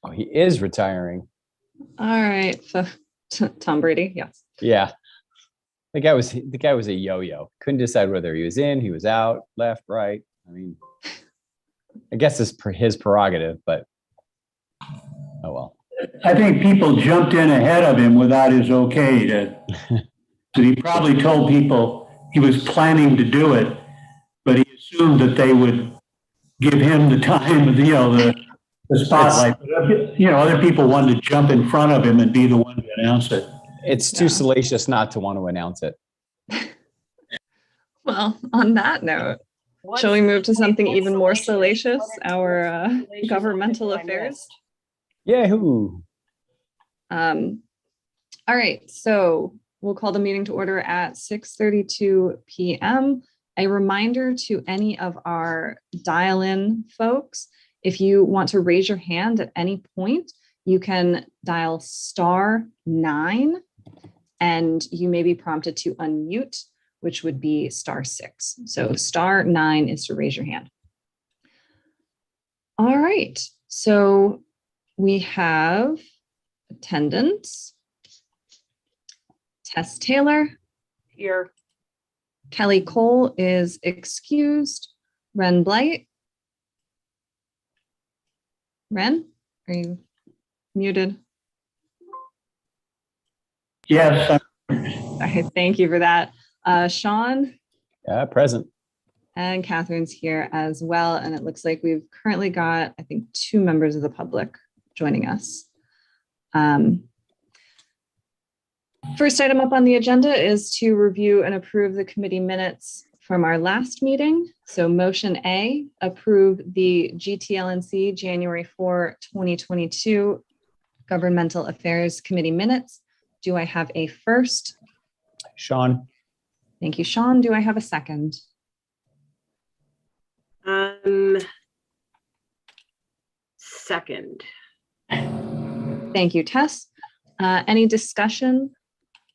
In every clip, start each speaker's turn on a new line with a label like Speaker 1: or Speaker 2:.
Speaker 1: Oh, he is retiring.
Speaker 2: All right. So, Tom Brady. Yes.
Speaker 1: Yeah. The guy was a yo-yo. Couldn't decide whether he was in, he was out, left, right. I mean, I guess it's his prerogative, but oh well.
Speaker 3: I think people jumped in ahead of him without his okay. So he probably told people he was planning to do it, but he assumed that they would give him the time, the spotlight. Other people wanted to jump in front of him and be the one to announce it.
Speaker 1: It's too salacious not to want to announce it.
Speaker 2: Well, on that note, shall we move to something even more salacious, our governmental affairs?
Speaker 1: Yahoo!
Speaker 2: All right, so we'll call the meeting to order at 6:32 p.m. A reminder to any of our dial-in folks, if you want to raise your hand at any point, you can dial *9 and you may be prompted to unmute, which would be *6. So *9 is to raise your hand. All right, so we have attendance. Tess Taylor. Here. Kelly Cole is excused. Ren Blight. Ren, are you muted?
Speaker 3: Yes.
Speaker 2: Okay, thank you for that. Sean?
Speaker 1: Present.
Speaker 2: And Catherine's here as well. And it looks like we've currently got, I think, 2 members of the public joining us. First item up on the agenda is to review and approve the committee minutes from our last meeting. So motion A, approve the GTLNC January 4, 2022 Governmental Affairs Committee minutes. Do I have a first?
Speaker 1: Sean.
Speaker 2: Thank you, Sean. Do I have a second?
Speaker 4: Second.
Speaker 2: Thank you, Tess. Any discussion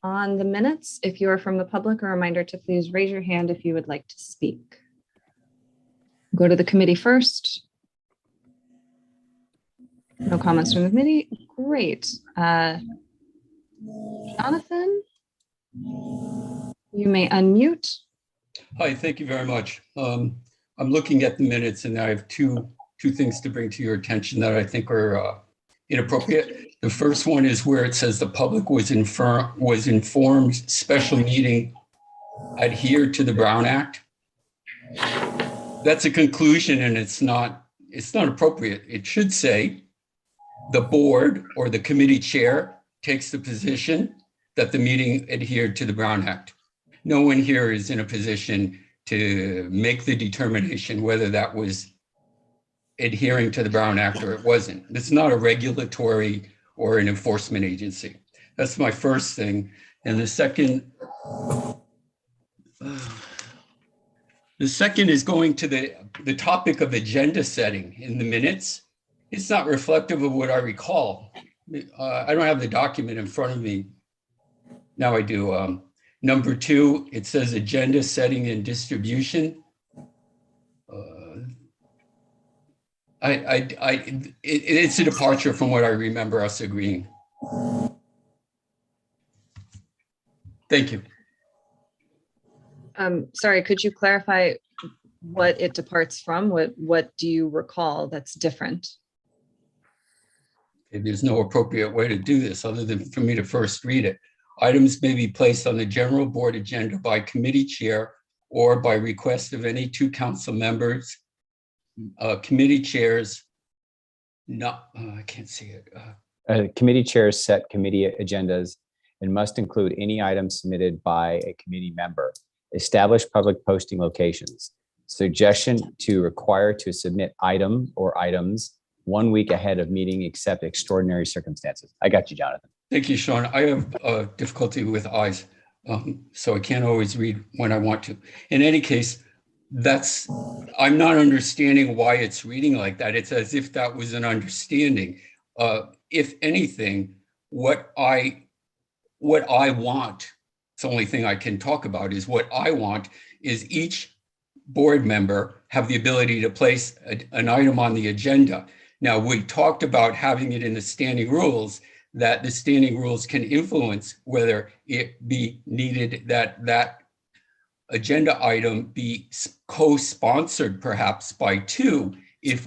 Speaker 2: on the minutes? If you're from the public, a reminder to please raise your hand if you would like to speak. Go to the committee first. No comments from the committee. Great. Jonathan, you may unmute.
Speaker 5: Hi, thank you very much. I'm looking at the minutes and I have two things to bring to your attention that I think are inappropriate. The first one is where it says the public was informed special meeting adhered to the Brown Act. That's a conclusion and it's not appropriate. It should say the board or the committee chair takes the position that the meeting adhered to the Brown Act. No one here is in a position to make the determination whether that was adhering to the Brown Act or it wasn't. It's not a regulatory or an enforcement agency. That's my first thing. And the second is going to the topic of agenda setting in the minutes. It's not reflective of what I recall. I don't have the document in front of me. Now I do. Number 2, it says agenda setting and distribution. It's a departure from what I remember us agreeing. Thank you.
Speaker 2: Sorry, could you clarify what it departs from? What do you recall that's different?
Speaker 5: There's no appropriate way to do this other than for me to first read it. Items may be placed on the general board agenda by committee chair or by request of any 2 council members. Committee chairs, I can't see it.
Speaker 1: Committee chairs set committee agendas and must include any items submitted by a committee member. Establish public posting locations. Suggestion to require to submit item or items 1 week ahead of meeting except extraordinary circumstances. I got you, Jonathan.
Speaker 5: Thank you, Sean. I have difficulty with eyes, so I can't always read when I want to. In any case, I'm not understanding why it's reading like that. It's as if that was an understanding. If anything, what I want, it's the only thing I can talk about, is what I want is each board member have the ability to place an item on the agenda. Now, we talked about having it in the standing rules, that the standing rules can influence whether it be needed that that agenda item be co-sponsored perhaps by two if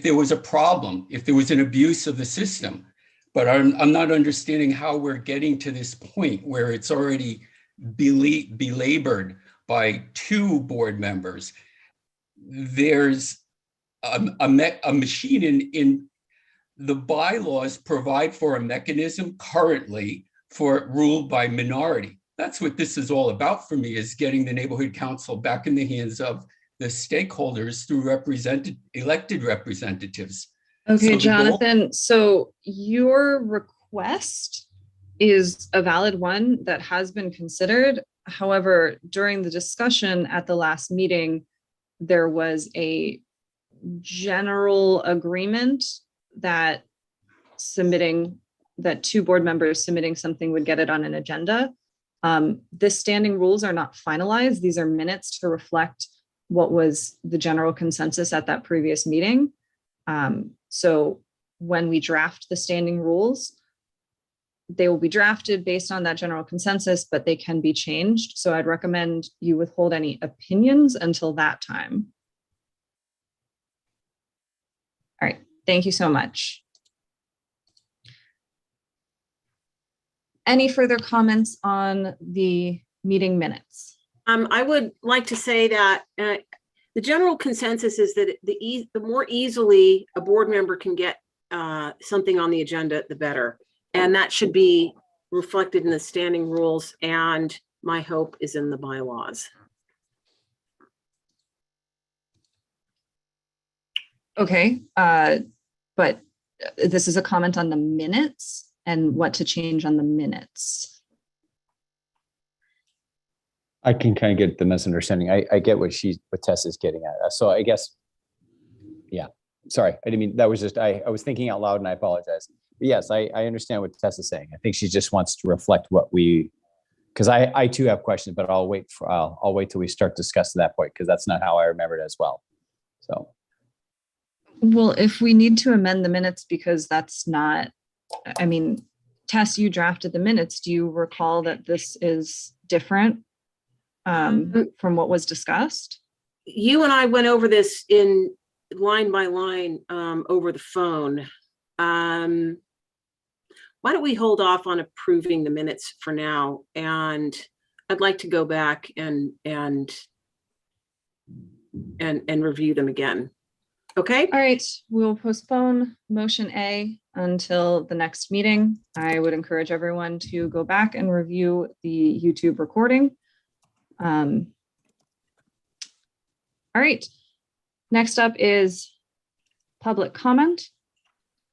Speaker 5: there was a problem, if there was an abuse of the system. But I'm not understanding how we're getting to this point where it's already belabored by two board members. There's a machine in the bylaws provide for a mechanism currently for rule by minority. That's what this is all about for me, is getting the neighborhood council back in the hands of the stakeholders through elected representatives.
Speaker 2: Okay,
Speaker 5: So
Speaker 2: Jonathan, so your request is a valid one that has been considered. However, during the discussion at the last meeting, there was a general agreement that two board members submitting something would get it on an agenda. The standing rules are not finalized. These are minutes to reflect what was the general consensus at that previous meeting. So when we draft the standing rules, they will be drafted based on that general consensus, but they can be changed. So I'd recommend you withhold any opinions until that time. All right, thank you so much. Any further comments on the meeting minutes?
Speaker 4: I would like to say that the general consensus is that the more easily a board member can get something on the agenda, the better. And that should be reflected in the standing rules, and my hope is in the bylaws.
Speaker 2: Okay, but this is a comment on the minutes and what to change on the minutes.
Speaker 1: I can kind of get the misunderstanding. I get what Tess is getting at. So I guess, yeah, sorry. I didn't mean, that was just, I was thinking out loud and I apologize. But yes, I understand what Tess is saying. I think she just wants to reflect what because I too have questions, but I'll wait till we start discussing that point, because that's not how I remembered as well. So.
Speaker 2: Well, if we need to amend the minutes, because that's not, I mean, Tess, you drafted the minutes. Do you recall that this is different from what was discussed?
Speaker 4: You and I went over this in line by line over the phone. Why don't we hold off on approving the minutes for now? And I'd like to go back and review them again. Okay.
Speaker 2: All right, we'll postpone motion A until the next meeting. I would encourage everyone to go back and review the YouTube recording. All right, next up is public comment.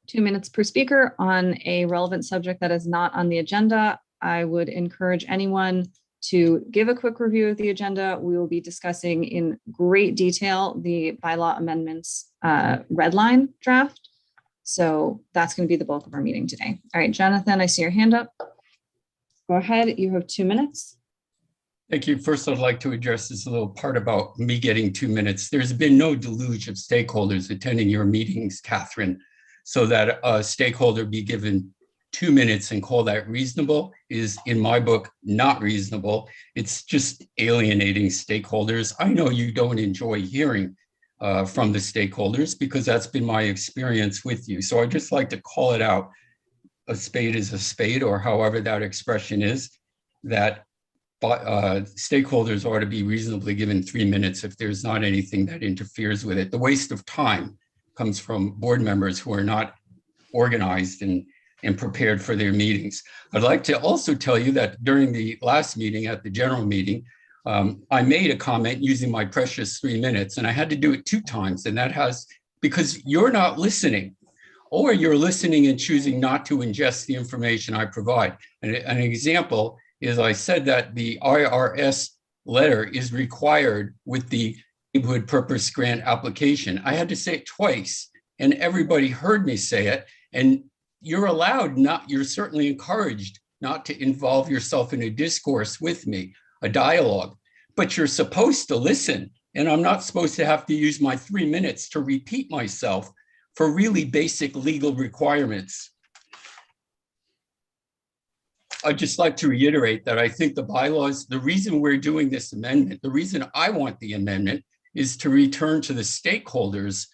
Speaker 2: 2 minutes per speaker on a relevant subject that is not on the agenda. I would encourage anyone to give a quick review of the agenda. We will be discussing in great detail the bylaw amendments red line draft. So that's going to be the bulk of our meeting today. All right, Jonathan, I see your hand up. Go ahead, you have 2 minutes.
Speaker 5: Thank you. First, I'd like to address this little part about me getting 2 minutes. There's been no deluge of stakeholders attending your meetings, Catherine, so that a stakeholder be given 2 minutes and call that reasonable is, in my book, not reasonable. It's just alienating stakeholders. I know you don't enjoy hearing from the stakeholders, because that's been my experience with you. So I just like to call it out. A spade is a spade, or however that expression is, that stakeholders ought to be reasonably given 3 minutes if there's not anything that interferes with it. The waste of time comes from board members who are not organized and prepared for their meetings. I'd like to also tell you that during the last meeting, at the general meeting, I made a comment using my precious 3 minutes, and I had to do it 2 times. And that has, because you're not listening, or you're listening and choosing not to ingest the information I provide. And an example is, I said that the IRS letter is required with the neighborhood purpose grant application. I had to say it twice, and everybody heard me say it. And you're certainly encouraged not to involve yourself in a discourse with me, a dialogue, but you're supposed to listen And I'm not supposed to have to use my 3 minutes to repeat myself for really basic legal requirements. I'd just like to reiterate that I think the bylaws, the reason we're doing this amendment, the reason I want the amendment is to return to the stakeholders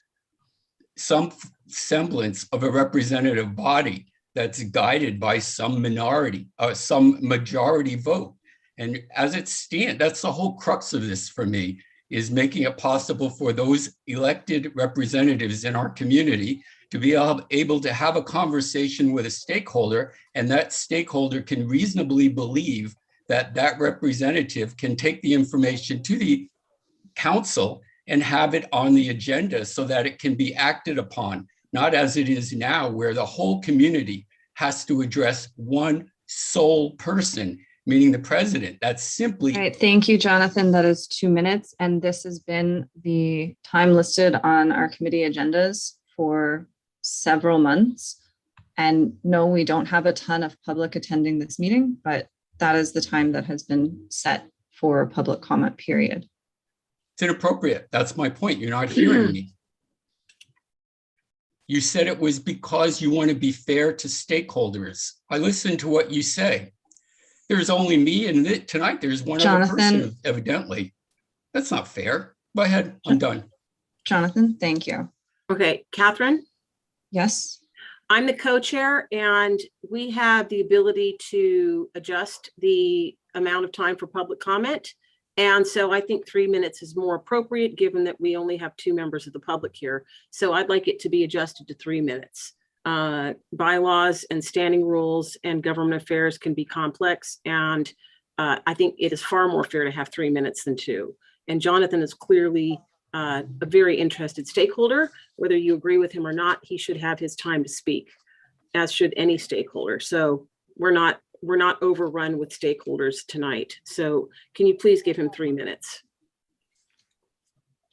Speaker 5: some semblance of a representative body that's guided by some minority, some majority vote. And as it stands, that's the whole crux of this for me, is making it possible for those elected representatives in our community to be able to have a conversation with a stakeholder, and that stakeholder can reasonably believe that that representative can take the information to the council and have it on the agenda so that it can be acted upon, not as it is now, where the whole community has to address one sole person, meaning the president. That's simply.
Speaker 2: All right, thank you, Jonathan. That is 2 minutes. And this has been the time listed on our committee agendas for several months. And no, we don't have a ton of public attending this meeting, but that is the time that has been set for public comment period.
Speaker 5: It's inappropriate. That's my point. You're not hearing me. You said it was because you want to be fair to stakeholders. I listened to what you say. There's only me, and tonight there's one other person, evidently. That's not fair. Go ahead. I'm done.
Speaker 2: Jonathan, thank you.
Speaker 4: Okay, Catherine,
Speaker 2: Yes.
Speaker 4: I'm the co-chair, and we have the ability to adjust the amount of time for public comment. And so I think 3 minutes is more appropriate, given that we only have 2 members of the public here. So I'd like it to be adjusted to 3 minutes. Bylaws and standing rules and government affairs can be complex. And I think it is far more fair to have 3 minutes than 2. And Jonathan is clearly a very interested stakeholder. Whether you agree with him or not, he should have his time to speak, as should any stakeholder. So we're not overrun with stakeholders tonight. So can you please give him 3 minutes?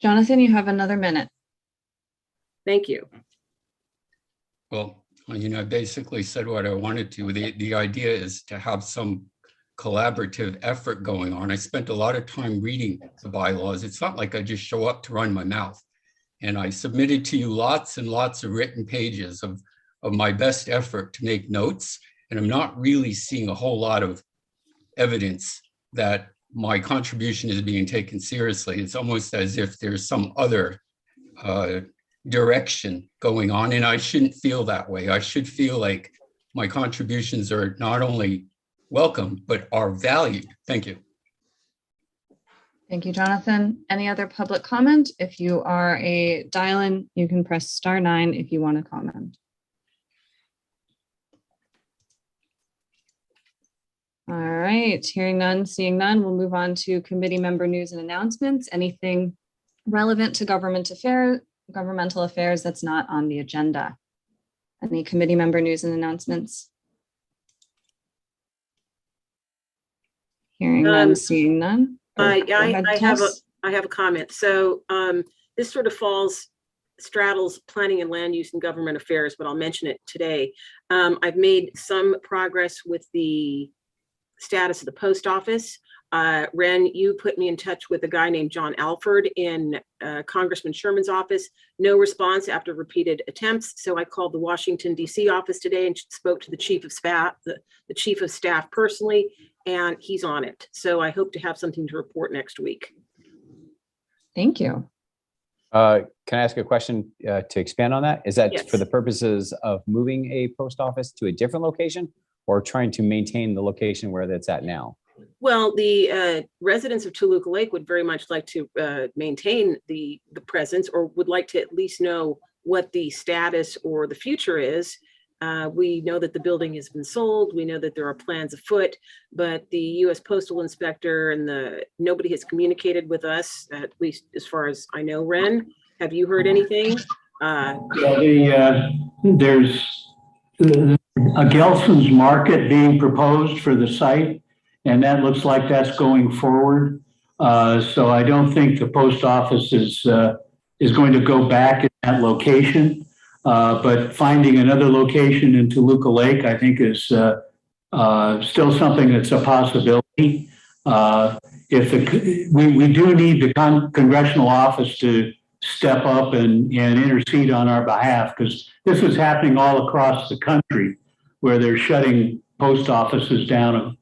Speaker 2: Jonathan, you have another minute.
Speaker 4: Thank you.
Speaker 5: Well, I basically said what I wanted to. The idea is to have some collaborative effort going on. I spent a lot of time reading the bylaws. It's not like I just show up to run my mouth. And I submitted to you lots and lots of written pages of my best effort to make notes. And I'm not really seeing a whole lot of evidence that my contribution is being taken seriously. It's almost as if there's some other direction going on, and I shouldn't feel that way. I should feel like my contributions are not only welcome, but are valued. Thank you.
Speaker 2: Thank you, Jonathan. Any other public comment? If you are a dial-in, you can press *9 if you want to comment. All right, hearing none, seeing none, we'll move on to committee member news and announcements. Anything relevant to governmental affairs that's not on the agenda? Any committee member news and announcements? Hearing none, seeing none.
Speaker 4: I have a comment. So this sort of straddles planning and land use and government affairs, but I'll mention it today. I've made some progress with the status of the post office. Ren, you put me in touch with a guy named John Alford in Congressman Sherman's office. No response after repeated attempts. So I called the Washington, D.C. office today and spoke to the chief of staff, the chief of staff personally, and he's on it. So I hope to have something to report next week.
Speaker 2: Thank you.
Speaker 1: Can I ask a question to expand on that? Is that
Speaker 4: Yes.
Speaker 1: for the purposes of moving a post office to a different location, or trying to maintain the location where that's at now?
Speaker 4: Well, the residents of Toluca Lake would very much like to maintain the presence, or would like to at least know what the status or the future is. We know that the building has been sold. We know that there are plans afoot, but the U.S. Postal Inspector and nobody has communicated with us, at least as far as I know. Ren, have you heard anything?
Speaker 3: There's a Gelson's Market being proposed for the site, and that looks like that's going forward. So I don't think the post office is going to go back in that location. But finding another location in Toluca Lake, I think, is still something that's a possibility. we do need the congressional office to step up and intercede on our behalf, because this is happening all across the country where they're shutting post offices down,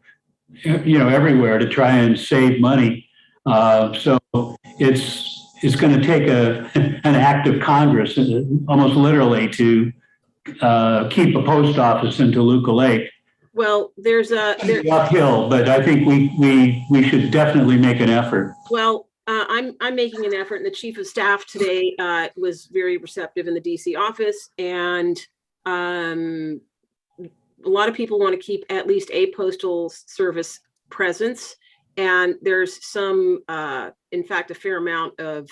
Speaker 3: everywhere to try and save money. So it's going to take an act of Congress, almost literally, to keep a post office in Toluca Lake.
Speaker 4: Well, there's
Speaker 3: Uphill, but I think we should definitely make an effort.
Speaker 4: well, I'm making an effort, and the chief of staff today was very receptive in the DC office, and a lot of people want to keep at least a postal service presence, and there's some, in fact, a fair amount of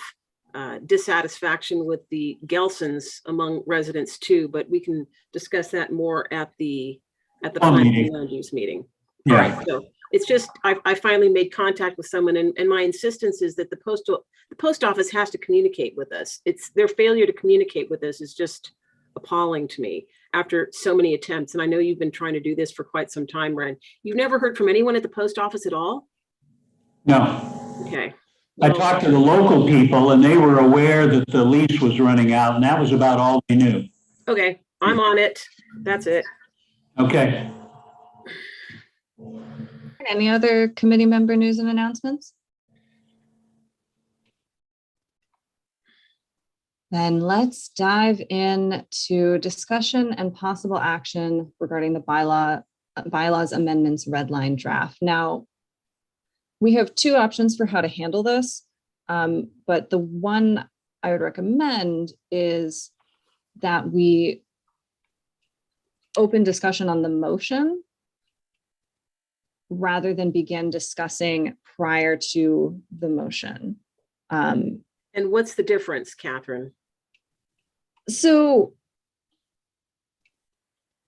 Speaker 4: dissatisfaction with the Gelsons among residents too, but we can discuss that more at the planning land use meeting.
Speaker 3: Yeah.
Speaker 4: All right, so it's just, I finally made contact with someone, and my insistence is that the post office has to communicate with us. It's their failure to communicate with us is just appalling to me after so many attempts. And I know you've been trying to do this for quite some time, Ren. You've never heard from anyone at the post office at all?
Speaker 3: No.
Speaker 4: Okay.
Speaker 3: I talked to the local people, and they were aware that the lease was running out, and that was about all they knew.
Speaker 4: Okay, I'm on it. That's it.
Speaker 3: Okay.
Speaker 2: Any other committee member news and announcements? Then let's dive into discussion and possible action regarding the bylaws amendments red line draft. Now, we have two options for how to handle this, but the one I would recommend is that we open discussion on the motion rather than begin discussing prior to the motion.
Speaker 4: And what's the difference, Catherine?
Speaker 2: So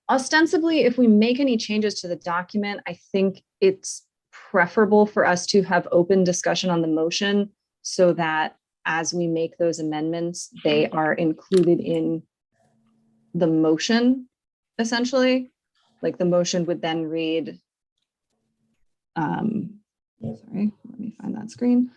Speaker 2: ostensibly, if we make any changes to the document, I think it's preferable for us to have open discussion on the motion so that as we make those amendments, they are included in the motion, essentially. Like the motion would then read, sorry, let me find that screen.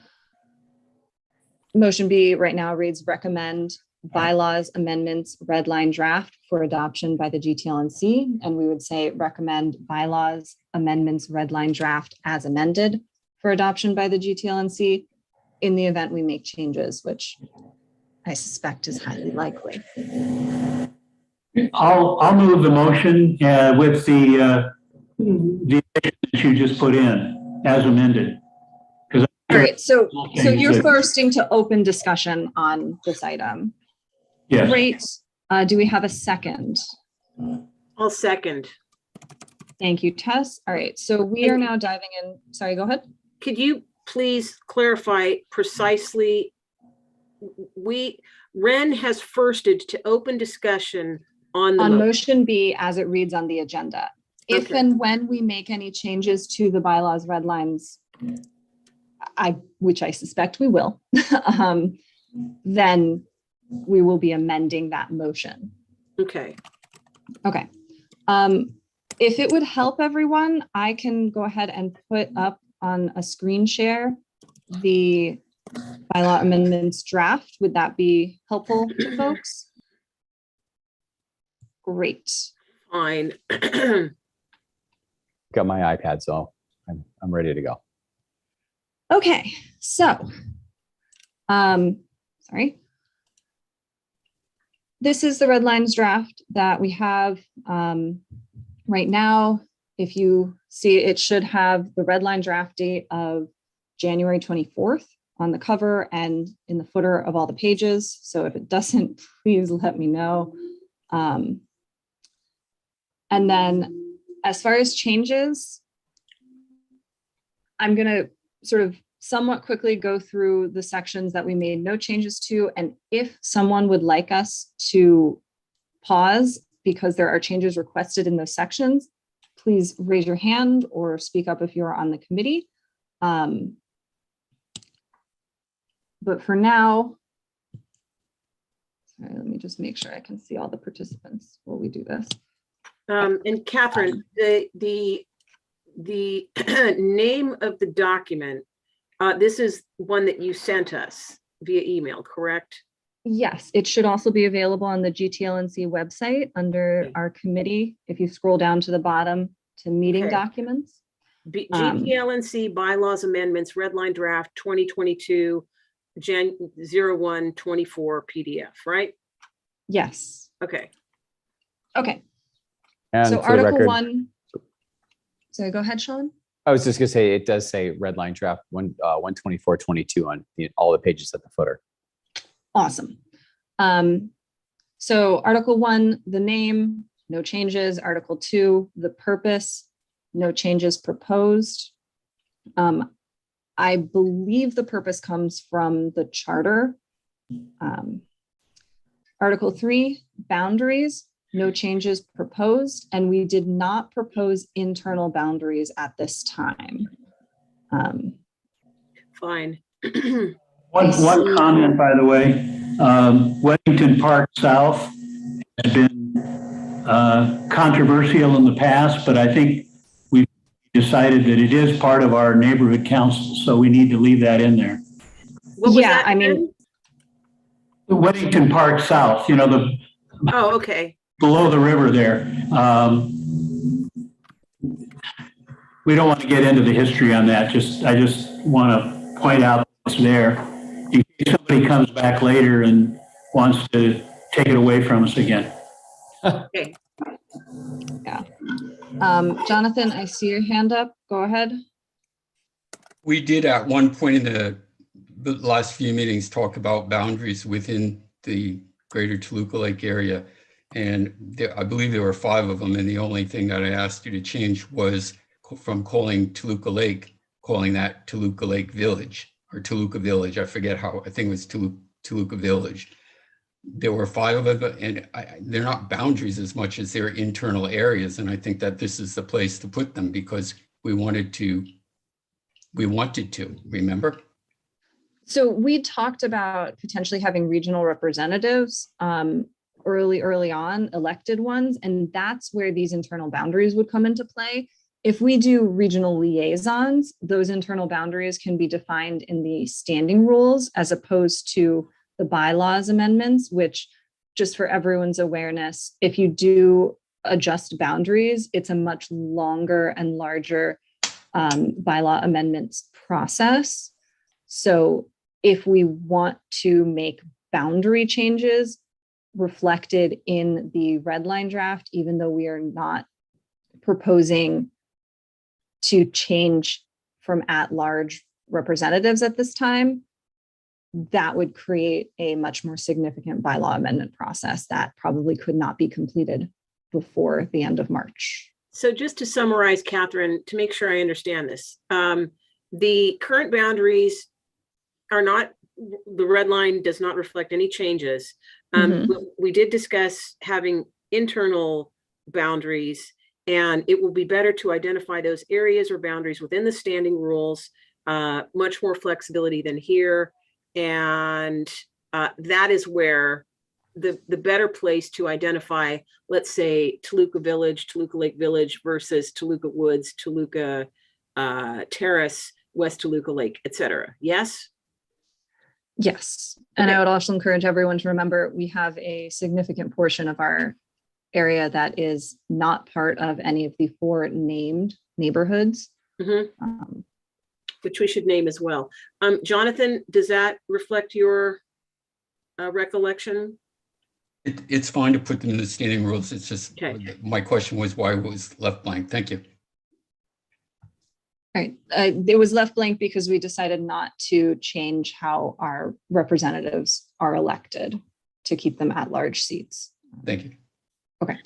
Speaker 2: Motion B right now reads recommend bylaws amendments red line draft for adoption by the GTLNC. And we would say recommend bylaws amendments red line draft as amended for adoption by the GTLNC in the event we make changes, which I suspect is highly likely.
Speaker 3: I'll move the motion with the addition that you just put in as amended.
Speaker 2: All right, so you're thirsting to open discussion on this item.
Speaker 3: Yes.
Speaker 2: Great. Do we have a second?
Speaker 4: I'll second.
Speaker 2: Thank you, Tess. All right, so we are now diving in. Sorry, go ahead.
Speaker 4: Could you please clarify precisely? Ren has firsted to open discussion on the
Speaker 2: motion B as it reads on the agenda. If
Speaker 4: Okay.
Speaker 2: and when we make any changes to the bylaws red lines, which I suspect we will, then we will be amending that motion.
Speaker 4: Okay.
Speaker 2: Okay. If it would help everyone, I can go ahead and put up on a screen share the bylaw amendments draft. Would that be helpful to folks? Great.
Speaker 4: Fine.
Speaker 1: Got my iPad, so I'm ready to go.
Speaker 2: Okay, so, sorry. This is the red lines draft that we have right now. If you see, it should have the red line draft date of January 24th on the cover and in the footer of all the pages. So if it doesn't, please let me know. And then as far as changes, I'm going to sort of somewhat quickly go through the sections that we made no changes to. And if someone would like us to pause because there are changes requested in those sections, please raise your hand or speak up if you're on the committee. But for now, sorry, let me just make sure I can see all the participants while we do this.
Speaker 4: And Catherine, the name of the document This is one that you sent us via email, correct?
Speaker 2: Yes, it should also be available on the GTLNC website under
Speaker 4: Okay.
Speaker 2: our committee. If you scroll down to the bottom to meeting
Speaker 4: Okay.
Speaker 2: documents.
Speaker 4: GTLNC bylaws amendments, red line draft 2022, Jan 01/24 PDF, right?
Speaker 2: Yes.
Speaker 4: Okay.
Speaker 2: Okay.
Speaker 1: And
Speaker 2: So
Speaker 1: for the
Speaker 2: Article
Speaker 1: record,
Speaker 2: 1. Sorry, go ahead, Sean.
Speaker 1: I was just gonna say, it does say red line draft 12422 on all the pages at the footer.
Speaker 2: Awesome. So Article 1, the name, no changes. Article 2, the purpose, no changes proposed. I believe the purpose comes from the charter. Article 3, boundaries, no changes proposed, and we did not propose internal boundaries at this time.
Speaker 4: Fine.
Speaker 3: One
Speaker 2: see.
Speaker 3: comment, by the way, Weddington Park South has been controversial in the past, but I think we've decided that it is part of our neighborhood council, so we need to leave that in there.
Speaker 4: What was
Speaker 2: Yeah,
Speaker 4: that
Speaker 2: I mean,
Speaker 4: again?
Speaker 3: The Weddington Park South, you know, the
Speaker 4: Oh, okay.
Speaker 3: below the river there. We don't want to get into the history on that. I just want to point out it's there in case somebody comes back later and wants to take it away from us again.
Speaker 4: Okay.
Speaker 2: Jonathan, I see your hand up. Go ahead.
Speaker 5: We did at one point in the last few meetings talk about boundaries within the greater Toluca Lake area. And I believe there were 5 of them. And the only thing that I asked you to change was from calling Toluca Lake, calling that Toluca Lake Village or Toluca Village. I forget how, I think it was Toluca Village. There were 5 of them, and they're not boundaries as much as they're internal areas. And I think that this is the place to put them because we wanted to, remember?
Speaker 2: So we talked about potentially having regional representatives early on, elected ones, and that's where these internal boundaries would come into play. If we do regional liaisons, those internal boundaries can be defined in the standing rules as opposed to the bylaws amendments, which, just for everyone's awareness, if you do adjust boundaries, it's a much longer and larger bylaw amendments process. So if we want to make boundary changes reflected in the red line draft, even though we are not proposing to change from at-large representatives at this time, that would create a much more significant bylaw amendment process that probably could not be completed before the end of March.
Speaker 4: So just to summarize, Catherine, to make sure I understand this, the current boundaries are not, the red line does not reflect any changes. We did discuss having internal boundaries, and it will be better to identify those areas or boundaries within the standing rules, much more flexibility than here. And that is where the better place to identify, let's say, Toluca Village, Toluca Lake Village versus Toluca Woods, Toluca Terrace, West Toluca Lake, etc. Yes?
Speaker 2: Yes. And
Speaker 4: Okay.
Speaker 2: I would also encourage everyone to remember we have a significant portion of our area that is not part of any of the 4 named neighborhoods.
Speaker 4: Which we should name as well. Jonathan, does that reflect your recollection?
Speaker 5: It's fine to put them in the standing rules. It's just,
Speaker 4: Okay.
Speaker 5: my question was why it was left blank. Thank you.
Speaker 2: Right. It was left blank because we decided not to change how our representatives are elected to keep them at large seats.
Speaker 5: Thank you.
Speaker 2: Okay.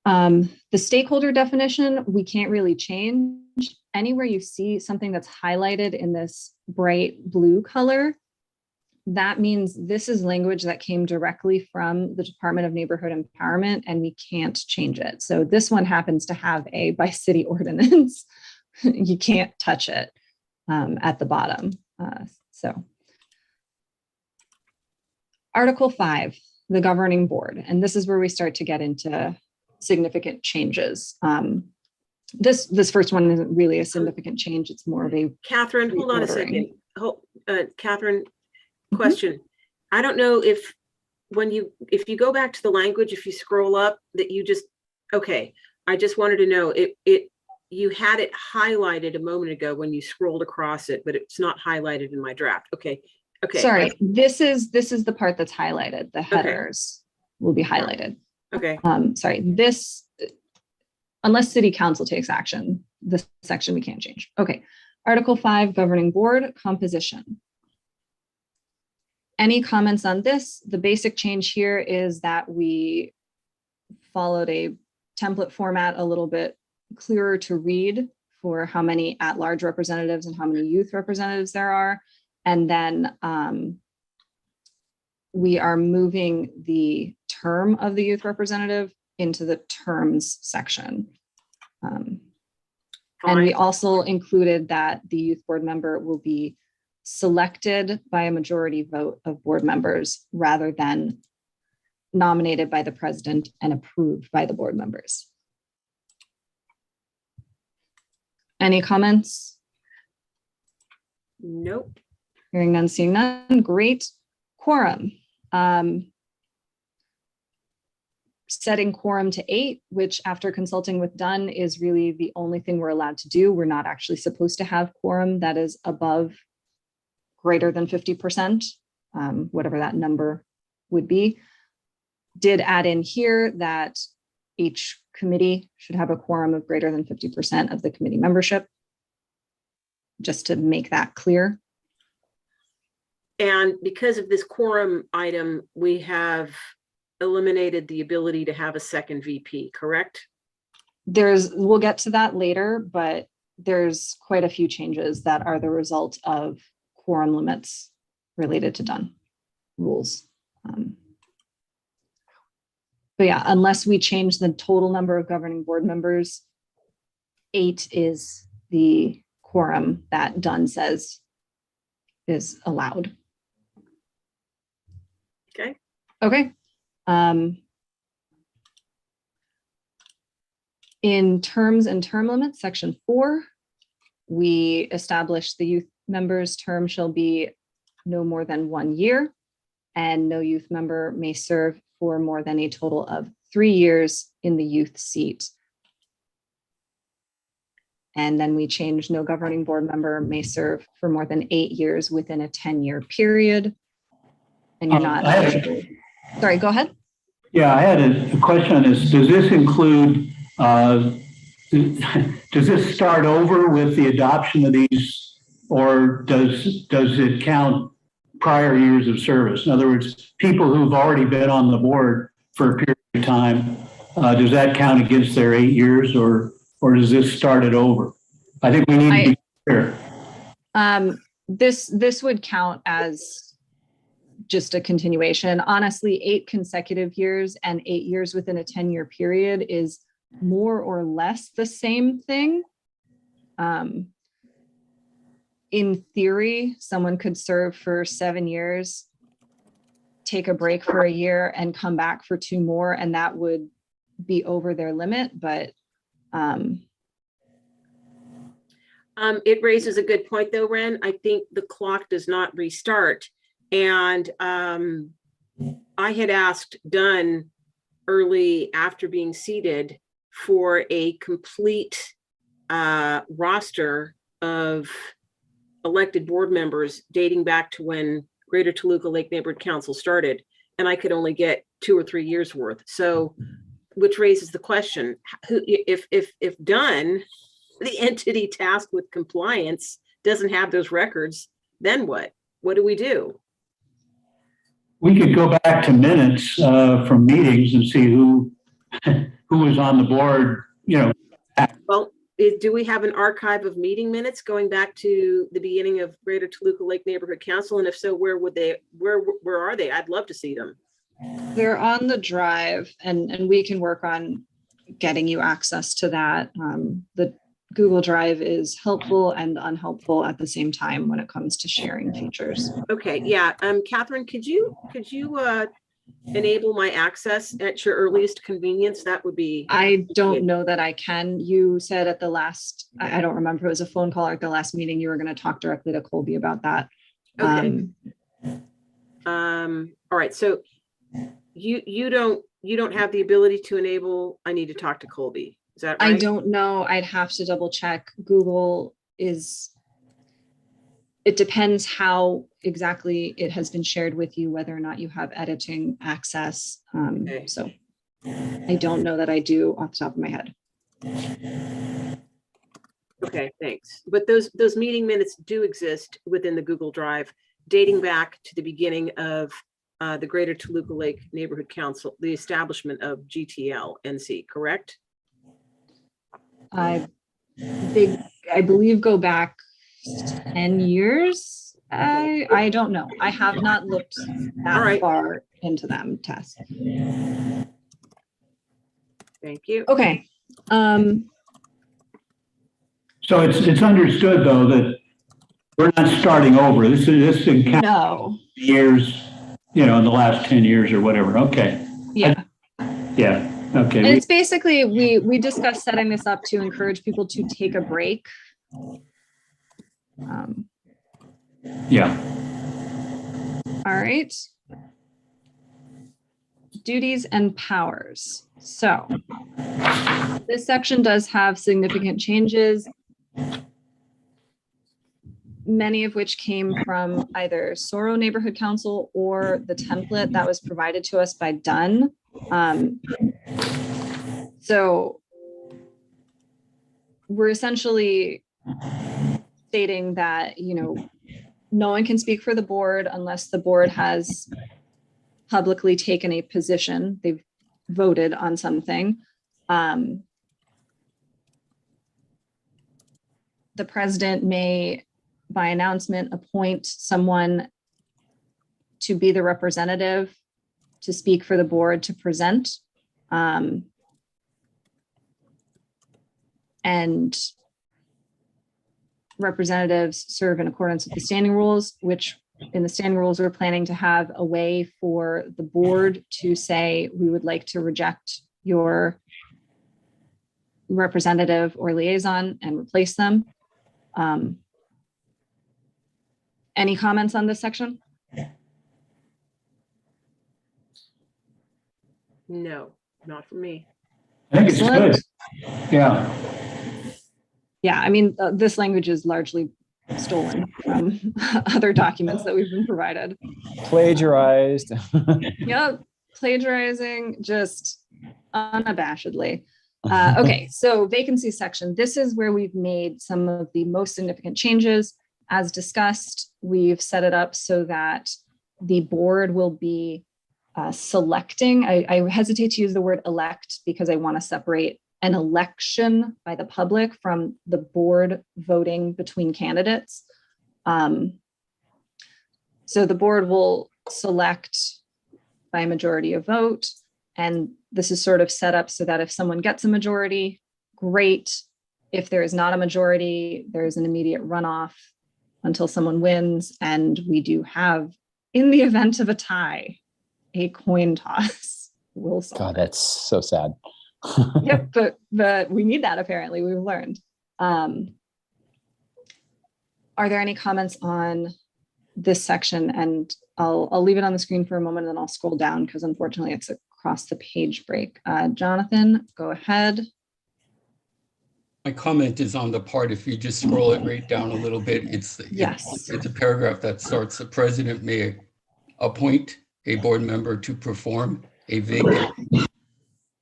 Speaker 2: The stakeholder definition, we can't really change. Anywhere you see something that's highlighted in this bright blue color, that means this is language that came directly from the Department of Neighborhood Empowerment, and we can't change it. So this one happens to have a by city ordinance. You can't touch it at the bottom. So Article 5, the governing board. And this is where we start to get into significant changes. This first one isn't really a significant change. It's more of a
Speaker 4: Catherine, hold on a
Speaker 2: reordering.
Speaker 4: second. Catherine, question. I don't know if if you go back to the language, if you scroll up, that you just, okay. I just wanted to know, you had it highlighted a moment ago when you scrolled across it, but it's not highlighted in my draft. Okay.
Speaker 2: Sorry, this is the part that's highlighted. The headers will be highlighted.
Speaker 4: Okay.
Speaker 2: Sorry, this, unless city council takes action, this section we can't change. Okay. Article 5, governing board composition. Any comments on this? The basic change here is that we followed a template format a little bit clearer to read for how many at-large representatives and how many youth representatives there are. And then we are moving the term of the youth representative into the terms section. And we also included that the youth board member will be selected by a majority vote of board members rather than nominated by the president and approved by the board members. Any comments?
Speaker 4: Nope.
Speaker 2: Hearing none, seeing none. Great. Quorum. Setting quorum to 8, which after consulting with Dunn is really the only thing we're allowed to do. We're not actually supposed to have quorum that is above greater than 50%, whatever that number would be. Did add in here that each committee should have a quorum of greater than 50% of the committee membership, just to make that clear.
Speaker 4: And because of this quorum item, we have eliminated the ability to have a second VP, correct?
Speaker 2: We'll get to that later, but there's quite a few changes that are the result of quorum limits related to Dunn rules. But yeah, unless we change the total number of governing board members, 8 is the quorum that Dunn says is allowed.
Speaker 4: Okay.
Speaker 2: Okay. In terms and term limits, section 4, we established the youth member's term shall be no more than 1 year, and no youth member may serve for more than a total of 3 years in the youth seat. And then we changed no governing board member may serve for more than 8 years within a 10-year period. And you're not eligible. Sorry, go ahead.
Speaker 3: Yeah, I had a question on this. Does this include, does this start over with the adoption of these, or does it count prior years of service? In other words, people who've already been on the board for a period of time, does that count against their 8 years, or does this start it over? I think we need to be clear.
Speaker 2: This would count as just a continuation. Honestly, 8 consecutive years and 8 years within a 10-year period is more or less the same thing. In theory, someone could serve for 7 years, take a break for a year, and come back for 2 more, and that would be over their limit. But
Speaker 4: it raises a good point, though, Ren. I think the clock does not restart. And I had asked Dunn early after being seated for a complete roster of elected board members dating back to when Greater Toluca Lake Neighborhood Council started, and I could only get 2 or 3 years worth. So, which raises the question: if Dunn, the entity tasked with compliance, doesn't have those records, then what? What do we do?
Speaker 3: We could go back to minutes from meetings and see who was on the board, you know.
Speaker 4: Well, do we have an archive of meeting minutes going back to the beginning of Greater Toluca Lake Neighborhood Council? And if so, where are they? I'd love to see them.
Speaker 2: they're on the drive, and we can work on getting you access to that. The Google Drive is helpful and unhelpful at the same time when it comes to sharing features.
Speaker 4: Okay, yeah. Catherine, could you enable my access at your earliest convenience, that would be,
Speaker 2: I don't know that I can. You said at the last, I don't remember if it was a phone call or at the last meeting, you were going to talk directly to Colby about that.
Speaker 4: okay. All right, so you don't have the ability to enable, I need to talk to Colby. Is that
Speaker 2: I
Speaker 4: right?
Speaker 2: don't know. I'd have to double check. Google is, it depends how exactly it has been shared with you, whether or not you have editing access.
Speaker 4: Okay.
Speaker 2: So I don't know that I do off the top of my head.
Speaker 4: Okay, thanks. But those meeting minutes do exist within the Google Drive, dating back to the beginning of the Greater Toluca Lake Neighborhood Council, the establishment of GTLNC, correct?
Speaker 2: They, I believe, go back 10 years. I don't know. I have not looked that
Speaker 4: All right.
Speaker 2: far into them tests.
Speaker 4: Thank you.
Speaker 2: Okay.
Speaker 3: So it's understood though that we're not starting over. This is
Speaker 2: No.
Speaker 3: years, in the last 10 years or whatever. Okay.
Speaker 2: Yeah.
Speaker 3: Yeah.
Speaker 2: And
Speaker 3: Okay.
Speaker 2: it's basically, we discussed setting this up to encourage people to take a break.
Speaker 3: Yeah.
Speaker 2: All right. Duties and powers. So this section does have significant changes, many of which came from either Sorrow Neighborhood Council or the template that was provided to us by Dunn. So we're essentially stating that, no one can speak for the board unless the board has publicly taken a position. They've voted on something. The president may, by announcement, appoint someone to be the representative to speak for the board to present. And representatives serve in accordance with the standing rules, which in the standing rules, we're planning to have a way for the board to say, we would like to reject your representative or liaison and replace them. Any comments on this section?
Speaker 4: No, not for me.
Speaker 3: I think it's
Speaker 2: Excellent.
Speaker 3: good. Yeah.
Speaker 2: Yeah, I mean, this language is largely stolen from other documents that we've been provided.
Speaker 1: Plagiarized.
Speaker 2: Yep, plagiarizing just unabashedly. Okay, so vacancy section. This is where we've made some of the most significant changes. As discussed, we've set it up so that the board will be selecting. I hesitate to use the word elect because I want to separate an election by the public from the board voting between candidates. So the board will select by a majority of vote. And this is sort of set up so that if someone gets a majority, great. If there is not a majority, there is an immediate runoff until someone wins. And we do have, in the event of a tie, a coin toss.
Speaker 1: God, that's so sad.
Speaker 2: Yep, but we need that apparently, we've learned. Are there any comments on this section? And I'll leave it on the screen for a moment and then I'll scroll down because unfortunately it's across the page break. Jonathan, go ahead.
Speaker 5: My comment is on the part, if you just scroll it right down a little bit, it's a paragraph that starts, the president may appoint a board member to perform a vacant.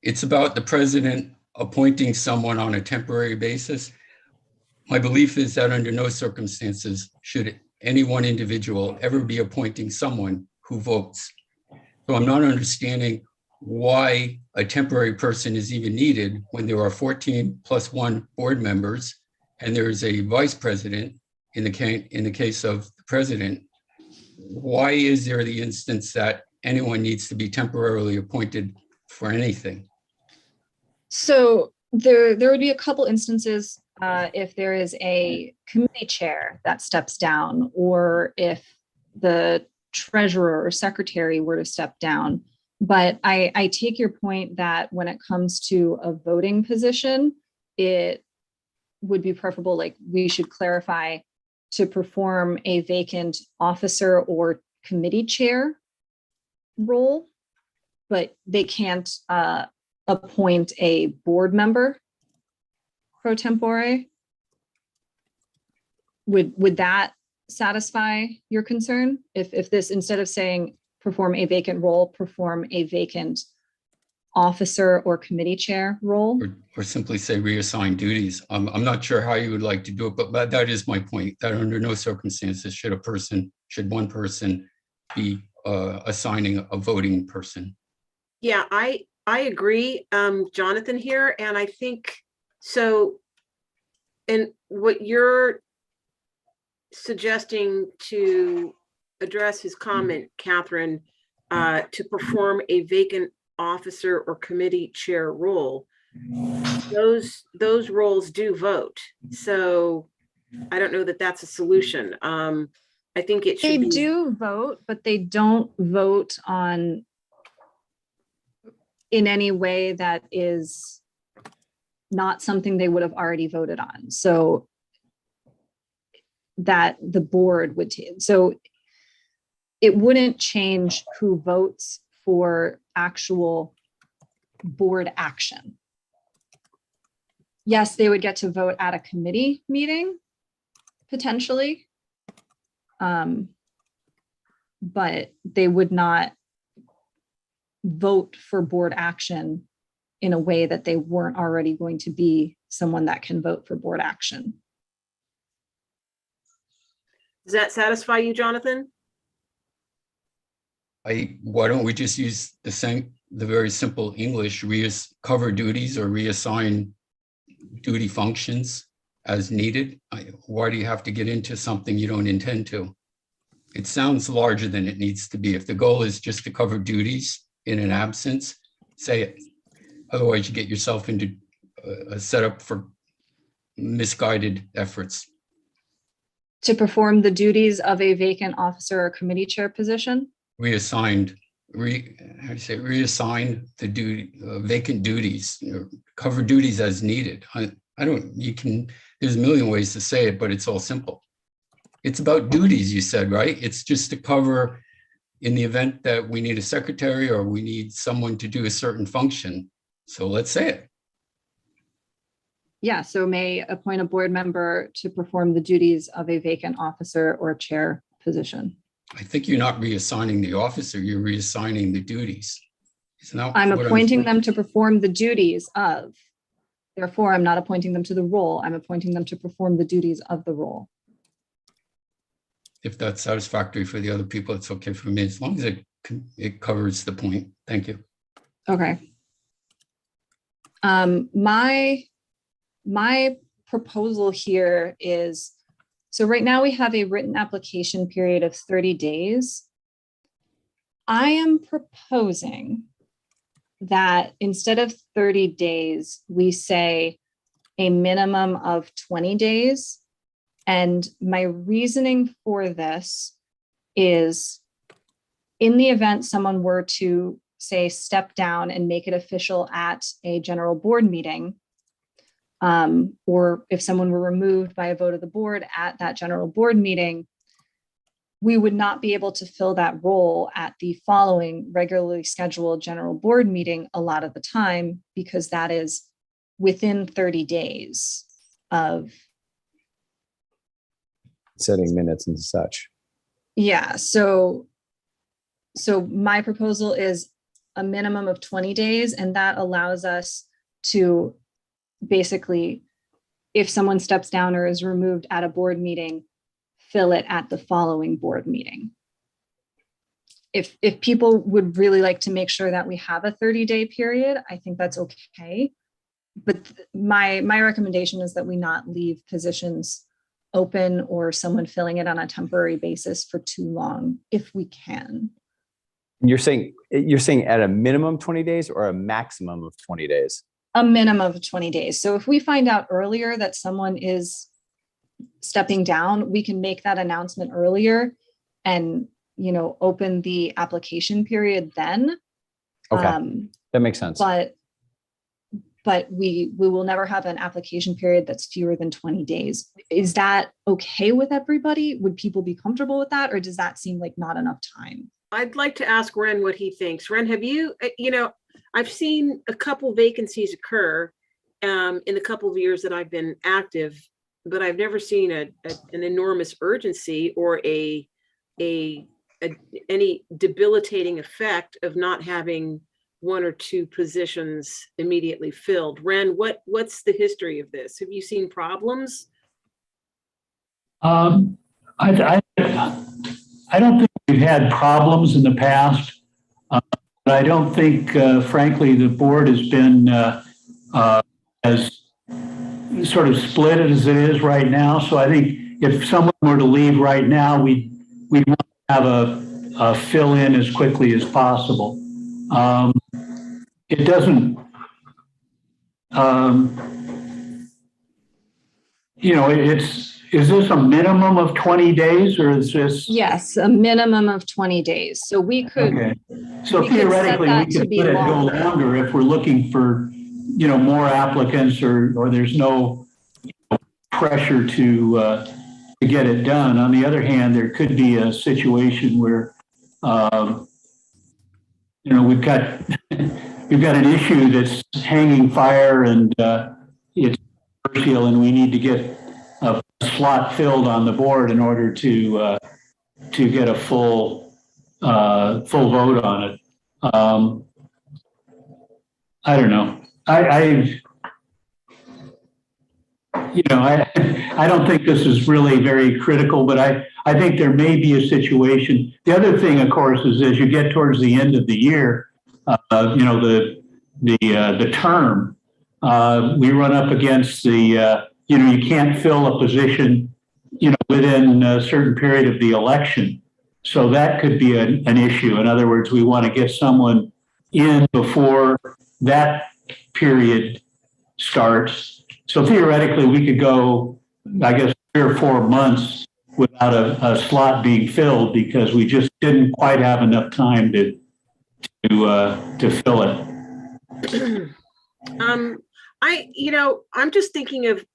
Speaker 5: It's about the president appointing someone on a temporary basis. My belief is that under no circumstances should any one individual ever be appointing someone who votes. So I'm not understanding why a temporary person is even needed when there are 14 plus 1 board members and there is a vice president in the case of the president. Why is there the instance that anyone needs to be temporarily appointed for anything?
Speaker 2: So there would be a couple instances if there is a committee chair that steps down, or if the treasurer or secretary were to step down. But I take your point that when it comes to a voting position, it would be preferable, like we should clarify to perform a vacant officer or committee chair role, but they can't appoint a board member pro tempore. Would that satisfy your concern? If this, instead of saying perform a vacant role, perform a vacant officer or committee chair role?
Speaker 5: Or simply say reassign duties. I'm not sure how you would like to do it, but that is my point, that under no circumstances should one person be assigning a voting person.
Speaker 4: Yeah, I agree, Jonathan here, and I think so. And what you're suggesting to address his comment, Catherine, to perform a vacant officer or committee chair role, those roles do vote. So I don't know that that's a solution. I think it should
Speaker 2: They
Speaker 4: be.
Speaker 2: do vote, but they don't vote on in any way that is not something they would have already voted on. So that the board would take. So it wouldn't change who votes for actual board action. Yes, they would get to vote at a committee meeting, potentially. But they would not vote for board action in a way that they weren't already going to be someone that can vote for board action.
Speaker 4: Does that satisfy you, Jonathan?
Speaker 5: Why don't we just use the very simple English, cover duties or reassign duty functions as needed? Why do you have to get into something you don't intend to? It sounds larger than it needs to be. If the goal is just to cover duties in an absence, say it. Otherwise, you get yourself into a setup for misguided efforts.
Speaker 2: To perform the duties of a vacant officer or committee chair position?
Speaker 5: Reassign the vacant duties, cover duties as needed. There's a million ways to say it, but it's all simple. It's about duties, you said, right? It's just to cover in the event that we need a secretary or we need someone to do a certain function. So let's say it.
Speaker 2: Yeah, so may appoint a board member to perform the duties of a vacant officer or chair position.
Speaker 5: I think you're not reassigning the officer, you're reassigning the duties.
Speaker 2: I'm appointing them to perform the duties of. Therefore, I'm not appointing them to the role. I'm appointing them to perform the duties of the role.
Speaker 5: If that's satisfactory for the other people, it's okay for me, as long as it covers the point. Thank you.
Speaker 2: Okay. My proposal here is, so right now we have a written application period of 30 days. I am proposing that instead of 30 days, we say a minimum of 20 days. And my reasoning for this is, in the event someone were to say step down and make it official at a general board meeting, or if someone were removed by a vote of the board at that general board meeting, we would not be able to fill that role at the following regularly scheduled general board meeting a lot of the time, because that is within 30 days of
Speaker 1: setting minutes and such.
Speaker 2: Yeah, so my proposal is a minimum of 20 days, and that allows us to basically, if someone steps down or is removed at a board meeting, fill it at the following board meeting. If people would really like to make sure that we have a 30-day period, I think that's okay. But my recommendation is that we not leave positions open or someone filling it on a temporary basis for too long, if we can.
Speaker 1: You're saying at a minimum 20 days or a maximum of 20 days?
Speaker 2: A minimum of 20 days. So if we find out earlier that someone is stepping down, we can make that announcement earlier and, open the application period then.
Speaker 1: Okay. That makes sense.
Speaker 2: But we will never have an application period that's fewer than 20 days. Is that okay with everybody? Would people be comfortable with that? Or does that seem like not enough time?
Speaker 4: I'd like to ask Ren what he thinks. Ren, have you, I've seen a couple vacancies occur in the couple of years that I've been active, but I've never seen an enormous urgency or any debilitating effect of not having one or two positions immediately filled. Ren, what's the history of this? Have you seen problems?
Speaker 3: I don't think we've had problems in the past. But I don't think, frankly, the board has been as sort of split as it is right now. So I think if someone were to leave right now, we'd want to have a fill in as quickly as possible. It doesn't, is this a minimum of 20 days or is this?
Speaker 2: Yes, a minimum of 20 days. So we could,
Speaker 3: Okay. So
Speaker 2: we could set
Speaker 3: theoretically,
Speaker 2: that
Speaker 3: we
Speaker 2: to
Speaker 3: could
Speaker 2: be
Speaker 3: let it go
Speaker 2: longer.
Speaker 3: longer if we're looking for, more applicants or there's no pressure to get it done. On the other hand, there could be a situation where, we've got an issue that's hanging fire and it's controversial and we need to get a slot filled on the board in order to get a full vote on it. I don't know. I don't think this is really very critical, but I think there may be a situation. The other thing, of course, is as you get towards the end of the year, the term, we run up against the, you can't fill a position, within a certain period of the election. So that could be an issue. In other words, we want to get someone in before that period starts. So theoretically, we could go, I guess, 3 or 4 months without a slot being filled because we just didn't quite have enough time to fill it.
Speaker 4: I'm just thinking of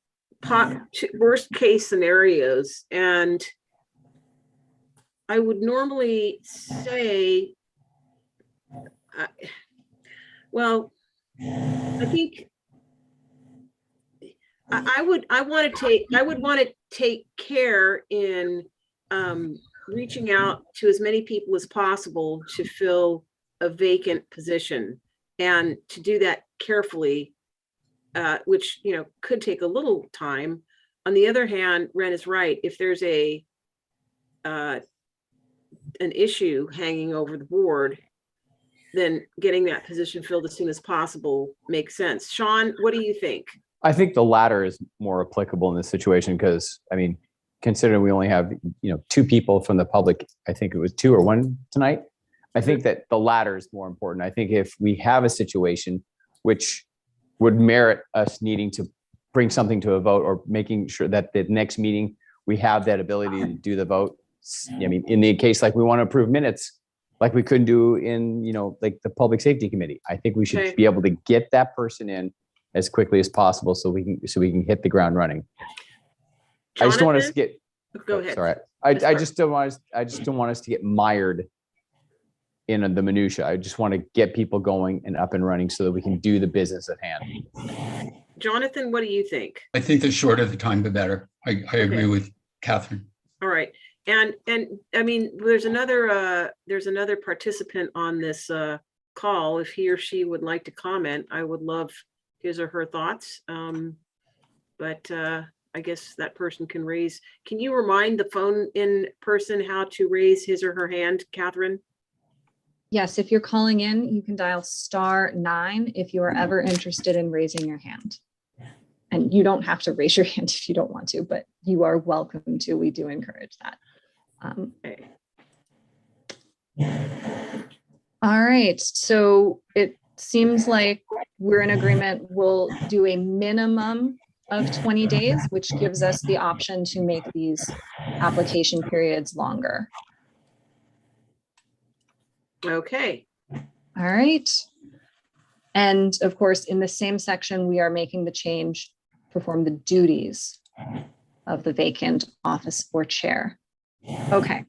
Speaker 4: worst case scenarios, and I would normally say, I think I would want to take care in reaching out to as many people as possible to fill a vacant position, and to do that carefully, which could take a little time. On the other hand, Ren is right. If there's an issue hanging over the board, then getting that position filled as soon as possible makes sense. Sean, what do you think?
Speaker 1: I think the latter is more applicable in this situation because, considering we only have, 2 people from the public, I think it was 2 or 1 tonight. I think that the latter is more important. I think if we have a situation which would merit us needing to bring something to a vote or making sure that the next meeting we have that ability to do the vote. In the case like we want to approve minutes, like we couldn't do in, like the Public Safety Committee. I think we should be able to get that person in as quickly as possible so we can hit the ground running.
Speaker 4: Jonathan?
Speaker 1: I just don't want us to get.
Speaker 4: Go ahead.
Speaker 1: Sorry, I just don't want us to get mired in the minutia. I just want to get people going and up and running so that we can do the business at hand.
Speaker 4: Jonathan, what do you think?
Speaker 5: I think the shorter the time, the better. I agree with Catherine.
Speaker 4: All right. And there's another participant on this call. If he or she would like to comment, I would love his or her thoughts. But I guess that person can you remind the phone in person how to raise his or her hand, Catherine?
Speaker 2: Yes, if you're calling in, you can dial *9 if you are ever interested in raising your hand. And you don't have to raise your hand if you don't want to, but you are welcome to. We do encourage that.
Speaker 4: Okay.
Speaker 2: All right, so it seems like we're in agreement. We'll do a minimum of 20 days, which gives us the option to make these application periods longer.
Speaker 4: Okay.
Speaker 2: All right. And of course, in the same section, we are making the change, perform the duties of the vacant office or chair. Okay.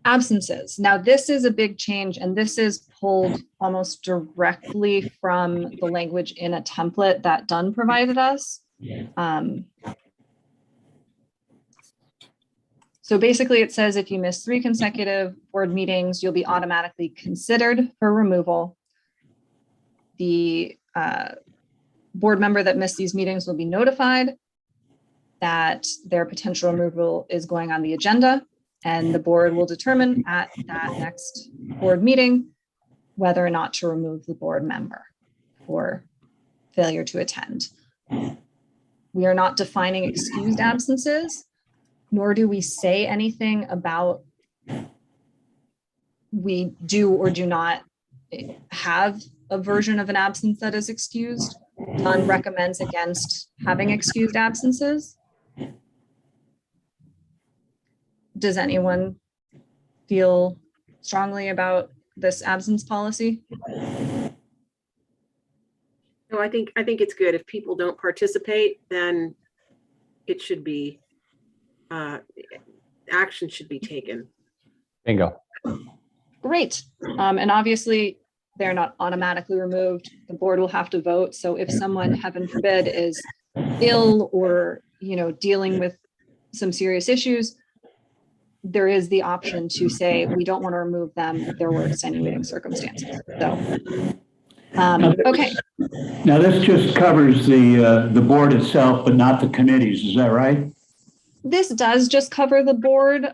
Speaker 2: Absences. Now, this is a big change, and this is pulled almost directly from the language in a template that Dunn provided us. So basically, it says if you miss 3 consecutive board meetings, you'll be automatically considered for removal. The board member that missed these meetings will be notified that their potential removal is going on the agenda, and the board will determine at that next board meeting whether or not to remove the board member for failure to attend. We are not defining excused absences, nor do we say anything about we do or do not have a version of an absence that is excused. None recommends against having excused absences. Does anyone feel strongly about this absence policy?
Speaker 4: No, I think it's good. If people don't participate, then it should be, action should be taken.
Speaker 1: Bingo.
Speaker 2: Great. And obviously, they're not automatically removed. The board will have to vote. So if someone, heaven forbid, is ill or, dealing with some serious issues, there is the option to say, we don't want to remove them if there were extenuating circumstances. So, okay.
Speaker 3: Now, this just covers the board itself, but not the committees. Is that right?
Speaker 2: This does just cover the board.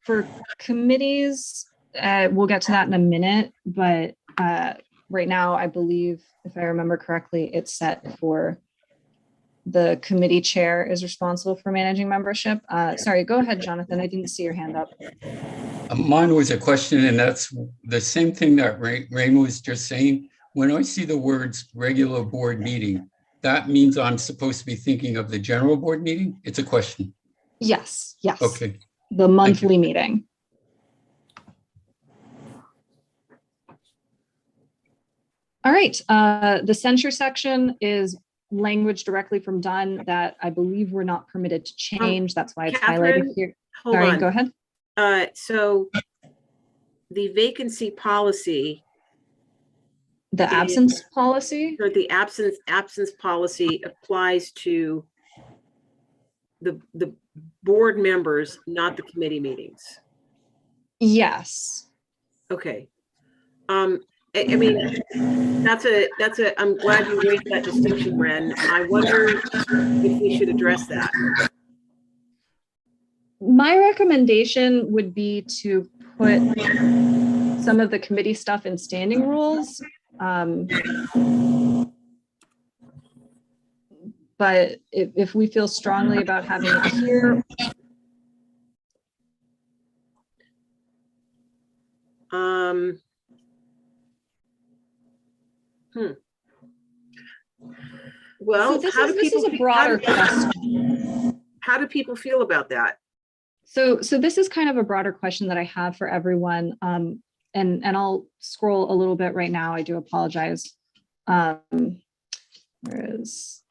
Speaker 2: For committees, we'll get to that in a minute, but right now, I believe, if I remember correctly, it's set for the committee chair is responsible for managing membership. Sorry, go ahead, Jonathan. I didn't see your hand up.
Speaker 5: Mine was a question, and that's the same thing that Rain was just saying. When I see the words regular board meeting, that means I'm supposed to be thinking of the general board meeting? It's a question.
Speaker 2: Yes, yes.
Speaker 5: Okay.
Speaker 2: The monthly meeting. All right. The censure section is language directly from Dunn that I believe we're not permitted to change. That's why it's
Speaker 4: Catherine,
Speaker 2: highlighted here.
Speaker 4: Hold
Speaker 2: Sorry,
Speaker 4: on.
Speaker 2: go ahead.
Speaker 4: So the vacancy policy,
Speaker 2: The absence policy?
Speaker 4: or the absence policy applies to the board members, not the committee meetings.
Speaker 2: Yes.
Speaker 4: Okay. I mean, I'm glad you raised that distinction, Ren. I wonder if we should address that.
Speaker 2: My recommendation would be to put some of the committee stuff in standing rules. But if we feel strongly about having it here.
Speaker 4: Well,
Speaker 2: so this is a broader question.
Speaker 4: How do people feel about that?
Speaker 2: So this is kind of a broader question that I have for everyone. And I'll scroll a little bit right now. I do apologize. Where is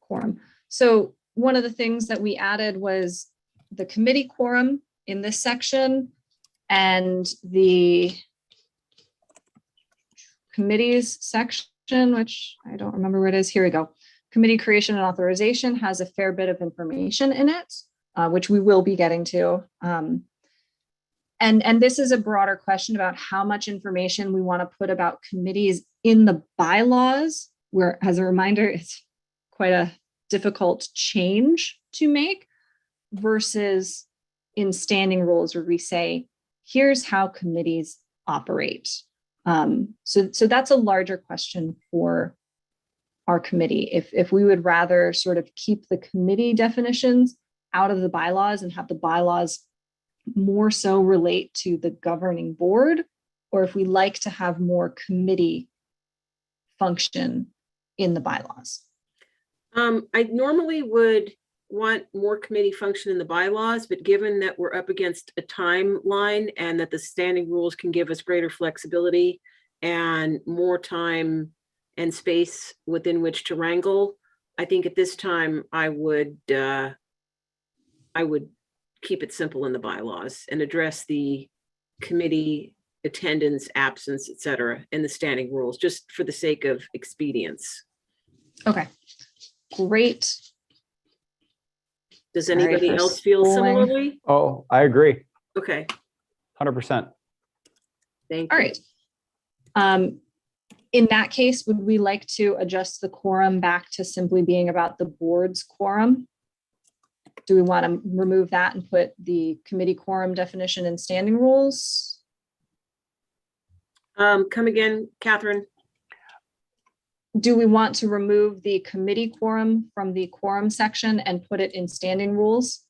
Speaker 2: quorum? So one of the things that we added was the committee quorum in this section and the committees section, which I don't remember where it is. Here we go. Committee creation and authorization has a fair bit of information in it, which we will be getting to. And this is a broader question about how much information we want to put about committees in the bylaws, where, as a reminder, it's quite a difficult change to make, versus in standing rules where we say, here's how committees operate. So that's a larger question for our committee. If we would rather sort of keep the committee definitions out of the bylaws and have the bylaws more so relate to the governing board, or if we like to have more committee function in the bylaws.
Speaker 4: I normally would want more committee function in the bylaws, but given that we're up against a timeline and that the standing rules can give us greater flexibility and more time and space within which to wrangle, I think at this time I would keep it simple in the bylaws and address the committee attendance, absence, et cetera, in the standing rules, just for the sake of expedience.
Speaker 2: Okay, great.
Speaker 4: Does
Speaker 2: Sorry
Speaker 4: anybody
Speaker 2: for
Speaker 4: else feel
Speaker 2: scrolling.
Speaker 4: similarly?
Speaker 1: Oh, I agree.
Speaker 4: Okay,
Speaker 1: 100%.
Speaker 4: thank
Speaker 2: All
Speaker 4: you.
Speaker 2: right. In that case, would we like to adjust the quorum back to simply being about the board's quorum? Do we want to remove that and put the committee quorum definition in standing rules?
Speaker 4: Come again, Catherine?
Speaker 2: Do we want to remove the committee quorum from the quorum section and put it in standing rules?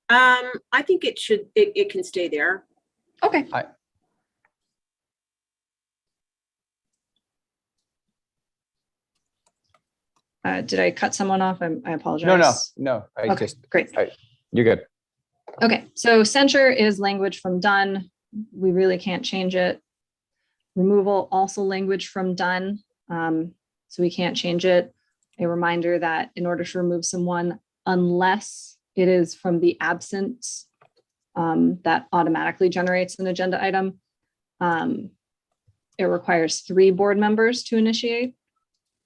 Speaker 4: I think it can stay there.
Speaker 2: Okay. Did I cut someone off? I apologize.
Speaker 1: No.
Speaker 2: Okay, great.
Speaker 1: You're good.
Speaker 2: Okay, so censure is language from done. We really can't change it. Removal, also language from done. So we can't change it. A reminder that in order to remove someone, unless it is from the absence, that automatically generates an agenda item. It requires 3 board members to initiate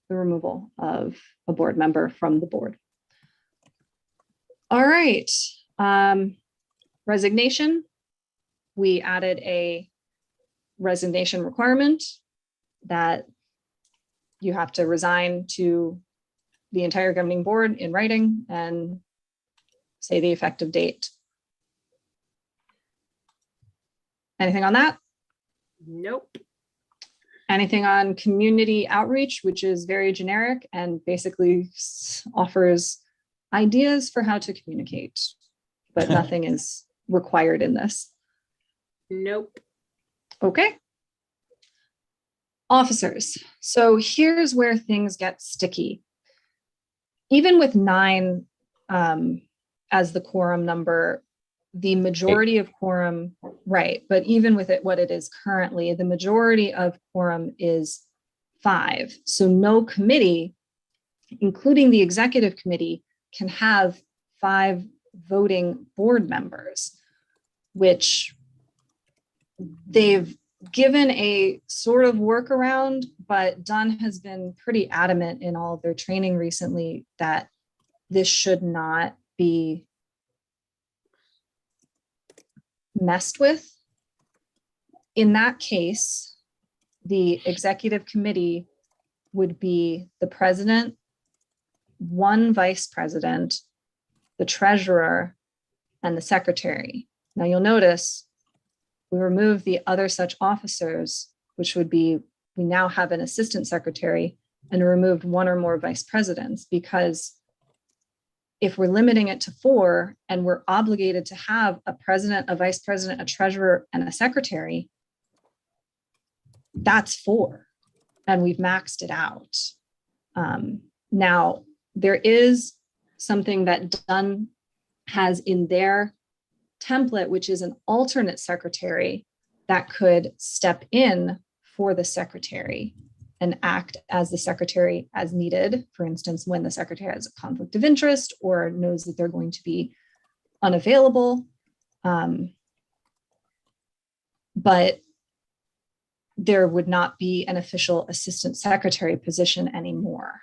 Speaker 2: the removal of a board member from the board. All right. Resignation. We added a resignation requirement that you have to resign to the entire governing board in writing and say the effective date. Anything on that?
Speaker 4: Nope.
Speaker 2: Anything on community outreach, which is very generic and basically offers ideas for how to communicate, but nothing is required in this.
Speaker 4: Nope.
Speaker 2: Okay. Officers. So here's where things get sticky. Even with 9 as the quorum number, the majority of quorum, right, but even with it, what it is currently, the majority of quorum is 5. So no committee, including the executive committee, can have 5 voting board members, which they've given a sort of workaround, but Dunn has been pretty adamant in all of their training recently that this should not be messed with. In that case, the executive committee would be the president, 1 vice president, the treasurer, and the secretary. Now you'll notice we remove the other such officers, which would be, we now have an assistant secretary, and removed 1 or more vice presidents, because if we're limiting it to 4 and we're obligated to have a president, a vice president, a treasurer, and a secretary, that's 4, and we've maxed it out. Now, there is something that Dunn has in their template, which is an alternate secretary that could step in for the secretary and act as the secretary as needed. For instance, when the secretary has a conflict of interest or knows that they're going to be unavailable. But there would not be an official assistant secretary position anymore.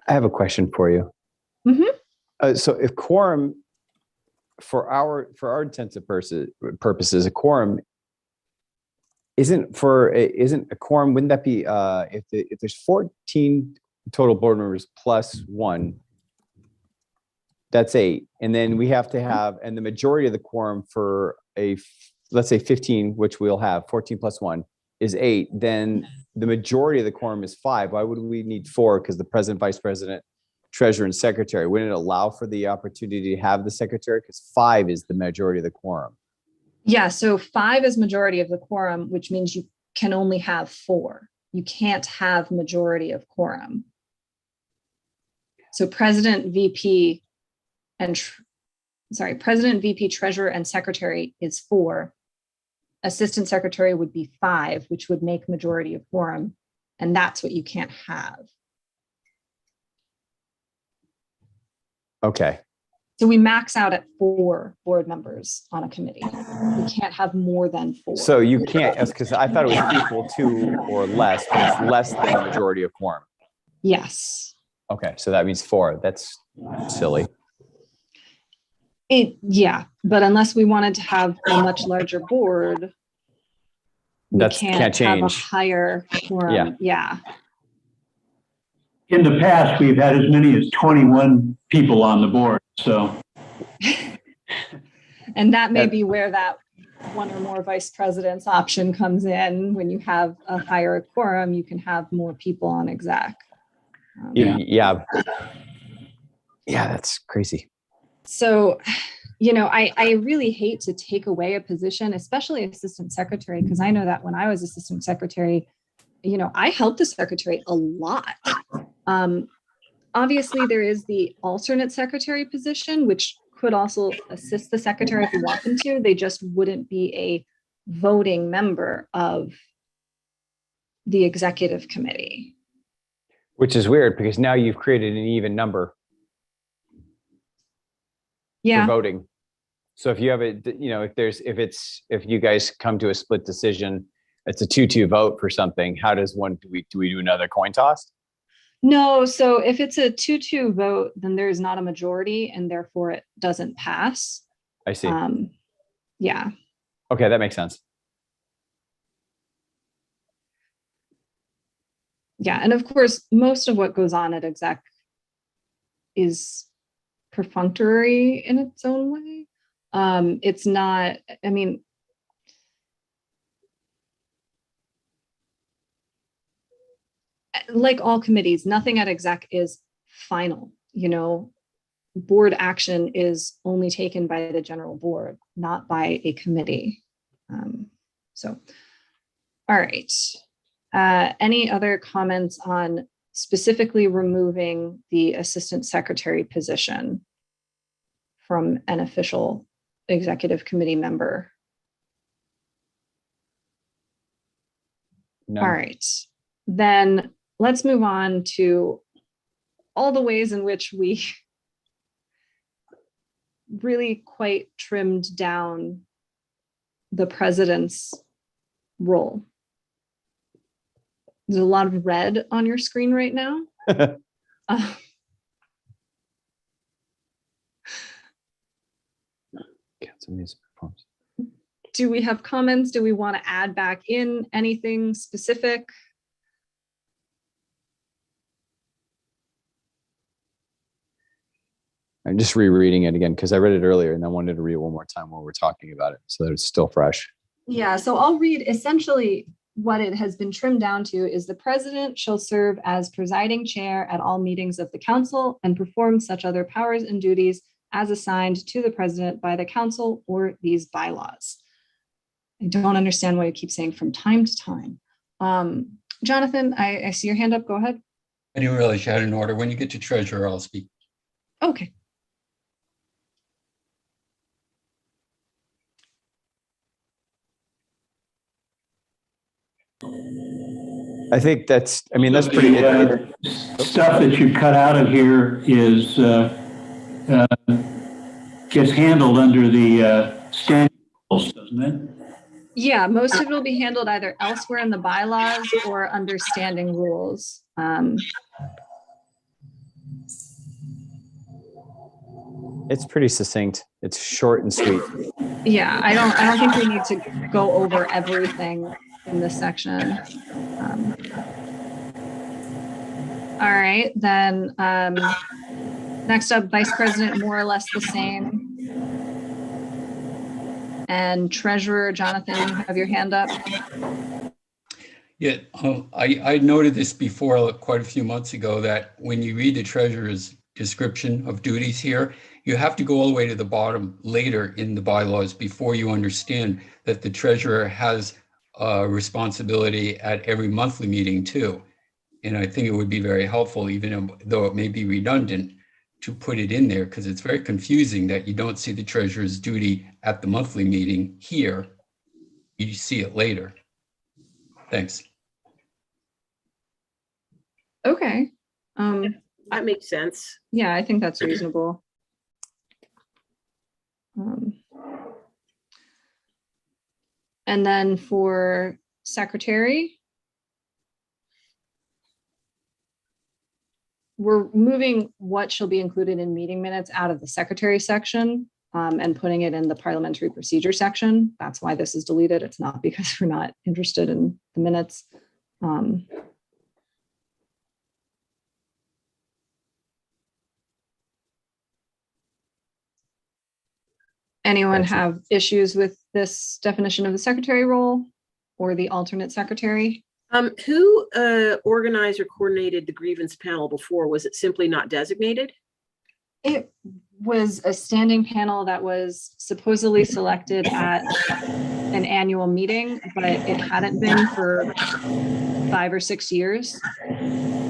Speaker 1: I have a question for you.
Speaker 2: Mhm.
Speaker 1: So if quorum, for our intensive purposes, a quorum isn't a quorum, wouldn't that be if there's 14 total board members plus 1, that's 8. And then we have to have, and the majority of the quorum for let's say 15, which we'll have, 14 plus 1 is 8. Then the majority of the quorum is 5. Why would we need 4? Because the president, vice president, treasurer, and secretary, wouldn't it allow for the opportunity to have the secretary? Because 5 is the majority of the quorum.
Speaker 2: Yeah, so 5 is majority of the quorum, which means you can only have 4. You can't have majority of quorum. So President, VP, President, VP, Treasurer, and Secretary is 4. Assistant Secretary would be 5, which would make majority of quorum. And that's what you can't have.
Speaker 1: Okay.
Speaker 2: So we max out at 4 board members on a committee. We can't have more than 4.
Speaker 1: So you can't, because I thought it was equal to or less, but it's less than a majority of quorum.
Speaker 2: Yes.
Speaker 1: Okay, so that means 4. That's silly.
Speaker 2: Yeah, but unless we wanted to have a much larger board, we
Speaker 1: That
Speaker 2: can't
Speaker 1: can't
Speaker 2: have a
Speaker 1: change.
Speaker 2: higher quorum. Yeah.
Speaker 3: In the past, we've had as many as 21 people on the board, so.
Speaker 2: And that may be where that 1 or more vice presidents option comes in. When you have a higher quorum, you can have more people on exec.
Speaker 1: Yeah, that's crazy.
Speaker 2: So, I really hate to take away a position, especially assistant secretary, because I know that when I was assistant secretary, I helped the secretary a lot. Obviously, there is the alternate secretary position, which could also assist the secretary if you want them to. They just wouldn't be a voting member of the executive committee.
Speaker 1: Which is weird because now you've created an even number for voting. So if you have if you guys come to a split decision, it's a 2-2 vote for something. How does do we do another coin toss?
Speaker 2: No. So if it's a 2-2 vote, then there's not a majority and therefore it doesn't pass.
Speaker 1: I see.
Speaker 2: Yeah.
Speaker 1: Okay, that makes sense.
Speaker 2: Yeah. And of course, most of what goes on at exec is perfunctory in its own way. It's not, like all committees, nothing at exec is final. Board action is only taken by the general board, not by a committee. All right. Any other comments on specifically removing the assistant secretary position from an official executive committee member?
Speaker 1: No.
Speaker 2: All right. Then let's move on to all the ways in which we really quite trimmed down the president's role. There's a lot of red on your screen right now. Do we have comments? Do we want to add back in anything specific?
Speaker 1: I'm just rereading it again because I read it earlier and I wanted to read it one more time while we're talking about it so that it's still fresh.
Speaker 2: Yeah, so I'll read essentially what it has been trimmed down to is the president shall serve as presiding chair at all meetings of the council and perform such other powers and duties as assigned to the president by the council or these bylaws. I don't understand why you keep saying from time to time. Jonathan, I see your hand up. Go ahead.
Speaker 5: I didn't realize you had an order. When you get to treasurer, I'll speak.
Speaker 2: Okay.
Speaker 3: I think that's pretty good. Stuff that you cut out of here is gets handled under the standing rules, doesn't it?
Speaker 2: Yeah, most of it will be handled either elsewhere in the bylaws or under standing rules.
Speaker 1: It's pretty succinct. It's short and sweet.
Speaker 2: Yeah, I don't think we need to go over everything in this section. All right, then next up, Vice President, more or less the same. And Treasurer, Jonathan, you have your hand up.
Speaker 5: Yeah, I noted this before quite a few months ago that when you read the treasurer's description of duties here, you have to go all the way to the bottom later in the bylaws before you understand that the treasurer has responsibility at every monthly meeting too. And I think it would be very helpful, even though it may be redundant, to put it in there, because it's very confusing that you don't see the treasurer's duty at the monthly meeting here. You see it later. Thanks.
Speaker 2: Okay.
Speaker 4: That makes sense.
Speaker 2: Yeah, I think that's reasonable. And then for secretary, we're moving what shall be included in meeting minutes out of the secretary section and putting it in the parliamentary procedure section. That's why this is deleted. It's not because we're not interested in the minutes. Anyone
Speaker 1: Gotcha.
Speaker 2: have issues with this definition of the secretary role or the alternate secretary?
Speaker 4: Who organized or coordinated the grievance panel before? Was it simply not designated?
Speaker 2: It was a standing panel that was supposedly selected at an annual meeting, but it hadn't been for 5 or 6 years.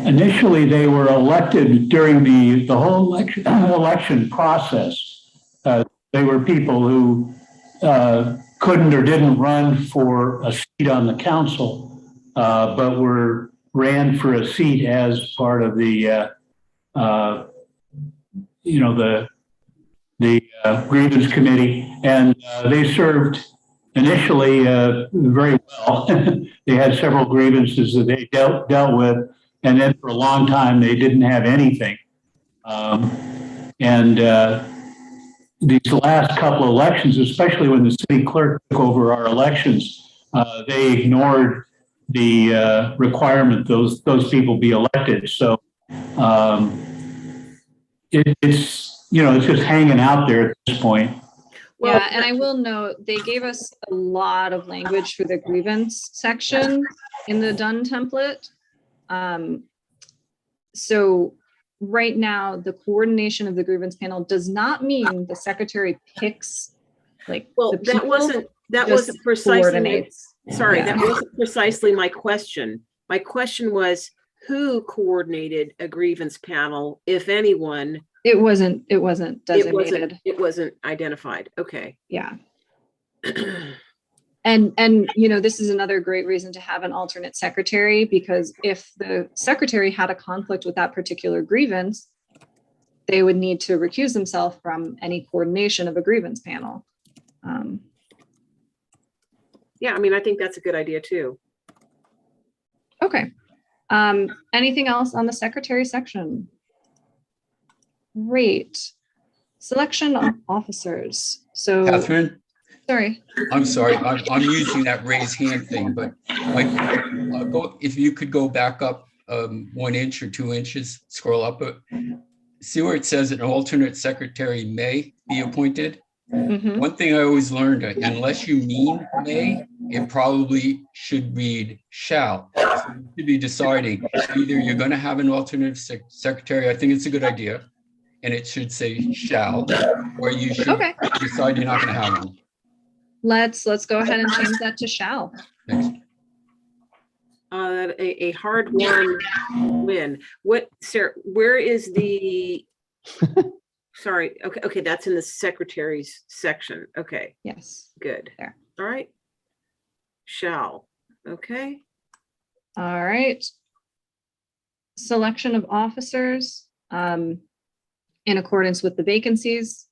Speaker 3: Initially, they were elected during the whole election process. They were people who couldn't or didn't run for a seat on the council, but ran for a seat as part of the grievance committee, and they served initially very well. They had several grievances that they dealt with, and then for a long time they didn't have anything. These last couple of elections, especially when the city clerk took over our elections, they ignored the requirement those people be elected. So it's just hanging out there at this point.
Speaker 4: Well,
Speaker 2: Yeah, and I will note, they gave us a lot of language for the grievance section in the done template. So right now, the coordination of the grievance panel does not mean the secretary picks
Speaker 4: well,
Speaker 2: the
Speaker 4: that
Speaker 2: people,
Speaker 4: wasn't
Speaker 2: just
Speaker 4: precisely
Speaker 2: coordinates.
Speaker 4: sorry,
Speaker 2: Yeah.
Speaker 4: that wasn't precisely my question. My question was, who coordinated a grievance panel, if anyone?
Speaker 2: It wasn't designated.
Speaker 4: It wasn't identified. Okay.
Speaker 2: Yeah. And this is another great reason to have an alternate secretary, because if the secretary had a conflict with that particular grievance, they would need to recuse themselves from any coordination of a grievance panel.
Speaker 4: Yeah, I mean, I think that's a good idea too.
Speaker 2: Okay. Anything else on the secretary section? Great. Selection of officers. So,
Speaker 5: Catherine,
Speaker 2: sorry.
Speaker 5: I'm sorry. I'm using that raise hand thing, but if you could go back up 1 inch or 2 inches, scroll up. See where it says an alternate secretary may be appointed?
Speaker 2: Mhm.
Speaker 5: One thing I always learned, unless you mean may, it probably should read shall. So you should be deciding either you're going to have an alternate secretary. I think it's a good idea, and it should say shall, or you should decide you're not going to have one.
Speaker 2: Let's go ahead and change that to shall.
Speaker 5: Thanks.
Speaker 4: A hard-won win. What, Sarah, where is the, sorry, okay, that's in the secretary's section. Okay,
Speaker 2: Yes.
Speaker 4: good.
Speaker 2: There.
Speaker 4: All right. Shall, okay.
Speaker 2: All right. Selection of officers in accordance with the vacancies,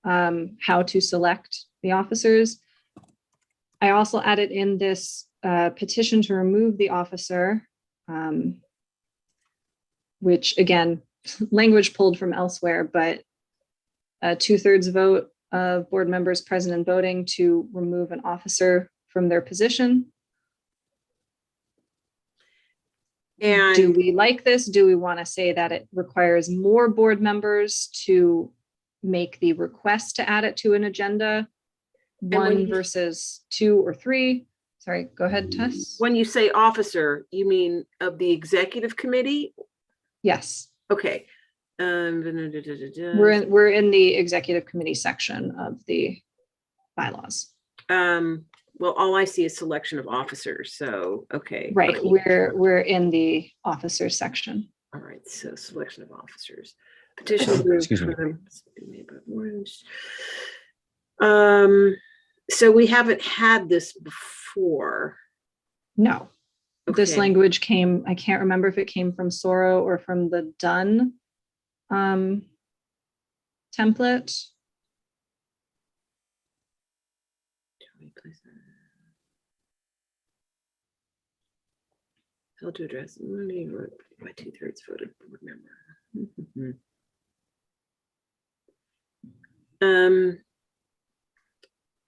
Speaker 2: how to select the officers. I also added in this petition to remove the officer, which again, language pulled from elsewhere, but a 2/3 vote of board members present and voting to remove an officer from their position.
Speaker 4: And
Speaker 2: do we like this? Do we want to say that it requires more board members to make the request to add it to an agenda? One versus 2 or 3. Sorry, go ahead, Tess.
Speaker 4: when you say officer, you mean of the executive committee?
Speaker 2: Yes,
Speaker 4: Okay.
Speaker 2: we're in the executive committee section of the bylaws.
Speaker 4: well, all I see is selection of officers. So, okay.
Speaker 2: Right, we're in the officers section.
Speaker 4: All right, so selection of officers. Petition group
Speaker 1: Excuse me.
Speaker 4: for so we haven't had this before.
Speaker 2: No, this
Speaker 4: Okay.
Speaker 2: language came, I can't remember if it came from Soro or from the Dunn template.
Speaker 4: Held to address by 2/3 voted board member.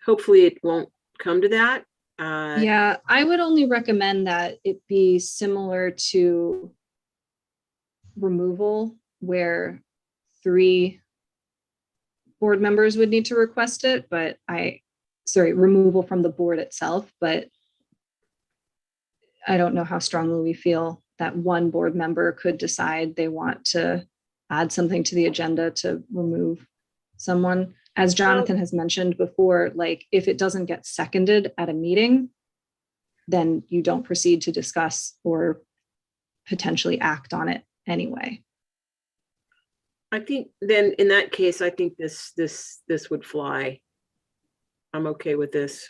Speaker 4: Hopefully it won't come to that.
Speaker 2: Yeah, I would only recommend that it be similar to removal, where 3 board members would need to request it, but removal from the board itself, but I don't know how strongly we feel that one board member could decide they want to add something to the agenda to remove someone. As Jonathan has mentioned before, like if it doesn't get seconded at a meeting, then you don't proceed to discuss or potentially act on it anyway.
Speaker 4: I think then in that case, I think this would fly. I'm okay with this.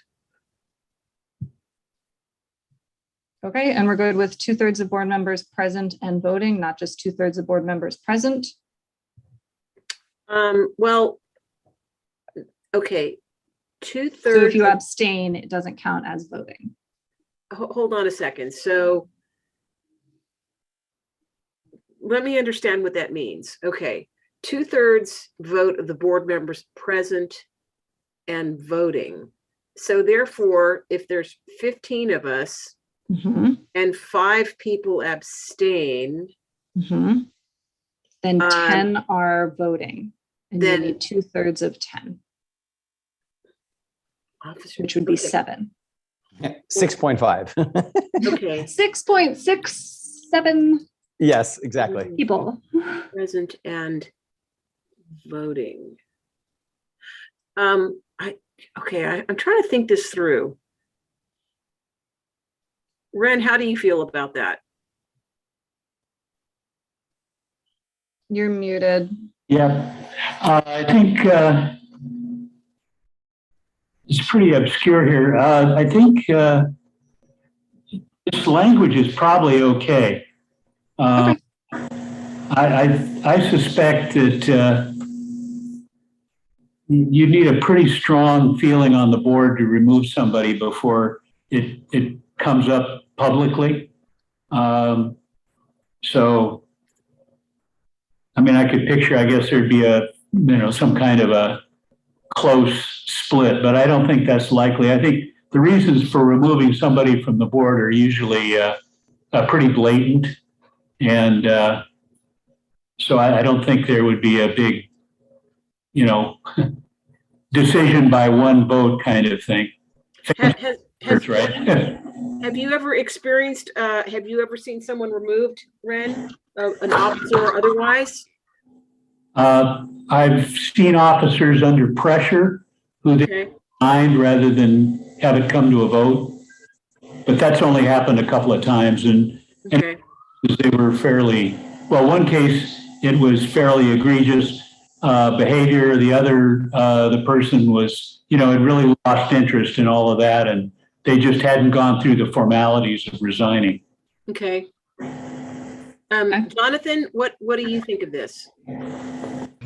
Speaker 2: Okay, and we're good with 2/3 of board members present and voting, not just 2/3 of board members present.
Speaker 4: Well, okay, 2/3.
Speaker 2: So if you abstain, it doesn't count as voting.
Speaker 4: Hold on a second. So let me understand what that means. Okay, 2/3 vote of the board members present and voting. So therefore, if there's 15 of us and 5 people abstain,
Speaker 2: then 10 are voting, and
Speaker 4: then
Speaker 2: you need 2/3 of 10,
Speaker 4: officers,
Speaker 2: which would be
Speaker 4: okay.
Speaker 2: 7.
Speaker 1: 6.5.
Speaker 4: Okay,
Speaker 2: 6.67
Speaker 1: Yes, exactly.
Speaker 2: people.
Speaker 4: present and voting. I'm trying to think this through. Ren, how do you feel about that?
Speaker 2: You're muted.
Speaker 3: Yeah, I think it's pretty obscure here. I think this language is probably okay.
Speaker 2: Okay.
Speaker 3: I suspect that you need a pretty strong feeling on the board to remove somebody before it comes up publicly. So, I mean, I could picture, I guess there'd be some kind of a close split, but I don't think that's likely. I think the reasons for removing somebody from the board are usually pretty blatant. And so I don't think there would be a big, decision by one vote kind of thing. Right?
Speaker 4: Have you ever experienced, have you ever seen someone removed, Ren, an officer or otherwise?
Speaker 3: I've seen officers under pressure who they mind rather than have it come to a vote. But that's only happened a couple of times. And they were one case, it was fairly egregious behavior. The other, the person was, had really lost interest in all of that. And they just hadn't gone through the formalities of resigning.
Speaker 4: Okay. Jonathan, what do you think of this?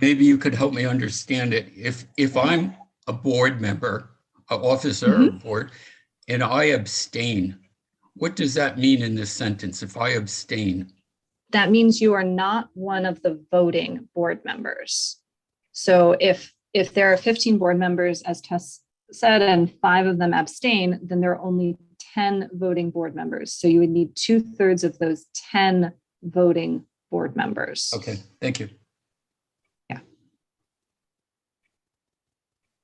Speaker 5: Maybe you could help me understand it. If I'm a board member, an officer or board, and I abstain, what does that mean in this sentence? If I abstain?
Speaker 2: That means you are not one of the voting board members. So if there are 15 board members, as Tess said, and 5 of them abstain, then there are only 10 voting board members. So you would need 2/3 of those 10 voting board members.
Speaker 5: Okay, thank you.
Speaker 2: Yeah.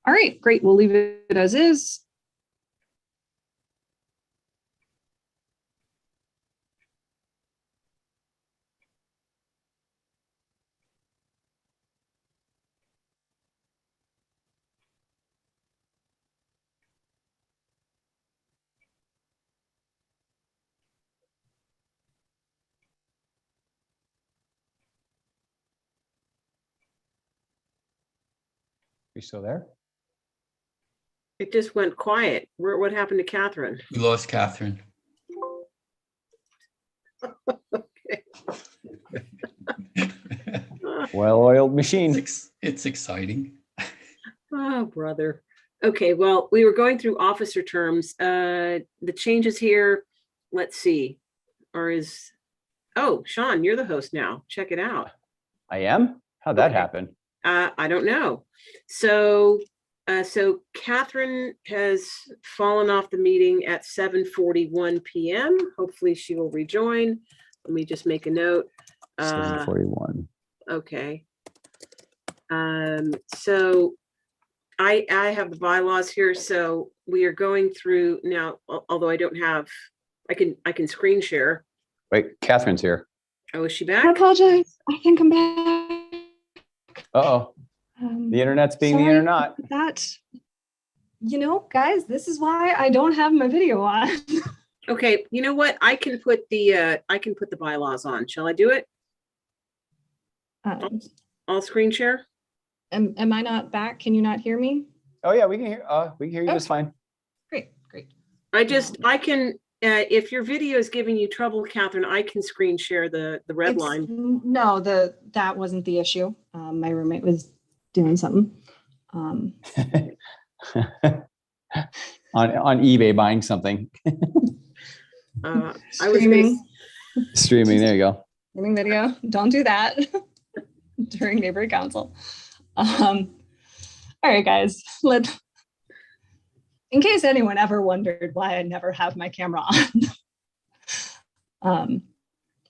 Speaker 2: All right, great. We'll leave it as is.
Speaker 1: We still there?
Speaker 4: It just went quiet. What happened to Catherine?
Speaker 5: We lost Catherine.
Speaker 1: Well-oiled machine.
Speaker 5: It's exciting.
Speaker 4: Oh, brother. Okay, well, we were going through officer terms. The changes here, let's see. Oh, Sean, you're the host now. Check it out.
Speaker 1: I am? How'd that
Speaker 4: Okay.
Speaker 1: happen?
Speaker 4: I don't know. So Catherine has fallen off the meeting at 7:41 p.m. Hopefully she will rejoin. Let me just make a note.
Speaker 1: 7:41.
Speaker 4: Okay. So I have the bylaws here, so we are going through now, although I don't have, I can screen share.
Speaker 1: Wait, Catherine's here.
Speaker 4: Oh, is she
Speaker 2: I
Speaker 4: back?
Speaker 2: apologize. I think I'm back.
Speaker 1: Uh-oh. The internet's being the
Speaker 2: Sorry
Speaker 1: internet.
Speaker 2: for that, guys, this is why I don't have my video on.
Speaker 4: Okay, you know what? I can put the bylaws on. Shall I do it? All screen share?
Speaker 2: Am I not back? Can you not hear me?
Speaker 1: Oh yeah, we can hear you just fine.
Speaker 2: Great.
Speaker 4: I can, if your video is giving you trouble, Catherine, I can screen share the red line.
Speaker 2: No, that wasn't the issue. My roommate was doing something.
Speaker 1: On eBay buying something.
Speaker 4: I was
Speaker 2: Streaming.
Speaker 1: Streaming, there you go.
Speaker 2: Streaming video. Don't do that during neighborhood council. All right, guys. In case anyone ever wondered why I never have my camera on.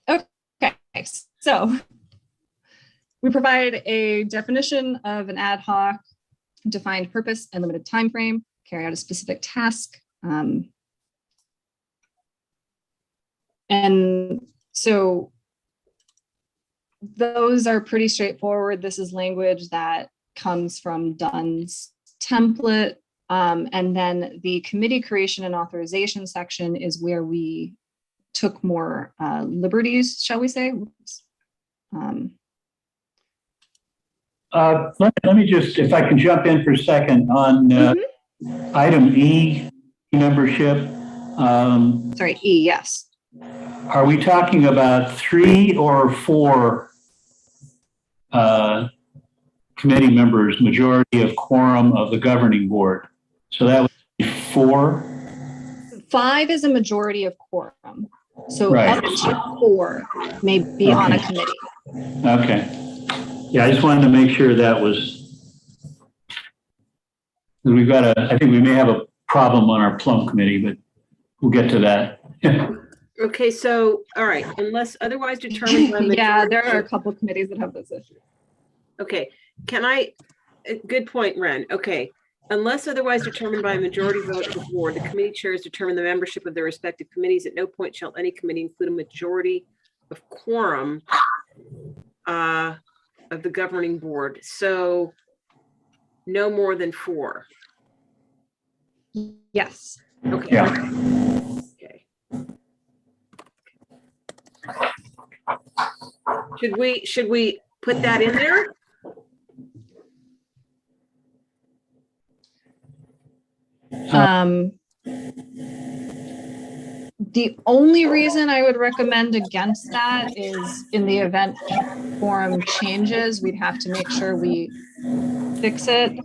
Speaker 2: Okay, so we provide a definition of an ad hoc, defined purpose and limited time frame, carry out a specific task. And so those are pretty straightforward. This is language that comes from Dunn's template. And then the committee creation and authorization section is where we took more liberties, shall we say?
Speaker 3: Let me just, if I can jump in for a second on item E, membership.
Speaker 2: Sorry, E, yes.
Speaker 3: Are we talking about 3 or 4 committee members, majority of quorum of the governing board? So that would be 4.
Speaker 2: 5 is a majority of quorum. So
Speaker 3: Right.
Speaker 2: up to 4 may be on a committee.
Speaker 3: Okay. Yeah, I just wanted to make sure that was, I think we may have a problem on our plum committee, but we'll get to that.
Speaker 4: Okay, so, all right, unless otherwise determined by
Speaker 2: Yeah,
Speaker 4: majority.
Speaker 2: there are a couple of committees that have this issue.
Speaker 4: Okay, good point, Ren. Okay, unless otherwise determined by a majority vote of the board, the committee chairs determine the membership of their respective committees. At no point shall any committee include a majority of quorum of the governing board. So no more than 4.
Speaker 2: Yes.
Speaker 4: Okay.
Speaker 3: Yeah.
Speaker 4: Okay. Should we put that in there?
Speaker 2: The only reason I would recommend against that is in the event quorum changes, we'd have to make sure we fix it.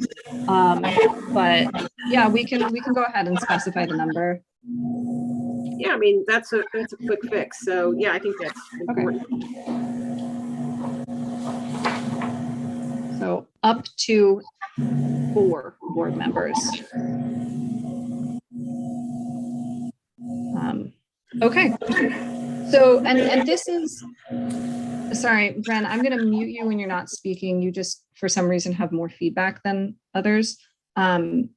Speaker 2: But yeah, we can go ahead and specify the number.
Speaker 4: Yeah, I mean, that's a quick fix. So yeah, I think that's important.
Speaker 2: So up to 4 board members. Okay. So, and this is, sorry, Bren, I'm going to mute you when you're not speaking. You just, for some reason, have more feedback than others. For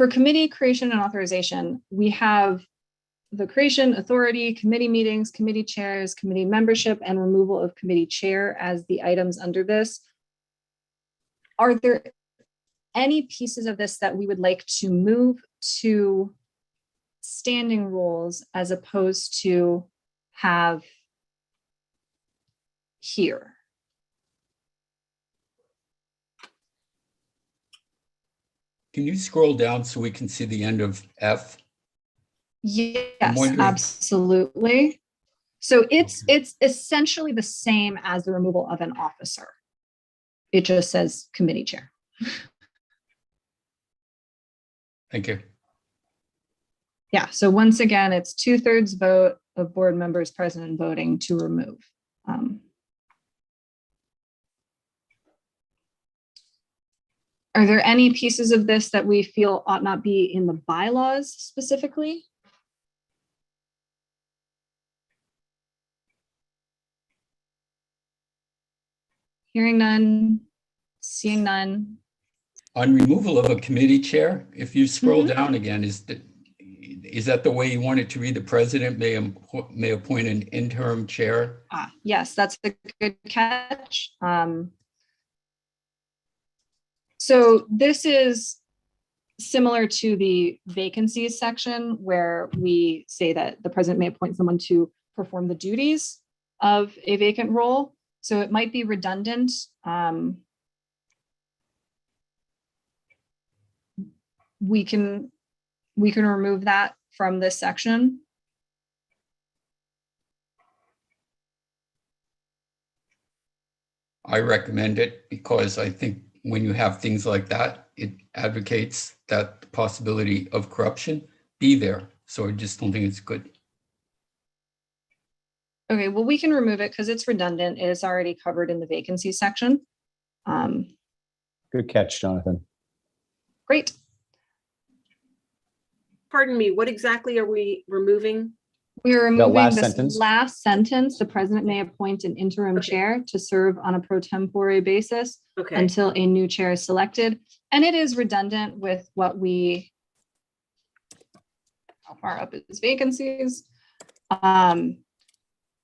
Speaker 2: committee creation and authorization, we have the creation, authority, committee meetings, committee chairs, committee membership, and removal of committee chair as the items under this. Are there any pieces of this that we would like to move to standing rules as opposed to have here?
Speaker 5: Can you scroll down so we can see the end of F?
Speaker 2: Yes,
Speaker 5: wondering-
Speaker 2: absolutely. So it's essentially the same as the removal of an officer. It just says committee chair.
Speaker 5: Thank you.
Speaker 2: Yeah, so once again, it's 2/3 vote of board members present and voting to remove. Are there any pieces of this that we feel ought not be in the bylaws specifically? Hearing none, seeing none.
Speaker 5: On removal of a committee chair, if you scroll
Speaker 2: Mhm.
Speaker 5: down again, is that the way you want it to read? The president may appoint an interim chair?
Speaker 2: Yes, that's a good catch. So this is similar to the vacancies section where we say that the president may appoint someone to perform the duties of a vacant role. So it might be redundant. We can remove that from this section.
Speaker 5: I recommend it because I think when you have things like that, it advocates that the possibility of corruption be there. So I just don't think it's good.
Speaker 2: Okay, well, we can remove it because it's redundant. It is already covered in the vacancy section.
Speaker 1: Good catch, Jonathan.
Speaker 2: Great.
Speaker 4: Pardon me, what exactly are we removing?
Speaker 2: We are removing
Speaker 1: last
Speaker 2: this
Speaker 1: sentence?
Speaker 2: last sentence. The president may appoint an interim
Speaker 4: Okay.
Speaker 2: chair to serve on a pro tempore basis
Speaker 4: Okay,
Speaker 2: until a new chair is selected. And it is redundant with what we, how far up is vacancies?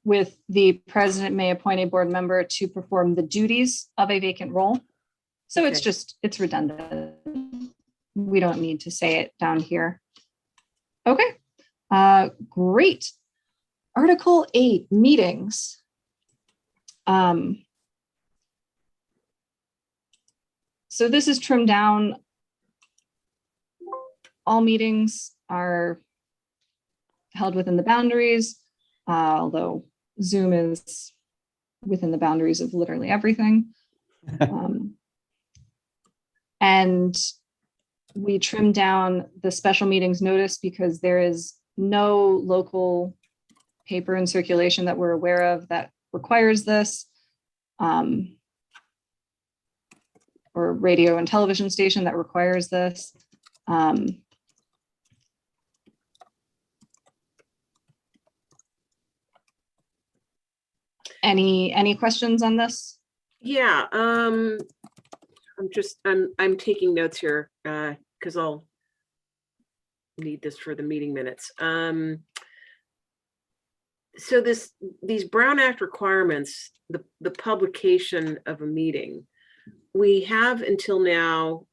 Speaker 2: With the president may appoint a board member to perform the duties of a vacant role. So it's
Speaker 4: Okay.
Speaker 2: just, it's redundant. We don't need to say it down here. Okay, great. Article 8, meetings. So this is trimmed down. All meetings are held within the boundaries, although Zoom is within the boundaries of literally everything. And we trimmed down the special meetings notice because there is no local paper in circulation that we're aware of that requires this. Or radio and television station that requires this. Any questions on this?
Speaker 4: yeah, I'm taking notes here, because I'll need this for the meeting minutes. So these Brown Act requirements, the publication of a meeting, we have until now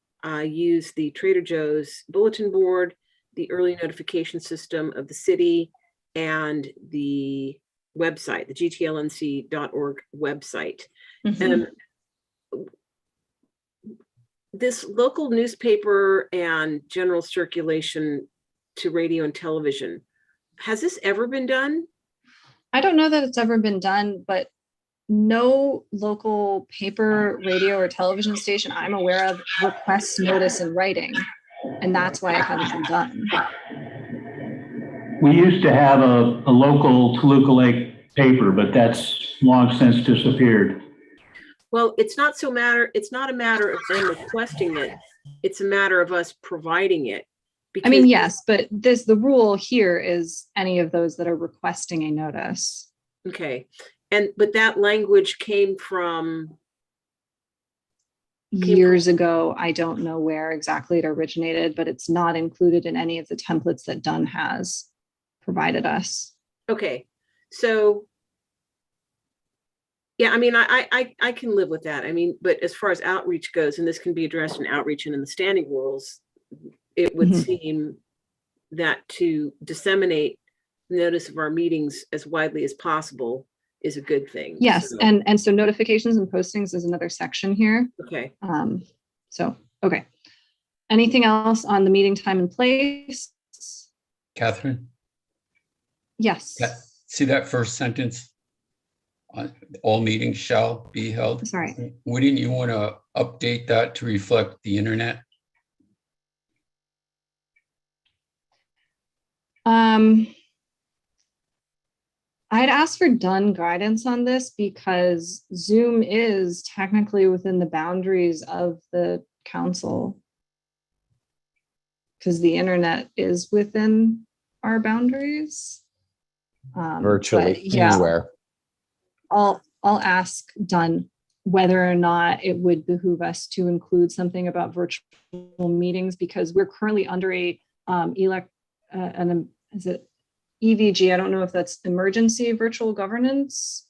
Speaker 4: used the Trader Joe's bulletin board, the early notification system of the city, and the website, the GTLNC.org website. And this local newspaper and general circulation to radio and television, has this ever been done?
Speaker 2: I don't know that it's ever been done, but no local paper, radio, or television station I'm aware of requests notice in writing. And that's why it hasn't been done.
Speaker 3: We used to have a local Toluca Lake paper, but that's long since disappeared.
Speaker 4: Well, it's not a matter of them requesting it. It's a matter of us providing it.
Speaker 2: I mean,
Speaker 4: Because-
Speaker 2: yes, but the rule here is any of those that are requesting a notice.
Speaker 4: Okay, but that language came from,
Speaker 2: Years ago, I don't know where exactly it originated, but it's not included in any of the templates that Dunn has provided us.
Speaker 4: okay, so. Yeah, I mean, I can live with that. I mean, but as far as outreach goes, and this can be addressed in outreach and in the standing rules, it would seem that to disseminate notice of our meetings as widely as possible is a good thing.
Speaker 2: Yes,
Speaker 4: So,
Speaker 2: and so notifications and postings is another section here.
Speaker 4: okay,
Speaker 2: So, okay. Anything else on the meeting time and place?
Speaker 5: Catherine,
Speaker 2: Yes.
Speaker 5: see that first sentence? All meetings shall be held.
Speaker 2: Sorry.
Speaker 5: Wouldn't you want to update that to reflect the internet?
Speaker 2: I'd ask for done guidance on this because Zoom is technically within the boundaries of the council. Because the internet is within our boundaries.
Speaker 1: Virtually
Speaker 2: but yeah,
Speaker 1: anywhere.
Speaker 2: I'll ask Dunn whether or not it would behoove us to include something about virtual meetings because we're currently under a is it EVG? I don't know if that's emergency virtual governance.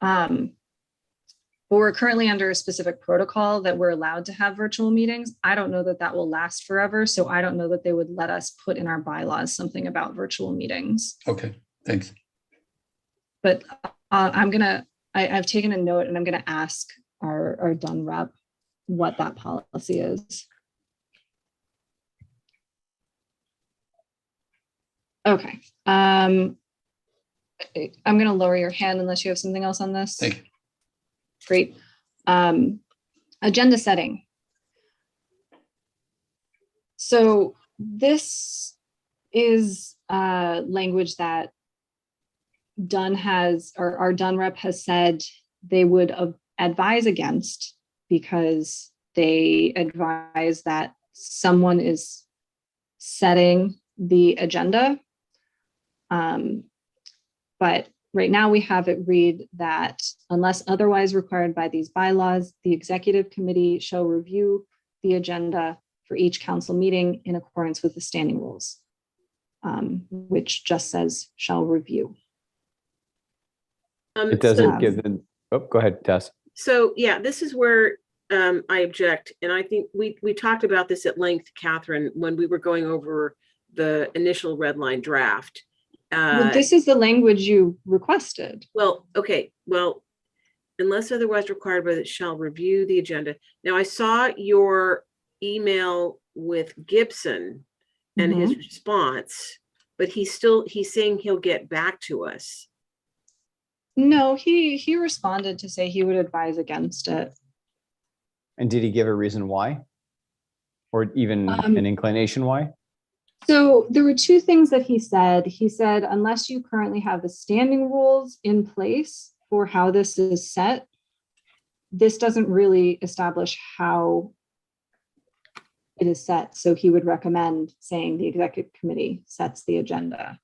Speaker 2: But we're currently under a specific protocol that we're allowed to have virtual meetings. I don't know that that will last forever. So I don't know that they would let us put in our bylaws something about virtual meetings.
Speaker 5: Okay, thanks.
Speaker 2: But I've taken a note and I'm gonna ask our Dunn rep what that policy is. Okay. I'm gonna lower your hand unless you have something else on this.
Speaker 5: Thank you.
Speaker 2: Great. Agenda setting. So this is language that Dunn has, or our Dunn rep has said they would advise against because they advise that someone is setting the agenda. But right now we have it read that unless otherwise required by these bylaws, the executive committee shall review the agenda for each council meeting in accordance with the standing rules, which just says shall review.
Speaker 1: It doesn't give them, oh, go ahead, Tess.
Speaker 4: So yeah, this is where I object. And I think we talked about this at length, Catherine, when we were going over the initial red line draft.
Speaker 2: Well, this is the language you requested.
Speaker 4: Well, okay. Well, unless otherwise required by it shall review the agenda. Now I saw your email with Gibson and his response, but he's saying he'll get back to us.
Speaker 2: No, he responded to say he would advise against it.
Speaker 1: And did he give a reason why? Or even an inclination why?
Speaker 2: So there were two things that he said. He said, unless you currently have the standing rules in place for how this is set, this doesn't really establish how it is set. So he would recommend saying the executive committee sets the agenda.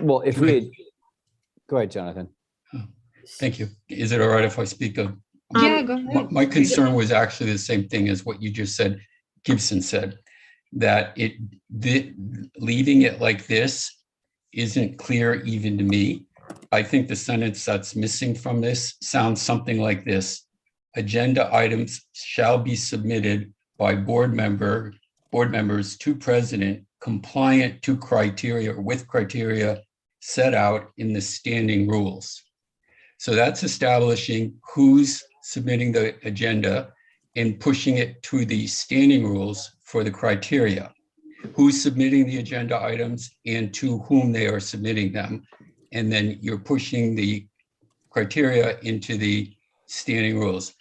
Speaker 1: Well, if we had, go ahead, Jonathan.
Speaker 5: Thank you. Is it all right if I speak of?
Speaker 2: Yeah, go ahead.
Speaker 5: My concern was actually the same thing as what you just said, Gibson said, that leaving it like this isn't clear even to me. I think the sentence that's missing from this sounds something like this. Agenda items shall be submitted by board members to president compliant to criteria or with criteria set out in the standing rules. So that's establishing who's submitting the agenda and pushing it to the standing rules for the criteria, who's submitting the agenda items and to whom they are submitting them. And then you're pushing the criteria into the standing rules.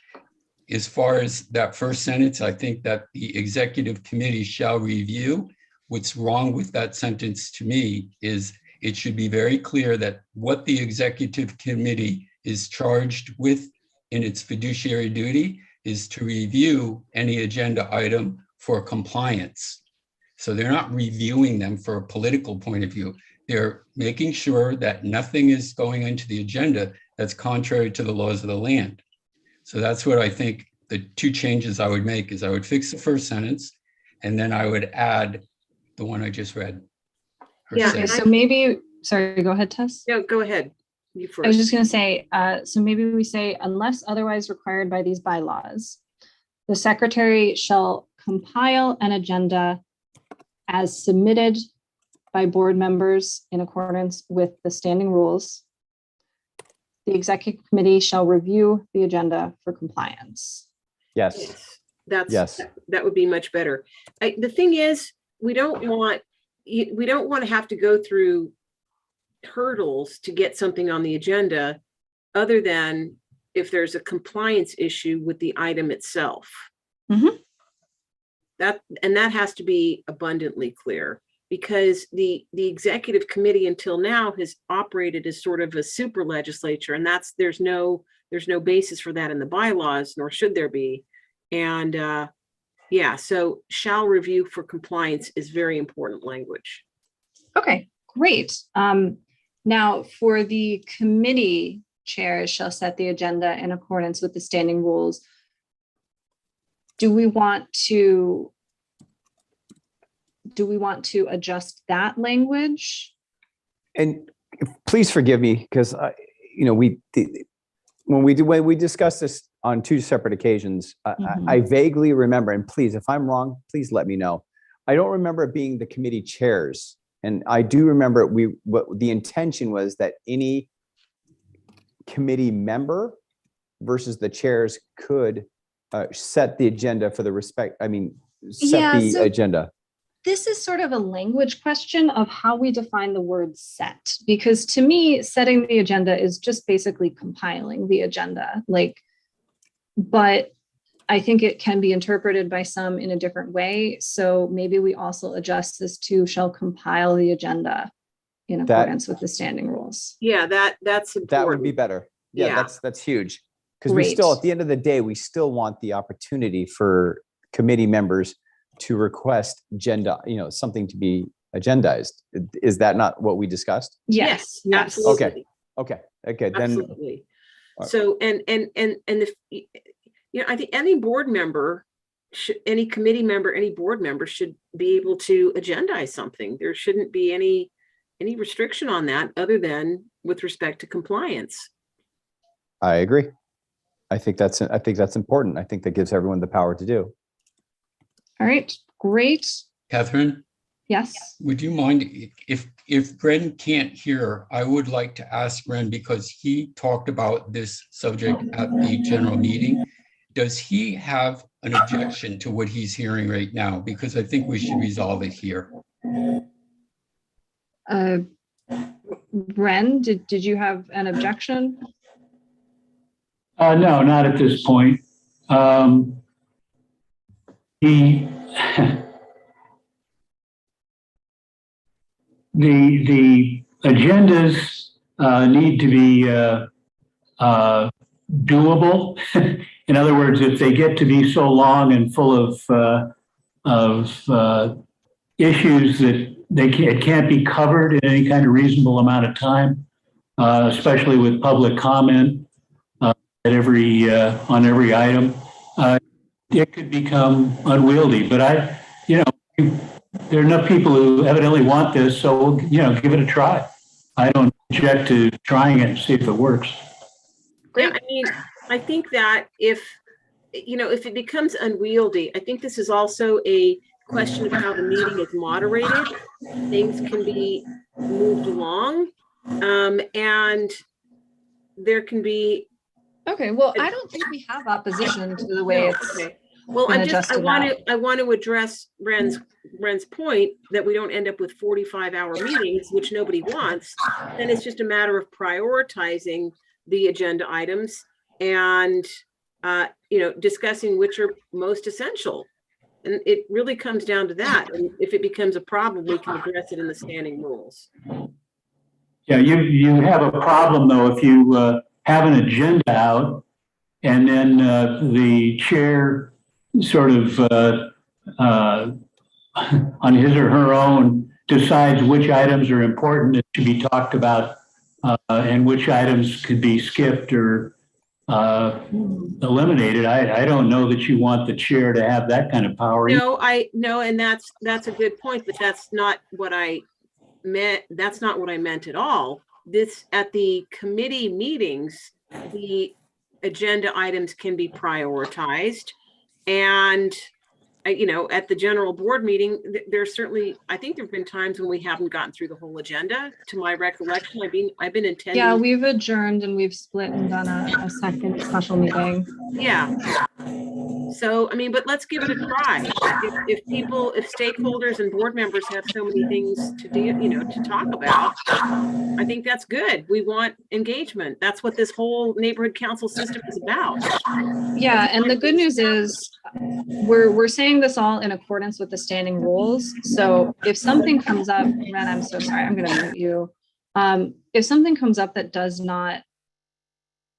Speaker 5: As far as that first sentence, I think that the executive committee shall review. What's wrong with that sentence to me is it should be very clear that what the executive committee is charged with in its fiduciary duty is to review any agenda item for compliance. So they're not reviewing them for a political point of view. They're making sure that nothing is going into the agenda that's contrary to the laws of the land. So that's what I think the two changes I would make is I would fix the first sentence and then I would add the one I just read.
Speaker 4: Yeah,
Speaker 2: Okay, so maybe, sorry, go ahead, Tess.
Speaker 4: No, go ahead. You first.
Speaker 2: I was just going to say, so maybe we say, unless otherwise required by these bylaws, the secretary shall compile an agenda as submitted by board members in accordance with the standing rules. The executive committee shall review the agenda for compliance.
Speaker 1: Yes,
Speaker 4: That's,
Speaker 1: yes.
Speaker 4: that would be much better. The thing is, we don't want to have to go through hurdles to get something on the agenda other than if there's a compliance issue with the item itself.
Speaker 2: Mhm.
Speaker 4: That has to be abundantly clear, because the executive committee until now has operated as sort of a super legislature, and there's no basis for that in the bylaws, nor should there be. And yeah, so shall review for compliance is very important language.
Speaker 2: Okay, great. Now for the committee chairs shall set the agenda in accordance with the standing rules. Do we want to adjust that language?
Speaker 1: And please forgive me, because when we discussed this on 2 separate occasions, I vaguely remember, and please, if I'm wrong, please let me know. I don't remember it being the committee chairs. And I do remember what the intention was, that any committee member versus the chairs could set the agenda for the agenda.
Speaker 2: This is sort of a language question of how we define the word set, because to me, setting the agenda is just basically compiling the agenda. But I think it can be interpreted by some in a different way. So maybe we also adjust this to shall compile the agenda in accordance with the standing rules.
Speaker 4: Yeah, that's important.
Speaker 1: That would be better. Yeah. That's huge. Because we still, at the end of the day, we still want the opportunity for committee members to request something to be agendized. Is that not what we discussed?
Speaker 2: Yes.
Speaker 4: Absolutely.
Speaker 1: Okay.
Speaker 4: Absolutely. So, I think any board member, any committee member, any board member should be able to agendize something. There shouldn't be any restriction on that other than with respect to compliance.
Speaker 1: I agree. I think that's important. I think that gives everyone the power to do.
Speaker 2: All right, great.
Speaker 5: Catherine?
Speaker 2: Yes.
Speaker 5: Would you mind if Bren can't hear, I would like to ask Bren, because he talked about this subject at the general meeting. Does he have an objection to what he's hearing right now? Because I think we should resolve it here.
Speaker 2: Bren, did you have an objection?
Speaker 3: No, not at this point. The agendas need to be doable. In other words, if they get to be so long and full of issues that it can't be covered in any kind of reasonable amount of time, especially with public comment on every item, it could become unwieldy. But there are enough people who evidently want this, so we'll, give it a try. I don't object to trying it and see if it works.
Speaker 4: Yeah, I think that if it becomes unwieldy, I think this is also a question of how the meeting is moderated. Things can be moved along, and there can be.
Speaker 2: Okay, well, I don't think we have opposition to the way it's.
Speaker 4: Okay. Well, I want to address Bren's point that we don't end up with 45-hour meetings, which nobody wants. Then it's just a matter of prioritizing the agenda items and discussing which are most essential. And it really comes down to that. And if it becomes a problem, we can address it in the standing rules.
Speaker 3: Yeah, you have a problem though if you have an agenda out and then the chair sort of on his or her own decides which items are important that should be talked about and which items could be skipped or eliminated. I don't know that you want the chair to have that kind of power.
Speaker 4: No, and that's a good point, but that's not what I meant. That's not what I meant at all. This, at the committee meetings, the agenda items can be prioritized, and at the general board meeting, there's certainly, I think there've been times when we haven't gotten through the whole agenda. To my recollection, I've been intending.
Speaker 2: Yeah, we've adjourned and we've split and done a second special meeting.
Speaker 4: Yeah. So, I mean, but let's give it a try. If stakeholders and board members have so many things to do, to talk about, I think that's good. We want engagement. That's what this whole neighborhood council system is about.
Speaker 2: Yeah, and the good news is we're saying this all in accordance with the standing rules. So if something comes up, Ren, I'm so sorry, I'm going to mute you. If something comes up that does not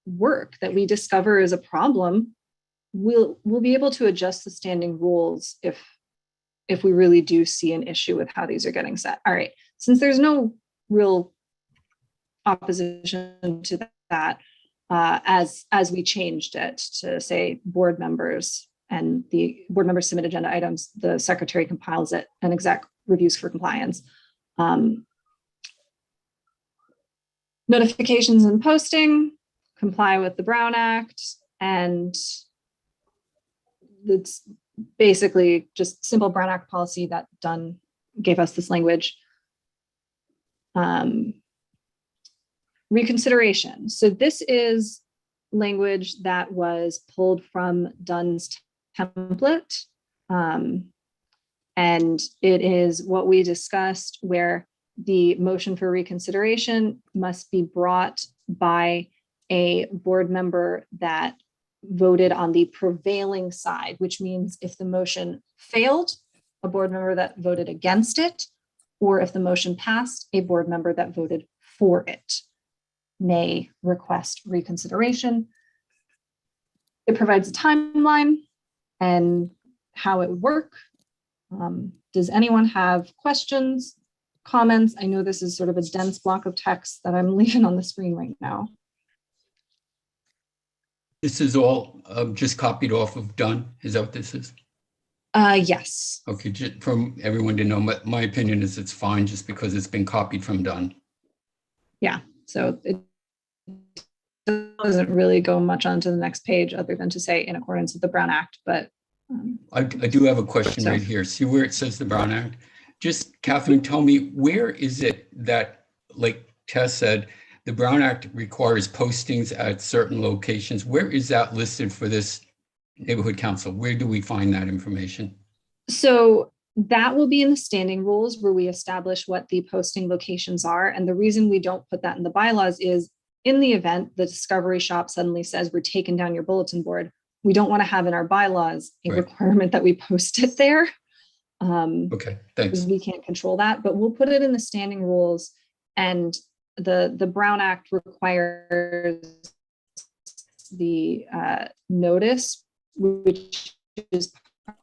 Speaker 2: work, that we discover is a problem, we'll be able to adjust the standing rules if we really do see an issue with how these are getting set. All right, since there's no real opposition to that, as we changed it to say board members and the board members submit agenda items, the secretary compiles it and exec reviews for compliance. Notifications and posting comply with the Brown Act, and it's basically just simple Brown Act policy that Dunn gave us this language. Reconsideration. So this is language that was pulled from Dunn's template. And it is what we discussed, where the motion for reconsideration must be brought by a board member that voted on the prevailing side, which means if the motion failed, a board member that voted against it, or if the motion passed, a board member that voted for it may request reconsideration. It provides a timeline and how it would work. Does anyone have questions, comments? I know this is sort of a dense block of text that I'm leaving on the screen right now.
Speaker 5: This is all just copied off of Dunn. Is that what this is?
Speaker 2: Yes.
Speaker 5: Okay, just from everyone to know, my opinion is it's fine just because it's been copied from Dunn.
Speaker 2: Yeah, so it doesn't really go much onto the next page other than to say in accordance with the Brown Act, but
Speaker 5: I do have a question right here. See where it says the Brown Act? Just, Catherine, tell me, where is it that, like Tess said, the Brown Act requires postings at certain locations? Where is that listed for this neighborhood council? Where do we find that information?
Speaker 2: So that will be in the standing rules where we establish what the posting locations are. And the reason we don't put that in the bylaws is in the event the Discovery Shop suddenly says we're taking down your bulletin board, we don't want to have in our bylaws a
Speaker 5: Right.
Speaker 2: requirement that we post it there.
Speaker 5: Okay, thanks.
Speaker 2: Because we can't control that, but we'll put it in the standing rules. And the Brown Act requires the notice, which is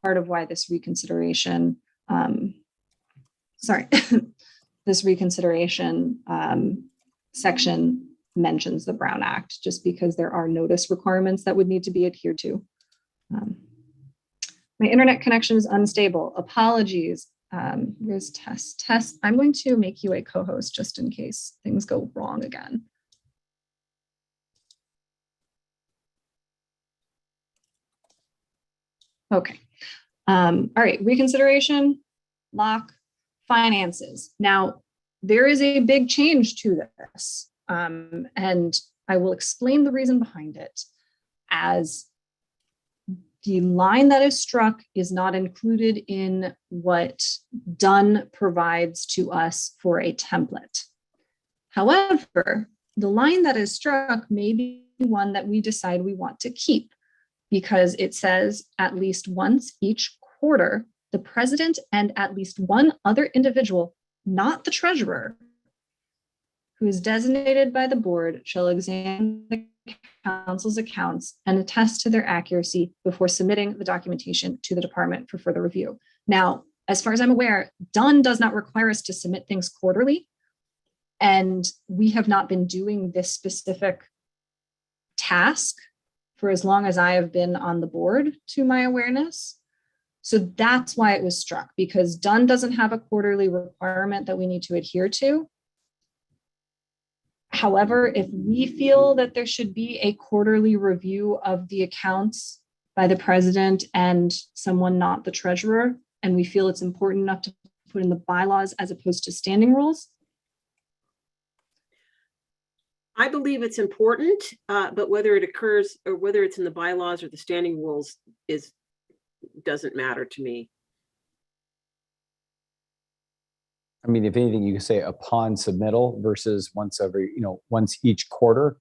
Speaker 2: part of why this reconsideration, this reconsideration section mentions the Brown Act, just because there are notice requirements that would need to be adhered to. My internet connection is unstable. Apologies. Here's Tess. Tess, I'm going to make you a co-host just in case things go wrong again. Okay. All right, reconsideration, lock, finances. Now, there is a big change to this, and I will explain the reason behind it, as the line that is struck is not included in what Dunn provides to us for a template. However, the line that is struck may be one that we decide we want to keep, because it says at least once each quarter, the president and at least one other individual, not the treasurer, who is designated by the board, shall examine the council's accounts and attest to their accuracy before submitting the documentation to the department for further review. Now, as far as I'm aware, Dunn does not require us to submit things quarterly, and we have not been doing this specific task for as long as I have been on the board, to my awareness. So that's why it was struck, because Dunn doesn't have a quarterly requirement that we need to adhere to. However, if we feel that there should be a quarterly review of the accounts by the president and someone not the treasurer, and we feel it's important enough to put in the bylaws as opposed to standing rules,
Speaker 4: I believe it's important, but whether it occurs or whether it's in the bylaws or the standing rules doesn't matter to me.
Speaker 1: I mean, if anything, you can say upon submittal versus once each quarter.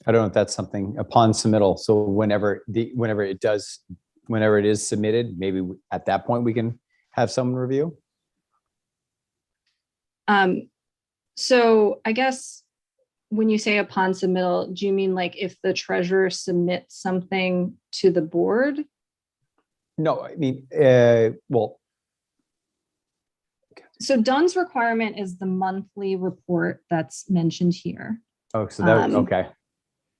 Speaker 1: I don't know if that's something upon submittal. So whenever it is submitted, maybe at that point we can have someone review.
Speaker 2: So I guess when you say upon submittal, do you mean like if the treasurer submits something to the board?
Speaker 1: No, I mean, well,
Speaker 2: So Dunn's requirement is the monthly report that's mentioned here.
Speaker 1: oh, so that,
Speaker 2: Um,
Speaker 1: okay.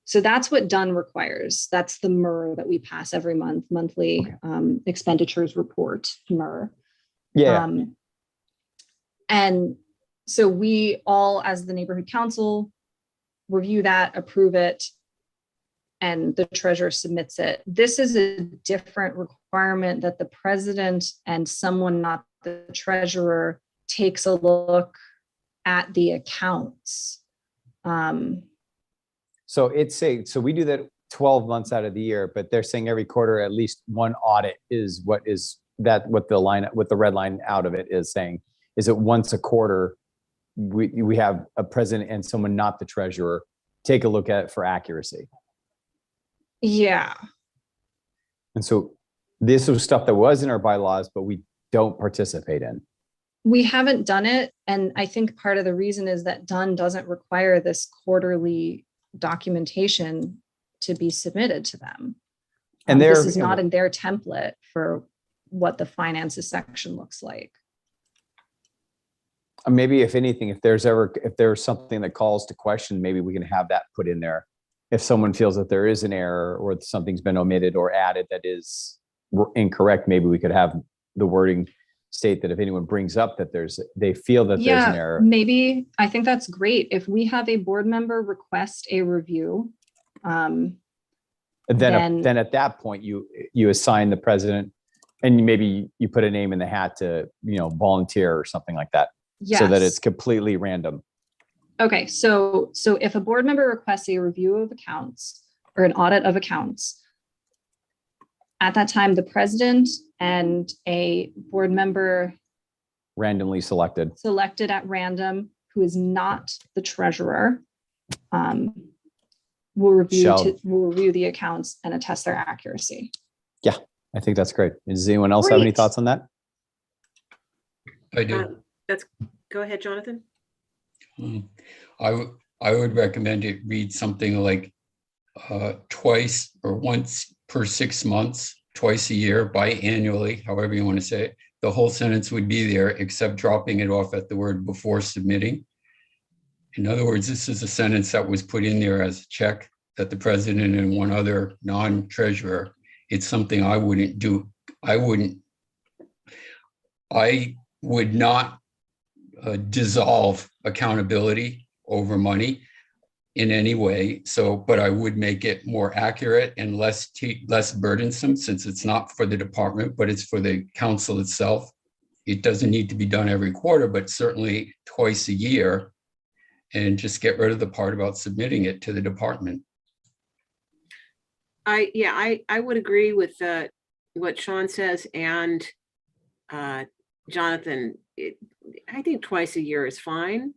Speaker 2: So that's what Dunn requires. That's the MER that we pass every month, monthly expenditures report, MER.
Speaker 1: Yeah,
Speaker 2: And so we all, as the neighborhood council, review that, approve it, and the treasurer submits it. This is a different requirement that the president and someone not the treasurer takes a look at the accounts.
Speaker 1: so so we do that 12 months out of the year, but they're saying every quarter, at least one audit is what the red line out of it is saying, is it once a quarter, we have a president and someone not the treasurer take a look at it for accuracy.
Speaker 2: Yeah.
Speaker 1: And so this was stuff that was in our bylaws, but we don't participate in.
Speaker 2: We haven't done it. And I think part of the reason is that Dunn doesn't require this quarterly documentation to be submitted to them.
Speaker 1: And
Speaker 2: this is not in their template for what the finances section looks like.
Speaker 1: Maybe if anything, if there's something that calls to question, maybe we can have that put in there. If someone feels that there is an error or something's been omitted or added that is incorrect, maybe we could have the wording state that if anyone brings up that they feel that there's an error.
Speaker 2: Maybe. I think that's great. If we have a board member request a review,
Speaker 1: And then at that point, you assign the president, and maybe you put a name in the hat to volunteer or something like that, so that it's completely random.
Speaker 2: Okay, so if a board member requests a review of accounts or an audit of accounts, at that time, the president and a board member
Speaker 1: Randomly selected.
Speaker 2: at random, who is not the treasurer, will review the accounts and attest their accuracy.
Speaker 1: Yeah, I think that's great. Does anyone else have any
Speaker 2: Great.
Speaker 1: thoughts on that?
Speaker 5: I do.
Speaker 4: Go ahead, Jonathan.
Speaker 5: I would recommend it read something like twice or once per 6 months, twice a year, biannually, however you want to say it. The whole sentence would be there, except dropping it off at the word before submitting. In other words, this is a sentence that was put in there as a check that the president and one other non-treasurer. It's something I wouldn't do. I would not dissolve accountability over money in any way. But I would make it more accurate and less burdensome, since it's not for the department, but it's for the council itself. It doesn't need to be done every quarter, but certainly twice a year, and just get rid of the part about submitting it to the department.
Speaker 4: I would agree with what Sean says, and Jonathan, I think twice a year is fine.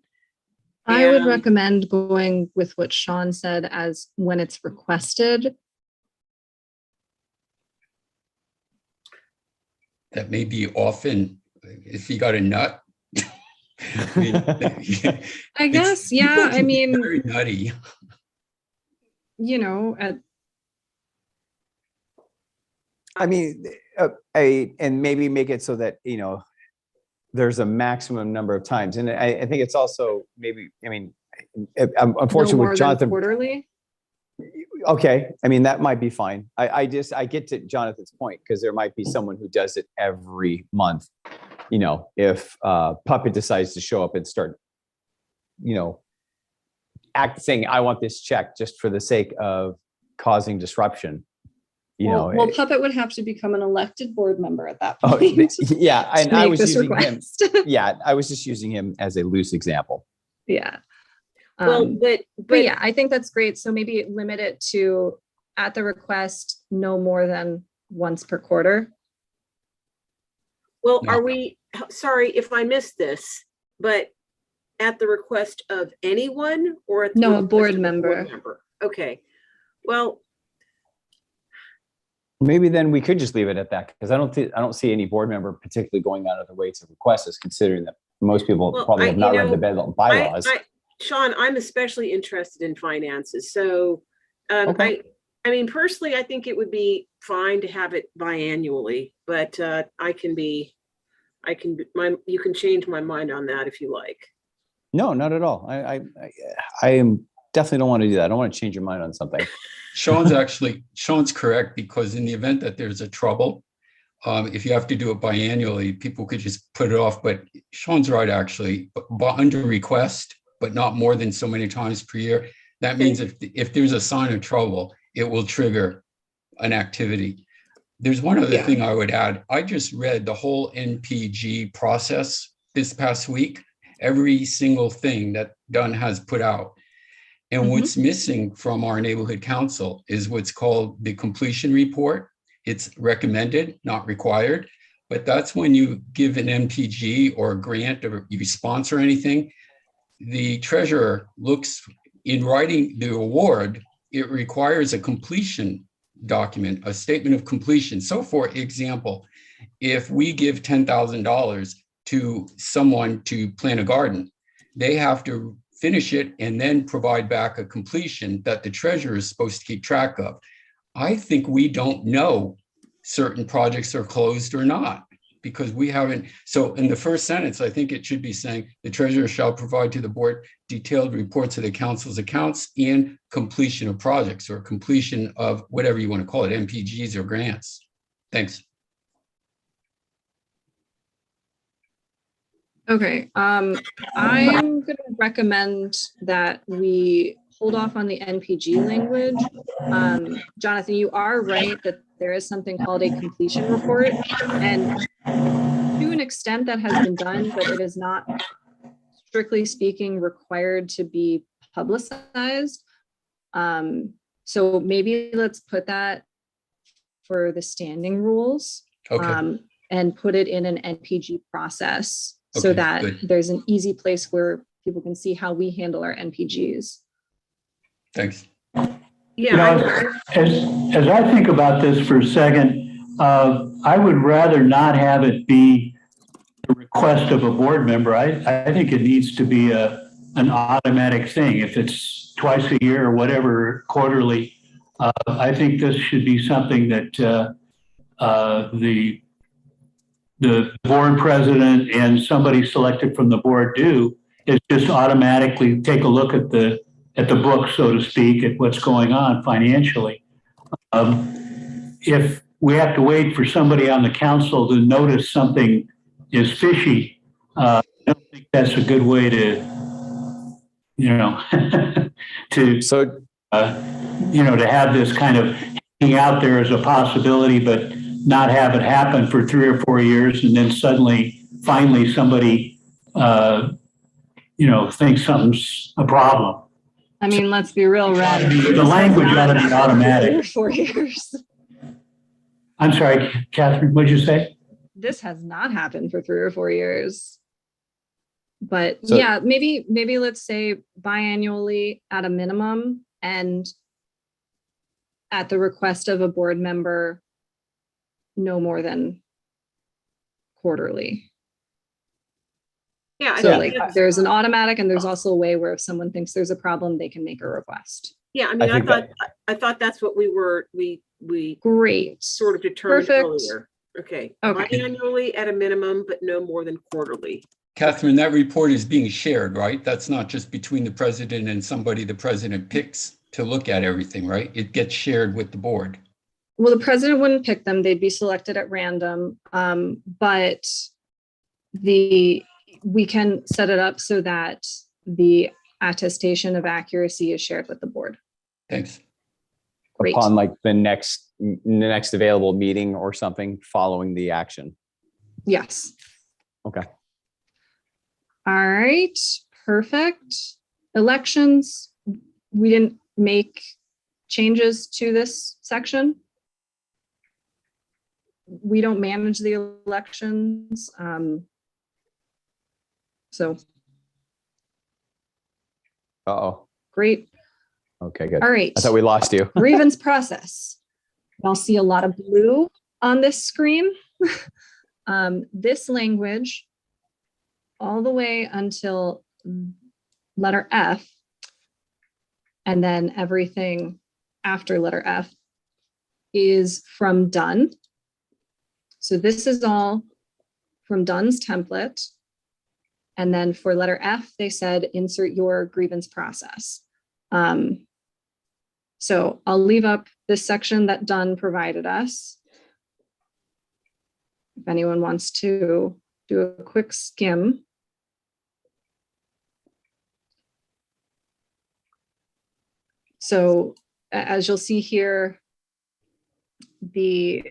Speaker 2: I would recommend going with what Sean said as when it's requested.
Speaker 5: That may be often, if you got a nut.
Speaker 2: I guess, yeah. I mean,
Speaker 5: very nutty.
Speaker 1: And maybe make it so that, there's a maximum number of times. And I think it's also unfortunately with Jonathan.
Speaker 2: Quarterly.
Speaker 1: Okay. That might be fine. I get to Jonathan's point, because there might be someone who does it every month. If Puppet decides to show up and start, saying, I want this check just for the sake of causing disruption.
Speaker 2: Well, Puppet would have to become an elected board member at that point.
Speaker 1: Yeah, and I was using
Speaker 2: request.
Speaker 1: him. Yeah, I was just using him as a loose example.
Speaker 2: Yeah.
Speaker 4: Well,
Speaker 2: But
Speaker 4: but
Speaker 2: yeah, I think that's great. So maybe limit it to at the request, no more than once per quarter.
Speaker 4: well,
Speaker 5: No.
Speaker 4: are we, sorry if I missed this, but at the request of anyone or at the
Speaker 2: No, a
Speaker 4: request
Speaker 2: board
Speaker 4: of
Speaker 2: member.
Speaker 4: Okay, well,
Speaker 1: Maybe then we could just leave it at that, because I don't see any board member particularly going out of their way to request this, considering that most people
Speaker 4: Well,
Speaker 1: probably have not read the bylaws.
Speaker 4: Sean, I'm especially interested in finances, so
Speaker 1: Okay.
Speaker 4: I mean, personally, I think it would be fine to have it biannually, but you can change my mind on that if you like.
Speaker 1: No, not at all. I am definitely don't want to do that. I don't want to change your mind on something.
Speaker 5: Sean's correct, because in the event that there's a trouble, if you have to do it biannually, people could just put it off. But Sean's right, actually, but under request, but not more than so many times per year. That means if there's a sign of trouble, it will trigger an activity. There's one other
Speaker 2: Yeah.
Speaker 5: thing I would add. I just read the whole NPG process this past week, every single thing that Dunn has put out. And what's missing from our neighborhood council is what's called the completion report. It's recommended, not required, but that's when you give an MPG or a grant or you sponsor anything, the treasurer looks in writing the award, it requires a completion document, a statement of completion. So for example, if we give $10,000 to someone to plant a garden, they have to finish it and then provide back a completion that the treasurer is supposed to keep track of. I think we don't know certain projects are closed or not, because we haven't. So in the first sentence, I think it should be saying the treasurer shall provide to the board detailed reports of the council's accounts and completion of projects or completion of whatever you want to call it, MPGs or grants. Thanks.
Speaker 2: Okay, I'm going to recommend that we hold off on the NPG language. Jonathan, you are right that there is something called a completion report, and to an extent that has been done, but it is not strictly speaking required to be publicized. So maybe let's put that for the standing rules.
Speaker 5: Okay.
Speaker 2: And put it in an NPG process so
Speaker 5: Okay,
Speaker 2: that
Speaker 5: good.
Speaker 2: there's an easy place where people can see how we handle our NPGs.
Speaker 5: Thanks.
Speaker 4: Yeah,
Speaker 3: As I think about this for a second, I would rather not have it be a request of a board member. I think it needs to be an automatic thing. If it's twice a year or whatever, quarterly, I think this should be something that the board president and somebody selected from the board do, is just automatically take a look at the book, so to speak, at what's going on financially. If we have to wait for somebody on the council to notice something is fishy, I don't think that's a good way to, to have this kind of hanging out there as a possibility, but not have it happen for 3 or 4 years, and then finally somebody, thinks something's a problem.
Speaker 2: I mean, let's be real, Red.
Speaker 3: The language ought to be automatic.
Speaker 2: 4 years.
Speaker 3: I'm sorry, Catherine, what'd you say?
Speaker 2: This has not happened for 3 or 4 years. But
Speaker 1: So-
Speaker 2: yeah, maybe let's say biannually at a minimum, and at the request of a board member, no more than quarterly.
Speaker 4: yeah, I
Speaker 2: So
Speaker 4: think
Speaker 2: like there's an automatic, and there's also a way where if someone thinks there's a problem, they can make a request.
Speaker 4: yeah, I mean,
Speaker 1: I think
Speaker 4: I thought that's what we
Speaker 2: Great.
Speaker 4: sort of determined
Speaker 2: Perfect.
Speaker 4: earlier. Okay.
Speaker 2: Okay.
Speaker 4: Biannually at a minimum, but no more than quarterly.
Speaker 5: Catherine, that report is being shared, right? That's not just between the president and somebody the president picks to look at everything, right? It gets shared with the board.
Speaker 2: Well, the president wouldn't pick them. They'd be selected at random. But we can set it up so that the attestation of accuracy is shared with the board.
Speaker 5: Thanks.
Speaker 2: Great.
Speaker 1: Upon like the next available meeting or something following the action.
Speaker 2: Yes.
Speaker 1: Okay.
Speaker 2: All right. Perfect. Elections, we didn't make changes to this section. We don't manage the elections. So
Speaker 1: Uh-oh.
Speaker 2: great.
Speaker 1: Okay, good.
Speaker 2: All right.
Speaker 1: I thought we lost you.
Speaker 2: Grievance process. Y'all see a lot of blue on this screen. This language, all the way until letter F, and then everything after letter F is from Dunn. So this is all from Dunn's template. And then for letter F, they said, insert your grievance process. So I'll leave up this section that Dunn provided us. If anyone wants to do a quick skim. So as you'll see here, the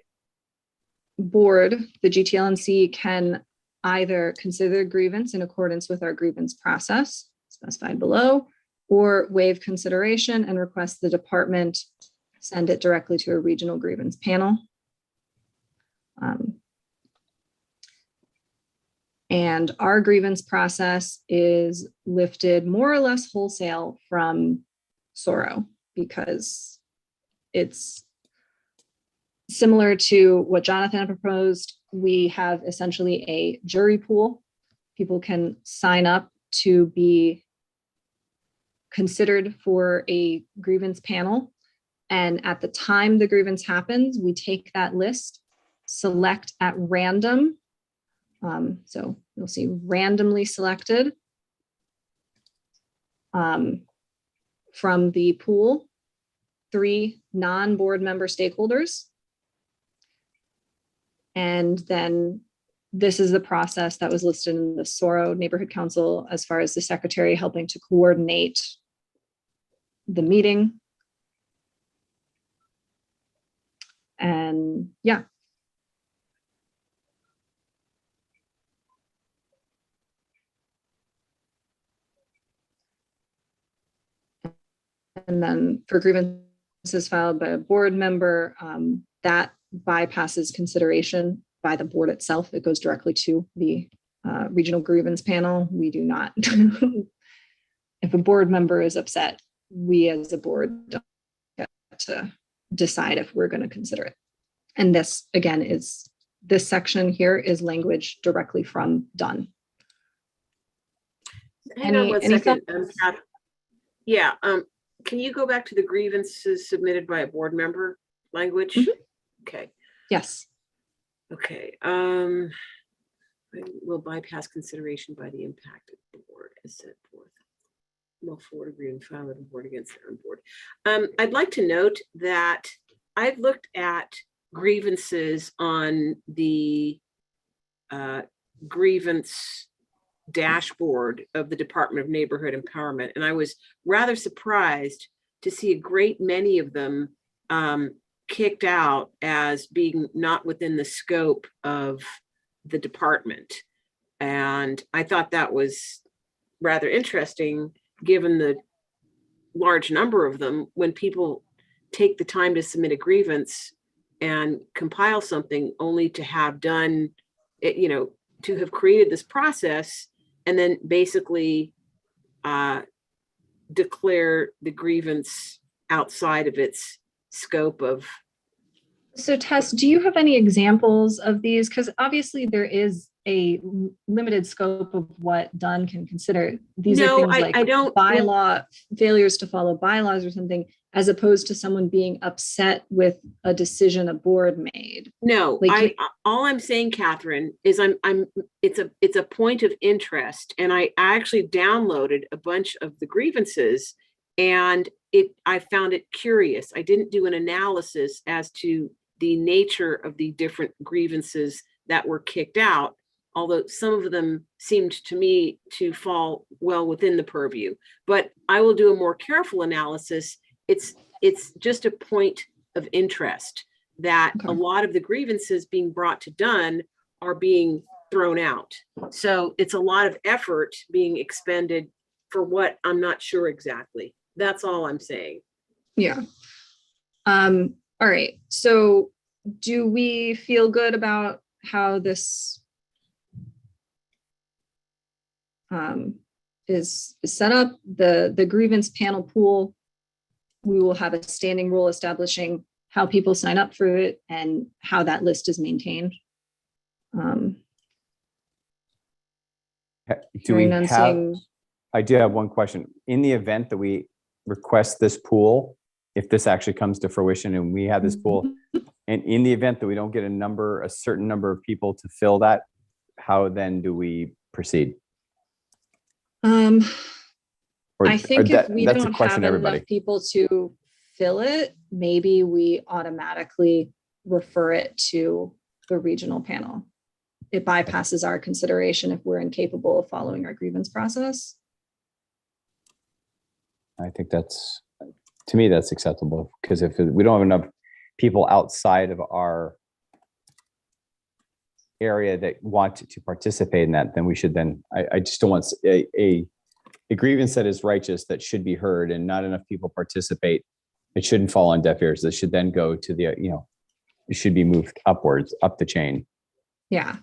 Speaker 2: board, the GTLNC, can either consider grievance in accordance with our grievance process specified below, or waive consideration and request the department send it directly to a regional grievance panel. And our grievance process is lifted more or less wholesale from SORO because it's similar to what Jonathan proposed. We have essentially a jury pool. People can sign up to be considered for a grievance panel. And at the time the grievance happens, we take that list, select at random. So you'll see randomly selected from the pool, 3 non-board member stakeholders. And then this is the process that was listed in the SORO Neighborhood Council as far as the secretary helping to coordinate the meeting. And yeah. And then for grievances filed by a board member, that bypasses consideration by the board itself. It goes directly to the regional grievance panel. We do not, if a board member is upset, we as a board don't get to decide if we're going to consider it. And this, again, is this section here is language directly from Dunn.
Speaker 4: Hang on one second.
Speaker 2: thoughts?
Speaker 4: Yeah, can you go back to the grievances submitted by a board member language?
Speaker 2: Mm-hmm.
Speaker 4: Okay.
Speaker 2: Yes.
Speaker 4: Okay. Will bypass consideration by the impacted board as set forth. No forward agreement filed with the board against their own board. I'd like to note that I've looked at grievances on the grievance dashboard of the Department of Neighborhood Empowerment, and I was rather surprised to see a great many of them kicked out as being not within the scope of the department. And I thought that was rather interesting, given the large number of them. When people take the time to submit a grievance and compile something only to have done it, you know, to have created this process and then basically declare the grievance outside of its scope of.
Speaker 2: So Tess, do you have any examples of these? Because obviously there is a limited scope of what Dunn can consider. These are things like
Speaker 4: I don't,
Speaker 2: bylaw, failures to follow bylaws or something, as opposed to someone being upset with a decision a board made.
Speaker 4: No,
Speaker 2: Like
Speaker 4: all I'm saying, Catherine, is it's a point of interest. And I actually downloaded a bunch of the grievances and I found it curious. I didn't do an analysis as to the nature of the different grievances that were kicked out, although some of them seemed to me to fall well within the purview. But I will do a more careful analysis. It's just a point of interest that a lot of the grievances being brought to Dunn are being thrown out. So it's a lot of effort being expended for what, I'm not sure exactly. That's all I'm saying.
Speaker 2: Yeah. All right. So do we feel good about how this is set up? The grievance panel pool, we will have a standing rule establishing how people sign up for it and how that list is maintained.
Speaker 1: Do we
Speaker 2: Hearing none,
Speaker 1: have,
Speaker 2: seeing-
Speaker 1: I do have one question. In the event that we request this pool, if this actually comes to fruition and we have this pool, and in the event that we don't get a certain number of people to fill that, how then do we proceed? Or-
Speaker 2: I think
Speaker 1: or
Speaker 2: if we
Speaker 1: that's a
Speaker 2: don't
Speaker 1: question
Speaker 2: have
Speaker 1: to everybody.
Speaker 2: enough people to fill it, maybe we automatically refer it to the regional panel. It bypasses our consideration if we're incapable of following our grievance process.
Speaker 1: I think that's, to me, that's acceptable, because if we don't have enough people outside of our area that want to participate in that, then we should then, I just don't want a grievance that is righteous, that should be heard, and not enough people participate. It shouldn't fall on deaf ears. It should then go to the, it should be moved upwards, up the chain.
Speaker 2: Yeah.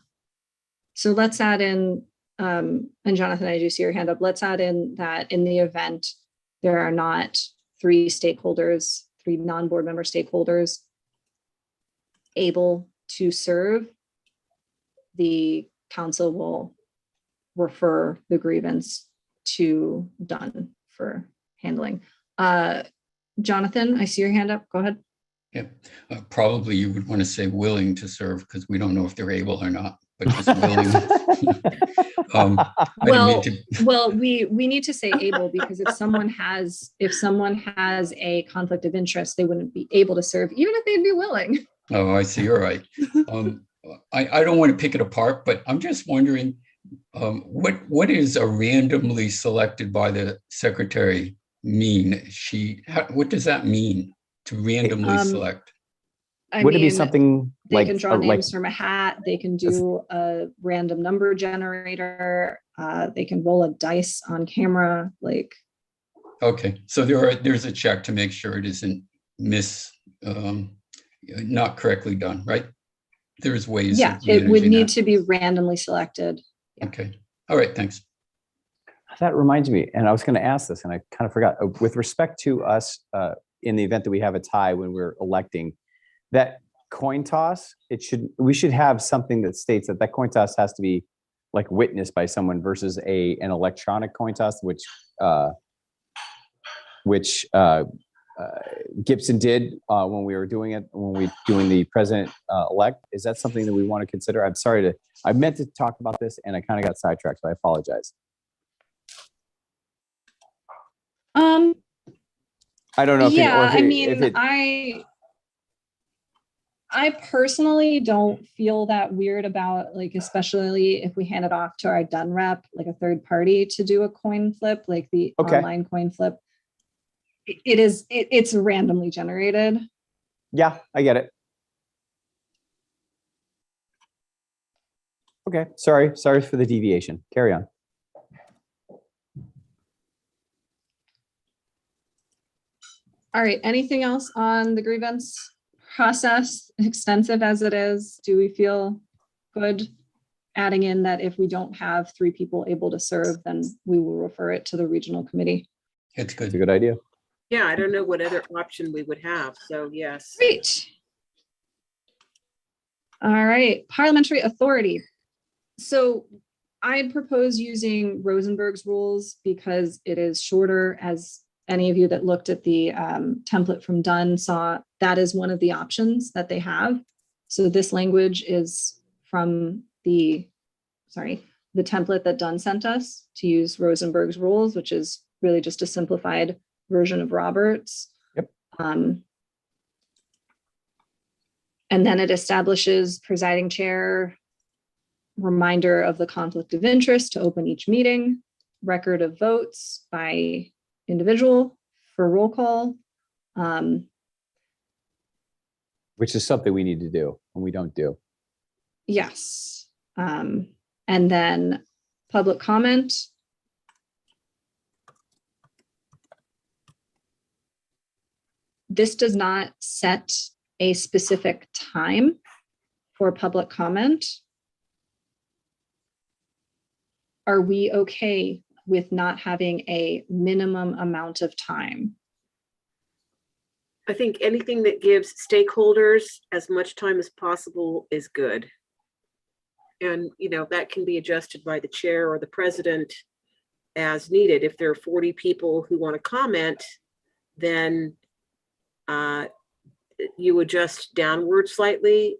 Speaker 2: So let's add in, and Jonathan, I do see your hand up. Let's add in that in the event there are not three non-board member stakeholders able to serve, the council will refer the grievance to Dunn for handling. Jonathan, I see your hand up. Go ahead.
Speaker 5: Yeah, probably you would want to say willing to serve, because we don't know if they're able or not, but just willing. I didn't mean to-
Speaker 2: We need to say able, because if someone has a conflict of interest, they wouldn't be able to serve, even if they'd be willing.
Speaker 5: Oh, I see. You're right. I don't want to pick it apart, but I'm just wondering, what is a randomly selected by the secretary mean? What does that mean, to randomly select?
Speaker 1: Would it be something
Speaker 2: they
Speaker 1: like
Speaker 2: can draw names from a hat, they can do a random number generator, they can roll a dice on camera, like.
Speaker 5: Okay, so there's a check to make sure it isn't not correctly done, right? There's ways.
Speaker 2: Yeah, it would need to be randomly selected. Yeah.
Speaker 5: Okay, all right, thanks.
Speaker 1: That reminds me, and I was going to ask this, and I kind of forgot. With respect to us, in the event that we have a tie when we're electing, that coin toss, we should have something that states that coin toss has to be like witnessed by someone versus an electronic coin toss, which Gibson did when we were doing the president elect. Is that something that we want to consider? I'm sorry I meant to talk about this and I kind of got sidetracked, so I apologize. I don't know.
Speaker 2: I personally don't feel that weird about, like, especially if we hand it off to our Dunn rep, like a third party, to do a coin flip, like the online coin flip. It's randomly generated.
Speaker 1: Yeah, I get it. Okay, sorry for the deviation. Carry on.
Speaker 2: All right, anything else on the grievance process, extensive as it is? Do we feel good adding in that if we don't have three people able to serve, then we will refer it to the regional committee?
Speaker 5: It's good.
Speaker 1: It's a good idea.
Speaker 4: Yeah, I don't know what other option we would have, so yes.
Speaker 2: Great. All right, Parliamentary Authority. So I'd propose using Rosenberg's rules because it is shorter. As any of you that looked at the template from Dunn saw, that is one of the options that they have. So this language is from the template that Dunn sent us to use Rosenberg's rules, which is really just a simplified version of Roberts.
Speaker 1: Yep.
Speaker 2: And then it establishes presiding chair, reminder of the conflict of interest to open each meeting, record of votes by individual for roll call.
Speaker 1: Which is something we need to do and we don't do.
Speaker 2: Yes. And then public comment. this does not set a specific time for public comment. Are we okay with not having a minimum amount of time?
Speaker 4: I think anything that gives stakeholders as much time as possible is good. And, that can be adjusted by the chair or the president as needed. If there are 40 people who want to comment, then you adjust downward slightly,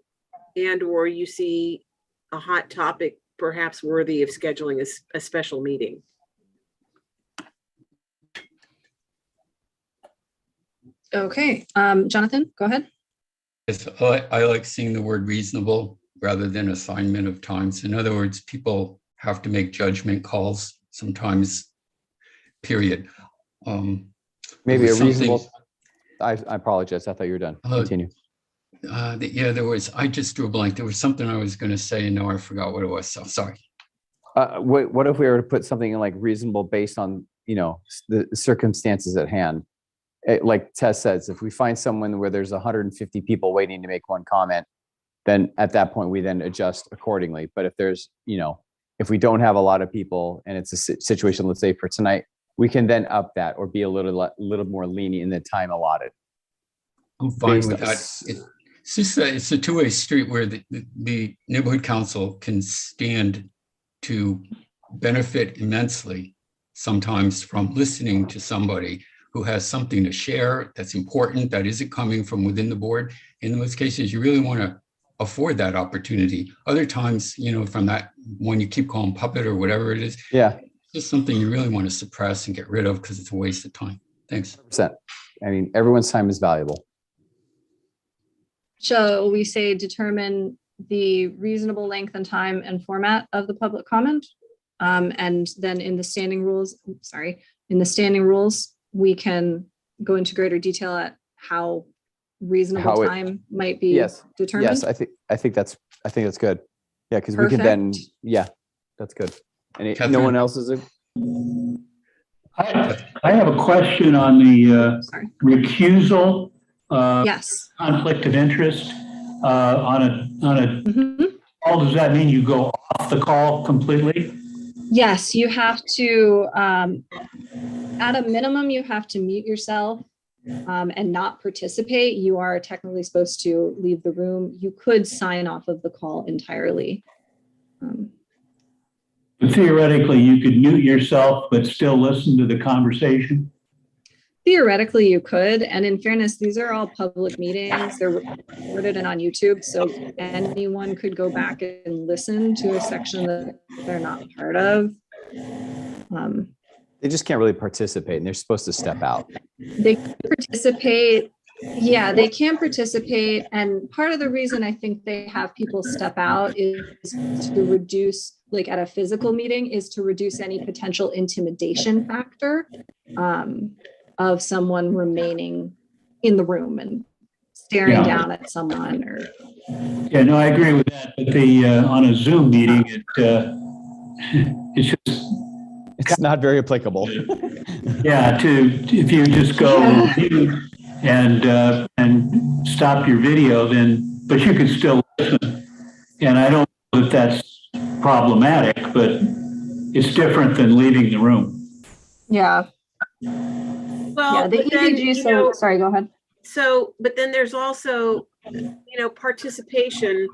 Speaker 4: and or you see a hot topic perhaps worthy of scheduling a special meeting.
Speaker 2: Okay, Jonathan, go ahead.
Speaker 5: Yes, I like seeing the word reasonable rather than assignment of times. In other words, people have to make judgment calls sometimes, period.
Speaker 1: Maybe a
Speaker 5: something-
Speaker 1: reasonable, I apologize. I thought you were done. Continue.
Speaker 5: There was, I just drew a blank. There was something I was going to say and now I forgot what it was. So sorry.
Speaker 1: What if we were to put something in like reasonable based on, the circumstances at hand? Like Tess says, if we find someone where there's 150 people waiting to make one comment, then at that point we then adjust accordingly. But if there's, if we don't have a lot of people and it's a situation, let's say for tonight, we can then up that or be a little more lenient in the time allotted.
Speaker 5: I'm fine with that. It's just it's a two-way street where the neighborhood council can stand to benefit immensely sometimes from listening to somebody who has something to share that's important, that isn't coming from within the board. In most cases, you really want to afford that opportunity. Other times, from that one you keep calling puppet or whatever it is,
Speaker 1: Yeah,
Speaker 5: it's just something you really want to suppress and get rid of because it's a waste of time. Thanks.
Speaker 1: 100%. I mean, everyone's time is valuable.
Speaker 2: Shall we say determine the reasonable length and time and format of the public comment? And then in the standing rules, we can go into greater detail at how reasonable time might be determined.
Speaker 1: Yes, I think that's good. Yeah, because we could then, that's good. And no one else is
Speaker 3: I have a question on the recusal.
Speaker 2: Yes.
Speaker 3: Conflict of interest on a call. Does that mean you go off the call completely?
Speaker 2: Yes, you have to, at a minimum, you have to mute yourself and not participate. You are technically supposed to leave the room. You could sign off of the call entirely.
Speaker 3: Theoretically, you could mute yourself but still listen to the conversation.
Speaker 2: Theoretically, you could. And in fairness, these are all public meetings. They're recorded and on YouTube. So anyone could go back and listen to a section that they're not part of.
Speaker 1: They just can't really participate and they're supposed to step out.
Speaker 2: They can participate. Yeah, they can participate. And part of the reason I think they have people step out is to reduce, like at a physical meeting, is to reduce any potential intimidation factor of someone remaining in the room and staring down at someone. Or
Speaker 3: yeah, no, I agree with that. But on a Zoom meeting, it's just
Speaker 1: not very applicable.
Speaker 3: If you just go and stop your video, but you can still listen. And I don't know if that's problematic, but it's different than leaving the room.
Speaker 2: Yeah.
Speaker 4: Well,
Speaker 2: the EPG, sorry, go ahead.
Speaker 4: So, but then there's also, participation,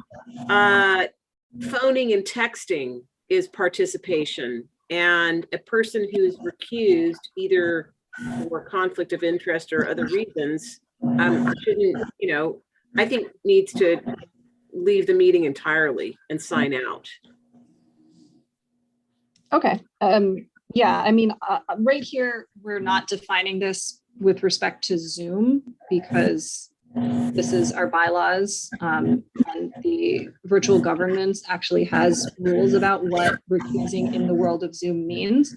Speaker 4: phoning and texting is participation. And a person who is recused either for conflict of interest or other reasons, shouldn't, I think needs to leave the meeting entirely and sign out.
Speaker 2: Okay. Yeah, I mean, right here, we're not defining this with respect to Zoom because this is our bylaws, and the virtual governance actually has rules about what recusing in the world of Zoom means.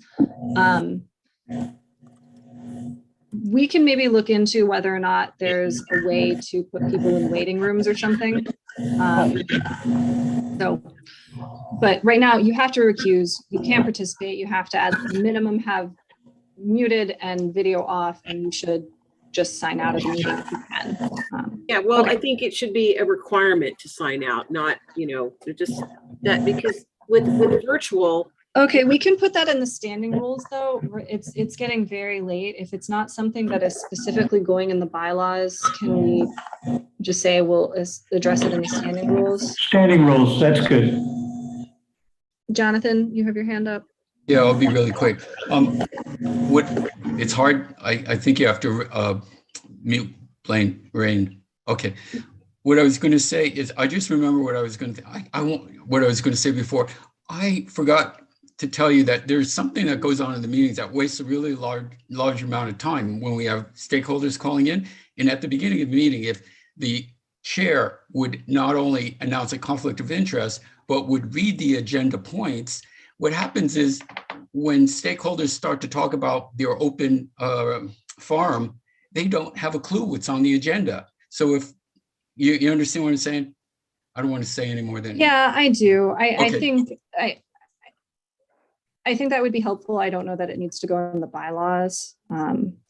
Speaker 2: We can maybe look into whether or not there's a way to put people in waiting rooms or something. But right now you have to recuse, you can't participate, you have to at minimum have muted and video off, and you should just sign out of the meeting if you can.
Speaker 4: Yeah, well,
Speaker 2: Okay.
Speaker 4: I think it should be a requirement to sign out, not, just that, because with virtual,
Speaker 2: Okay, we can put that in the standing rules, though. It's getting very late. If it's not something that is specifically going in the bylaws, can we just say we'll address it in the standing rules?
Speaker 3: Standing rules, that's good.
Speaker 2: Jonathan, you have your hand up.
Speaker 5: Yeah, I'll be really quick. It's hard. I think you have to mute Rain. Okay. What I was going to say is, I just remember what I was going to, what I was going to say before. I forgot to tell you that there's something that goes on in the meetings that wastes a really large amount of time when we have stakeholders calling in. And at the beginning of the meeting, if the chair would not only announce a conflict of interest, but would read the agenda points, what happens is when stakeholders start to talk about their open forum, they don't have a clue what's on the agenda. So if you understand what I'm saying? I don't want to say any more than.
Speaker 2: Yeah, I do.
Speaker 5: Okay.
Speaker 2: I think that would be helpful. I don't know that it needs to go in the bylaws.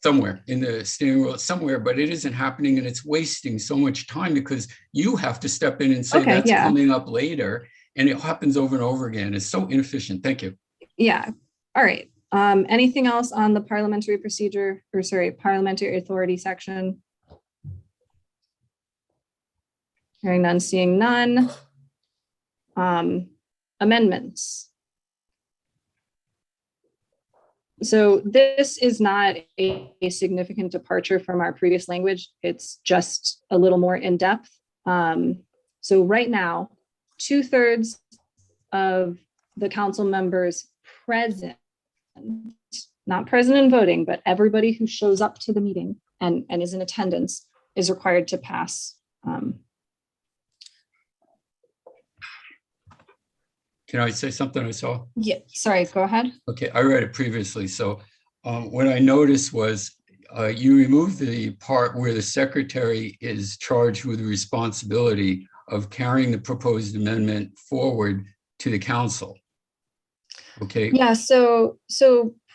Speaker 5: Somewhere in the standing rule, somewhere, but it isn't happening, and it's wasting so much time because you have to step in and say
Speaker 2: Okay,
Speaker 5: that's
Speaker 2: yeah.
Speaker 5: coming up later, and it happens over and over again. It's so inefficient. Thank you.
Speaker 2: Yeah. All right. Anything else on the parliamentary authority section? Hearing none, seeing none. Amendments. So this is not a significant departure from our previous language. It's just a little more in depth. So right now, 2/3 of the council members present, not present and voting, but everybody who shows up to the meeting and is in attendance is required to pass.
Speaker 5: Can I say something I saw?
Speaker 2: Yeah, sorry, go ahead.
Speaker 5: Okay, I read it previously. So what I noticed was you removed the part where the secretary is charged with the responsibility of carrying the proposed amendment forward to the council. Okay.
Speaker 2: Yeah, so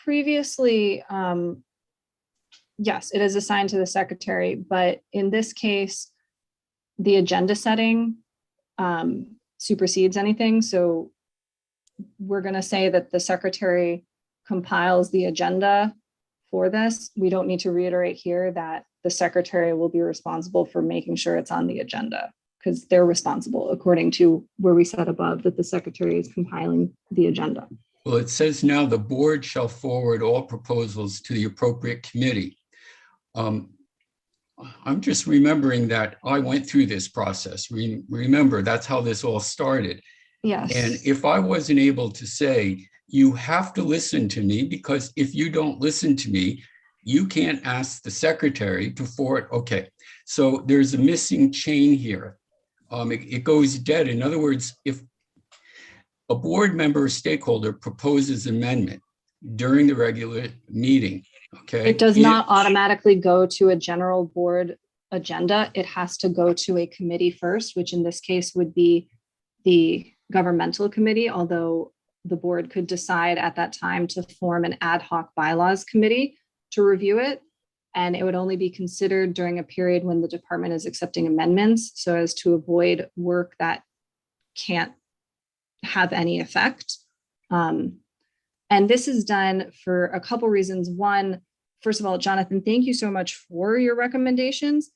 Speaker 2: previously, yes, it is assigned to the secretary, but in this case, the agenda setting supersedes anything. So we're going to say that the secretary compiles the agenda for this. We don't need to reiterate here that the secretary will be responsible for making sure it's on the agenda, because they're responsible according to where we said above that the secretary is compiling the agenda.
Speaker 5: Well, it says now the board shall forward all proposals to the appropriate committee. I'm just remembering that I went through this process. Remember, that's how this all started.
Speaker 2: Yes.
Speaker 5: And if I wasn't able to say, you have to listen to me, because if you don't listen to me, you can't ask the secretary to forward. Okay, so there's a missing chain here. It goes dead. In other words, if a board member or stakeholder proposes amendment during the regular meeting, okay?
Speaker 2: It does not automatically go to a general board agenda. It has to go to a committee first, which in this case would be the governmental committee, although the board could decide at that time to form an ad hoc bylaws committee to review it. And it would only be considered during a period when the department is accepting amendments, so as to avoid work that can't have any effect. And this is done for a couple reasons. One, first of all, Jonathan, thank you so much for your recommendations,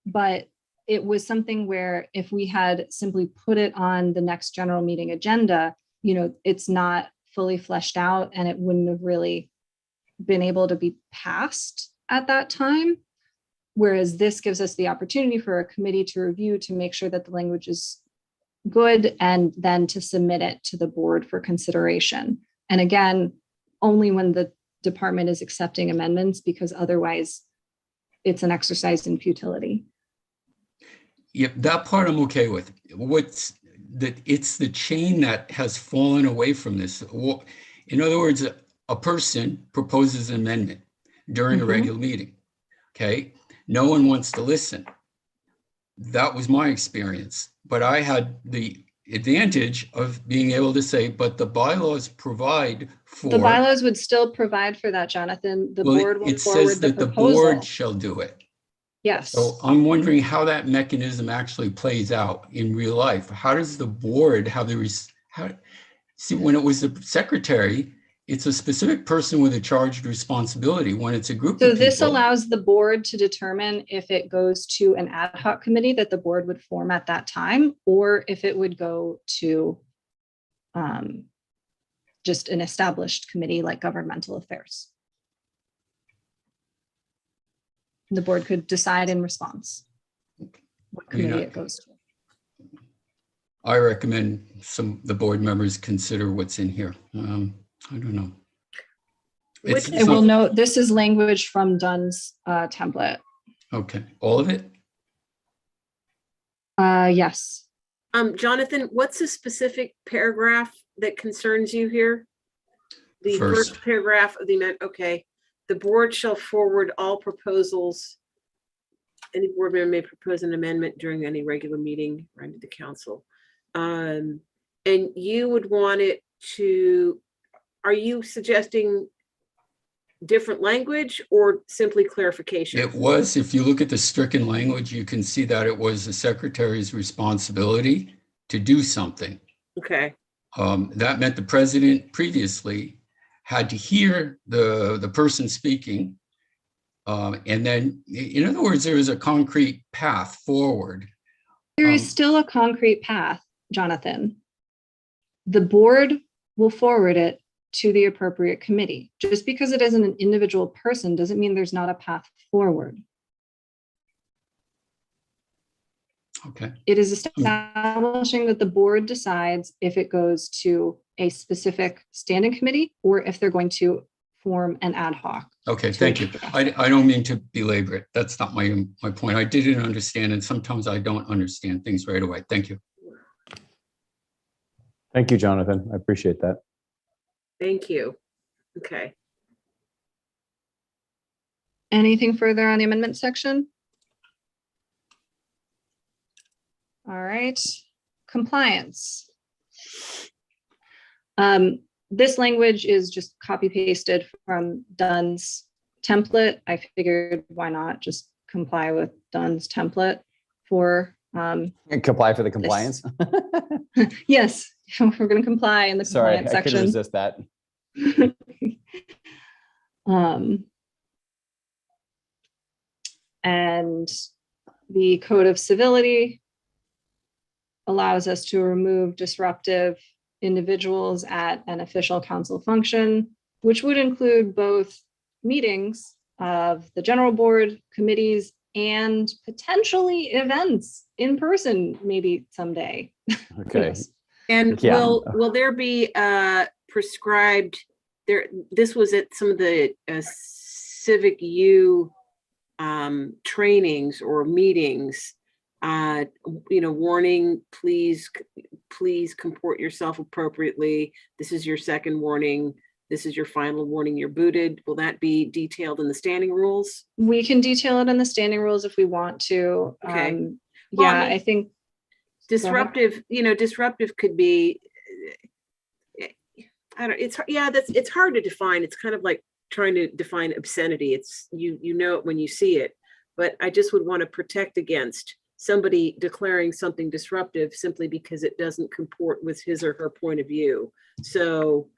Speaker 2: but it was something where if we had simply put it on the next general meeting agenda, it's not fully fleshed out and it wouldn't have really been able to be passed at that time. Whereas this gives us the opportunity for a committee to review to make sure that the language is good and then to submit it to the board for consideration. And again, only when the department is accepting amendments, because otherwise it's an exercise in futility.
Speaker 5: Yeah, that part I'm okay with. It's the chain that has fallen away from this. In other words, a person proposes an amendment during a regular meeting. Okay, no one wants to listen. That was my experience, but I had the advantage of being able to say, but the bylaws provide for.
Speaker 2: The bylaws would still provide for that, Jonathan. The
Speaker 5: Well,
Speaker 2: board will
Speaker 5: it
Speaker 2: forward
Speaker 5: says
Speaker 2: the
Speaker 5: that the board
Speaker 2: proposal.
Speaker 5: shall do it.
Speaker 2: Yes.
Speaker 5: So I'm wondering how that mechanism actually plays out in real life. How does the board have see, when it was the secretary, it's a specific person with a charged responsibility. When it's a group
Speaker 2: So
Speaker 5: of
Speaker 2: this
Speaker 5: people,
Speaker 2: allows the board to determine if it goes to an ad hoc committee that the board would form at that time, or if it would go to just an established committee like governmental affairs. The board could decide in response what committee it goes to.
Speaker 5: I recommend the board members consider what's in here. I don't know.
Speaker 4: Which
Speaker 2: I will note, this is language from Dunn's template.
Speaker 5: Okay, all of it?
Speaker 2: Yes.
Speaker 4: Jonathan, what's the specific paragraph that concerns you here? The first paragraph of the amendment. Okay. The board shall forward all proposals. Any board member may propose an amendment during any regular meeting right to the council. And you would want it to, are you suggesting different language or simply clarification?
Speaker 5: It was, if you look at the stricken language, you can see that it was the secretary's responsibility to do something.
Speaker 4: Okay.
Speaker 5: That meant the president previously had to hear the person speaking. And then, in other words, there is a concrete path forward.
Speaker 2: There is still a concrete path, Jonathan. The board will forward it to the appropriate committee. Just because it isn't an individual person doesn't mean there's not a path forward.
Speaker 5: Okay.
Speaker 2: It is establishing that the board decides if it goes to a specific standing committee or if they're going to form an ad hoc.
Speaker 5: Okay, thank you. I don't mean to belabor it. That's not my point. I didn't understand, and sometimes I don't understand things right away. Thank you.
Speaker 1: Thank you, Jonathan. I appreciate that.
Speaker 4: Thank you. Okay.
Speaker 2: Anything further on the amendment section? All right, compliance. This language is just copy pasted from Dunn's template. I figured why not just comply with Dunn's template for
Speaker 1: And comply for the compliance.
Speaker 2: yes, we're going to comply in the
Speaker 1: Sorry,
Speaker 2: compliance
Speaker 1: I couldn't
Speaker 2: section.
Speaker 1: resist that.
Speaker 2: And the Code of Civility allows us to remove disruptive individuals at an official council function, which would include both meetings of the general board, committees, and potentially events in person, maybe someday.
Speaker 1: Okay.
Speaker 2: Yes.
Speaker 4: And
Speaker 1: Yeah.
Speaker 4: will there be prescribed there? This was at some of the Civic U trainings or meetings. Warning, please comport yourself appropriately. This is your second warning. This is your final warning. You're booted. Will that be detailed in the standing rules?
Speaker 2: We can detail it in the standing rules if we want to.
Speaker 4: Okay. Well,
Speaker 2: Yeah,
Speaker 4: I mean,
Speaker 2: I think
Speaker 4: disruptive, disruptive could be, I don't, it's hard to define. It's kind of like trying to define obscenity. It's, you know it when you see it, but I just would want to protect against somebody declaring something disruptive simply because it doesn't comport with his or her point of view. So,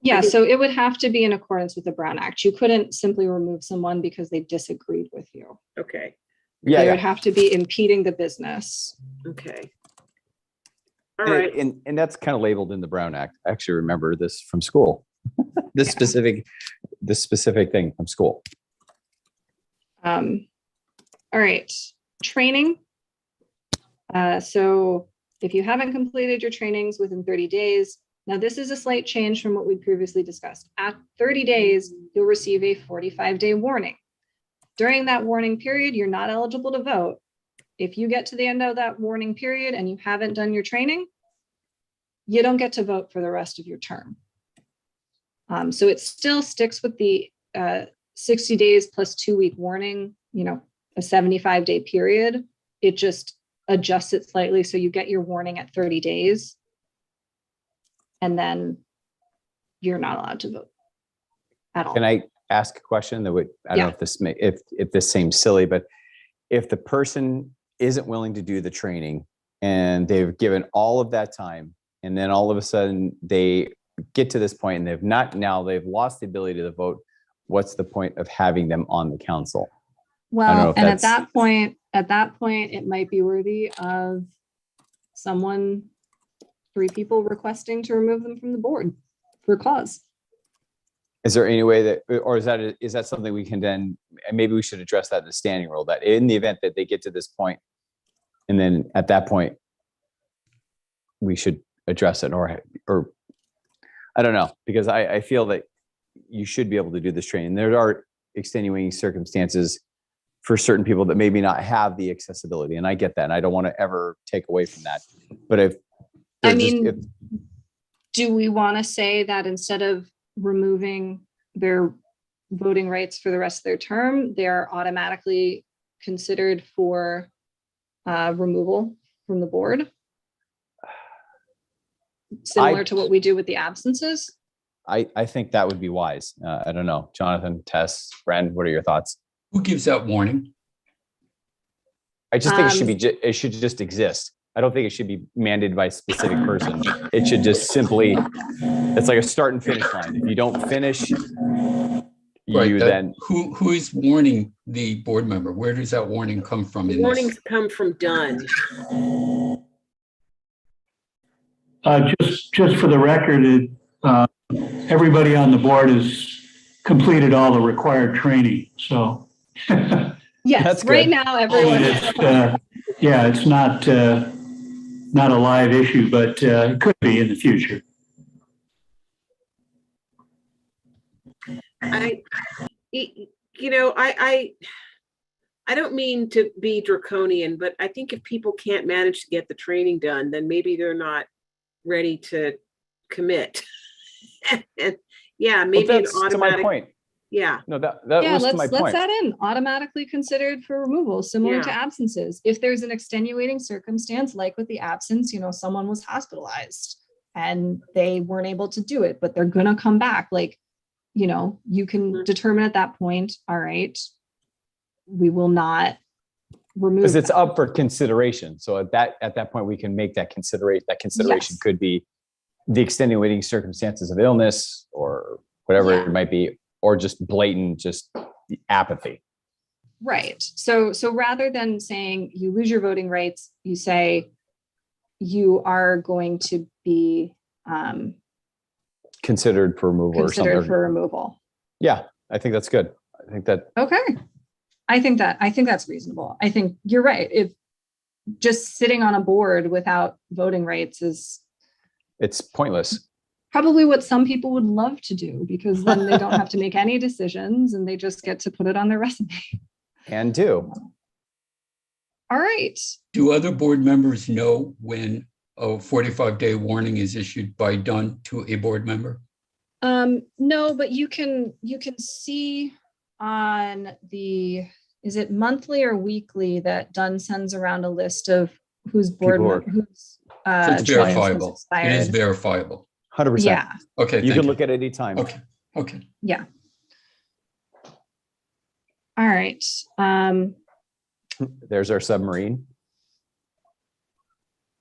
Speaker 2: yeah, so it would have to be in accordance with the Brown Act. You couldn't simply remove someone because they disagreed with you.
Speaker 4: okay.
Speaker 1: Yeah,
Speaker 2: They
Speaker 1: yeah.
Speaker 2: would have to be impeding the business.
Speaker 4: Okay. All right.
Speaker 1: And that's kind of labeled in the Brown Act. I actually remember this from school. This specific thing from school.
Speaker 2: All right, training. So if you haven't completed your trainings within 30 days, now this is a slight change from what we previously discussed. At 30 days, you'll receive a 45-day warning. During that warning period, you're not eligible to vote. If you get to the end of that warning period and you haven't done your training, you don't get to vote for the rest of your term. So it still sticks with the 60 days plus 2-week warning, a 75-day period. It just adjust it slightly so you get your warning at 30 days. And then you're not allowed to vote at all.
Speaker 1: Can I ask a question that would, I don't know
Speaker 2: Yeah.
Speaker 1: if this may, if this seems silly, but if the person isn't willing to do the training and they've given all of that time, and then all of a sudden they get to this point and they've lost the ability to vote, what's the point of having them on the council?
Speaker 2: Well,
Speaker 1: if
Speaker 2: and at
Speaker 1: that's-
Speaker 2: that point, it might be worthy of someone, 3 people requesting to remove them from the board for cause.
Speaker 1: Is there any way that, or is that something we can then, and maybe we should address that in the standing rule, that in the event that they get to this point, and then at that point, we should address it, or I don't know, because I feel that you should be able to do this training. There are extenuating circumstances for certain people that maybe not have the accessibility, and I get that, and I don't want to ever take away from that. But if
Speaker 2: I
Speaker 1: they're just-
Speaker 2: mean, do we want to say that instead of removing their voting rights for the rest of their term, they're automatically considered for removal from the board? Similar to what we do with the absences?
Speaker 1: I think that would be wise. I don't know. Jonathan, Tess, Brand, what are your thoughts?
Speaker 5: Who gives that warning?
Speaker 1: I just think it should just exist. I don't think it should be mandated by a specific person. It should just simply, it's like a start and finish line. If you don't finish,
Speaker 5: Right,
Speaker 1: you then,
Speaker 5: who is warning the board member? Where does that warning come from? In
Speaker 4: Warnings
Speaker 5: this?
Speaker 4: come from done.
Speaker 3: Just for the record, everybody on the board has completed all the required training, so.
Speaker 2: Yes,
Speaker 1: That's
Speaker 2: right
Speaker 1: good.
Speaker 2: now, everyone.
Speaker 3: It's not a live issue, but it could be in the future.
Speaker 4: I don't mean to be draconian, but I think if people can't manage to get the training done, then maybe they're not ready to commit. And yeah, maybe an
Speaker 1: that's to my
Speaker 4: automatic,
Speaker 1: point.
Speaker 4: yeah.
Speaker 1: No, that
Speaker 2: Yeah,
Speaker 1: was to my
Speaker 2: let's
Speaker 1: point.
Speaker 2: add in automatically considered for removal, similar to
Speaker 4: Yeah.
Speaker 2: absences. If there's an extenuating circumstance, like with the absence, someone was hospitalized and they weren't able to do it, but they're gonna come back. Like, you can
Speaker 4: Mhm.
Speaker 2: determine at that point, all right, we will not remove.
Speaker 1: Because it's
Speaker 2: them.
Speaker 1: up for consideration. So at that point, we can make that consideration. That consideration
Speaker 2: Yes.
Speaker 1: could be the extenuating circumstances of illness or whatever
Speaker 2: Yeah.
Speaker 1: it might be, or just blatant, just apathy.
Speaker 2: Right. So rather than saying you lose your voting rights, you say you are going to be
Speaker 1: Considered for removal or
Speaker 2: considered
Speaker 1: something.
Speaker 2: for removal.
Speaker 1: Yeah, I think that's good. I think that
Speaker 2: Okay. I think that's reasonable. I think you're right. If just sitting on a board without voting rights is
Speaker 1: it's pointless.
Speaker 2: probably what some people would love to do, because then they don't have to make any decisions and they just get to put it on their resume.
Speaker 1: And do.
Speaker 2: All right.
Speaker 5: Do other board members know when a 45-day warning is issued by Dunn to a board member?
Speaker 2: No, but you can see on the, is it monthly or weekly, that Dunn sends around a list of whose board,
Speaker 1: People are-
Speaker 2: whose
Speaker 5: So it's
Speaker 2: terms has
Speaker 5: verifiable. It is
Speaker 2: expired.
Speaker 5: verifiable.
Speaker 1: 100%.
Speaker 2: Yeah,
Speaker 5: Okay,
Speaker 1: You
Speaker 5: thank
Speaker 1: can
Speaker 5: you.
Speaker 1: look at any time.
Speaker 5: Okay, okay.
Speaker 2: yeah. All right.
Speaker 1: There's our submarine.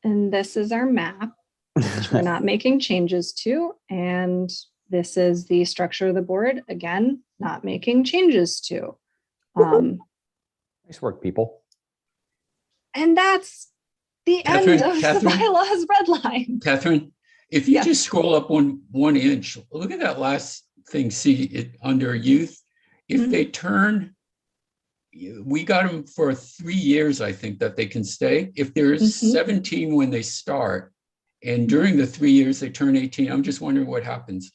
Speaker 2: And this is our map, which we're not making changes to. And this is the structure of the board. Again, not making changes to.
Speaker 1: Nice work, people.
Speaker 2: And that's the
Speaker 5: Catherine,
Speaker 2: end of
Speaker 5: Catherine?
Speaker 2: the bylaws red line.
Speaker 5: Catherine, if you
Speaker 2: Yeah.
Speaker 5: just scroll up 1 inch, look at that last thing, see it under youth. If
Speaker 2: Mhm.
Speaker 5: they turn, we got them for 3 years, I think, that they can stay. If they're
Speaker 2: Mhm.
Speaker 5: 17 when they start, and during the 3 years they turn 18, I'm just wondering what happens.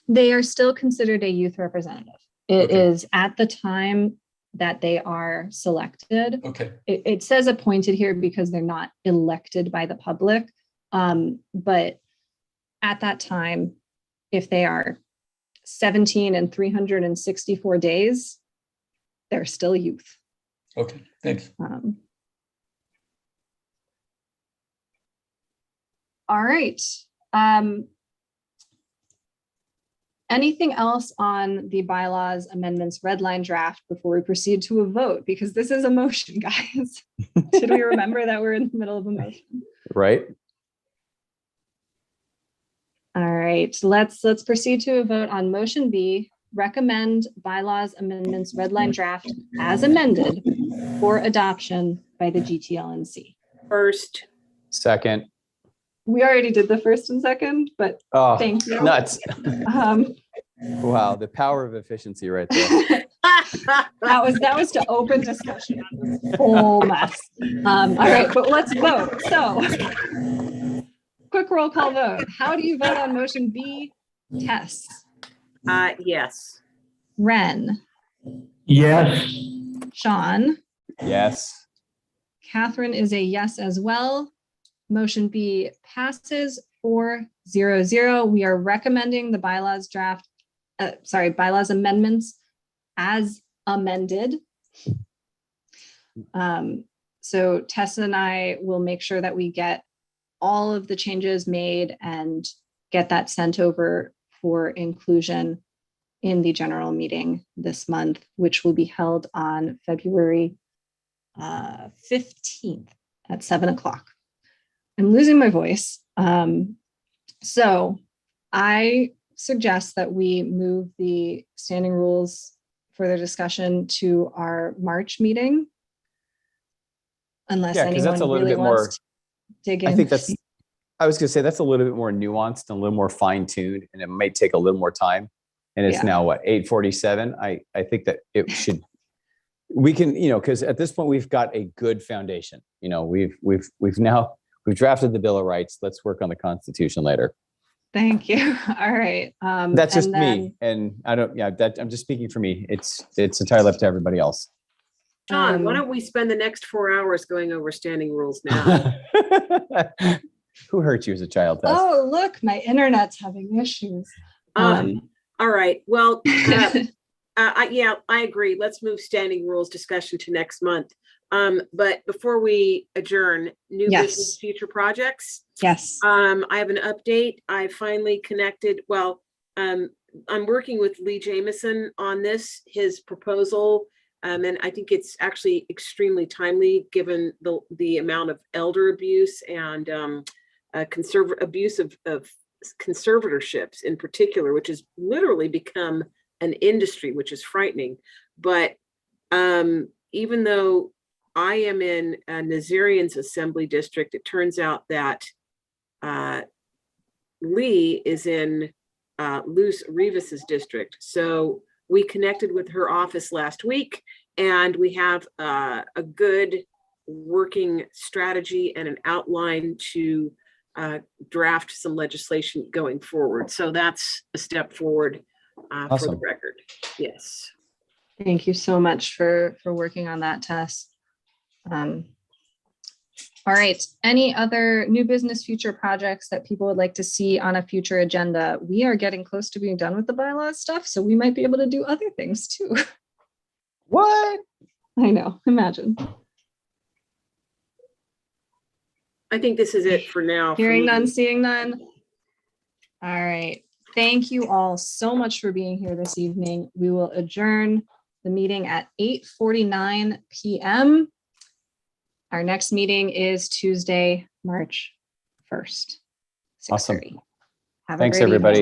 Speaker 2: They are still considered a youth representative. It
Speaker 5: Okay.
Speaker 2: is at the time that they are selected.
Speaker 5: Okay,
Speaker 2: It says appointed here because they're not elected by the public. But at that time, if they are 17 and 364 days, they're still youth.
Speaker 5: okay, thanks.
Speaker 2: All right. Anything else on the bylaws amendments red line draft before we proceed to a vote? Because this is a motion, guys. Should we remember that we're in the middle of a motion?
Speaker 1: Right?
Speaker 2: All right, let's proceed to a vote on motion B, recommend bylaws amendments red line draft as amended for adoption by the GTLNC.
Speaker 4: First,
Speaker 1: Second.
Speaker 2: We already did the first and second, but
Speaker 1: Oh,
Speaker 2: thank you.
Speaker 1: nuts.
Speaker 2: Um,
Speaker 1: Wow, the power of efficiency right there.
Speaker 2: that was to open discussion on this whole mess. All right, but let's vote. So, quick roll call vote. How do you vote on motion B? Tess,
Speaker 4: yes.
Speaker 2: Ren,
Speaker 3: Yes,
Speaker 2: Sean,
Speaker 1: Yes.
Speaker 2: Catherine is a yes as well. Motion B passes 4-0-0. We are recommending the bylaws draft, bylaws amendments as amended. So Tessa and I will make sure that we get all of the changes made and get that sent over for inclusion in the general meeting this month, which will be held on February 15th at 7 o'clock. I'm losing my voice. So I suggest that we move the standing rules for their discussion to our March meeting. Unless
Speaker 1: Yeah, because
Speaker 2: anyone
Speaker 1: that's a little
Speaker 2: really
Speaker 1: bit more,
Speaker 2: wants to dig in.
Speaker 1: I think that's, I was gonna say that's a little bit more nuanced and a little more fine tuned, and it might take a little more time. And it's
Speaker 2: Yeah.
Speaker 1: now what, 8:47? I think that it should, we can, because at this point we've got a good foundation. We've drafted the Bill of Rights. Let's work on the Constitution later.
Speaker 2: Thank you. All right.
Speaker 1: That's just
Speaker 2: and then-
Speaker 1: me, and I don't. Yeah, I'm just speaking for me. It's entirely up to everybody else.
Speaker 4: John, why don't we spend the next 4 hours going over standing rules now?
Speaker 1: Who hurt you as a child, Tess?
Speaker 2: Oh, look, my internet's having issues.
Speaker 4: All right. Well, yeah, I agree. Let's move standing rules discussion to next month. But before we adjourn, new
Speaker 2: Yes.
Speaker 4: business future projects.
Speaker 2: Yes.
Speaker 4: I have an update. I finally connected. Well, I'm working with Lee Jameson on this, his proposal. And I think it's actually extremely timely given the amount of elder abuse and abuse of conservatorships in particular, which has literally become an industry, which is frightening. But even though I am in Nazarian's assembly district, it turns out that Lee is in Luz Rivas's district. So we connected with her office last week, and we have a good working strategy and an outline to draft some legislation going forward. So that's a step forward for the
Speaker 1: Awesome.
Speaker 4: record. Yes.
Speaker 2: Thank you so much for working on that, Tess. All right. Any other new business future projects that people would like to see on a future agenda? We are getting close to being done with the bylaws stuff, so we might be able to do other things too.
Speaker 1: What?
Speaker 2: I know. Imagine.
Speaker 4: I think this is it for now. for
Speaker 2: Hearing
Speaker 4: me.
Speaker 2: none, seeing none. All right. Thank you all so much for being here this evening. We will adjourn the meeting at 8:49 p.m. Our next meeting is Tuesday, March 1st.
Speaker 1: Awesome.
Speaker 2: 6:30. Have a
Speaker 1: Thanks,
Speaker 2: great evening.
Speaker 1: everybody.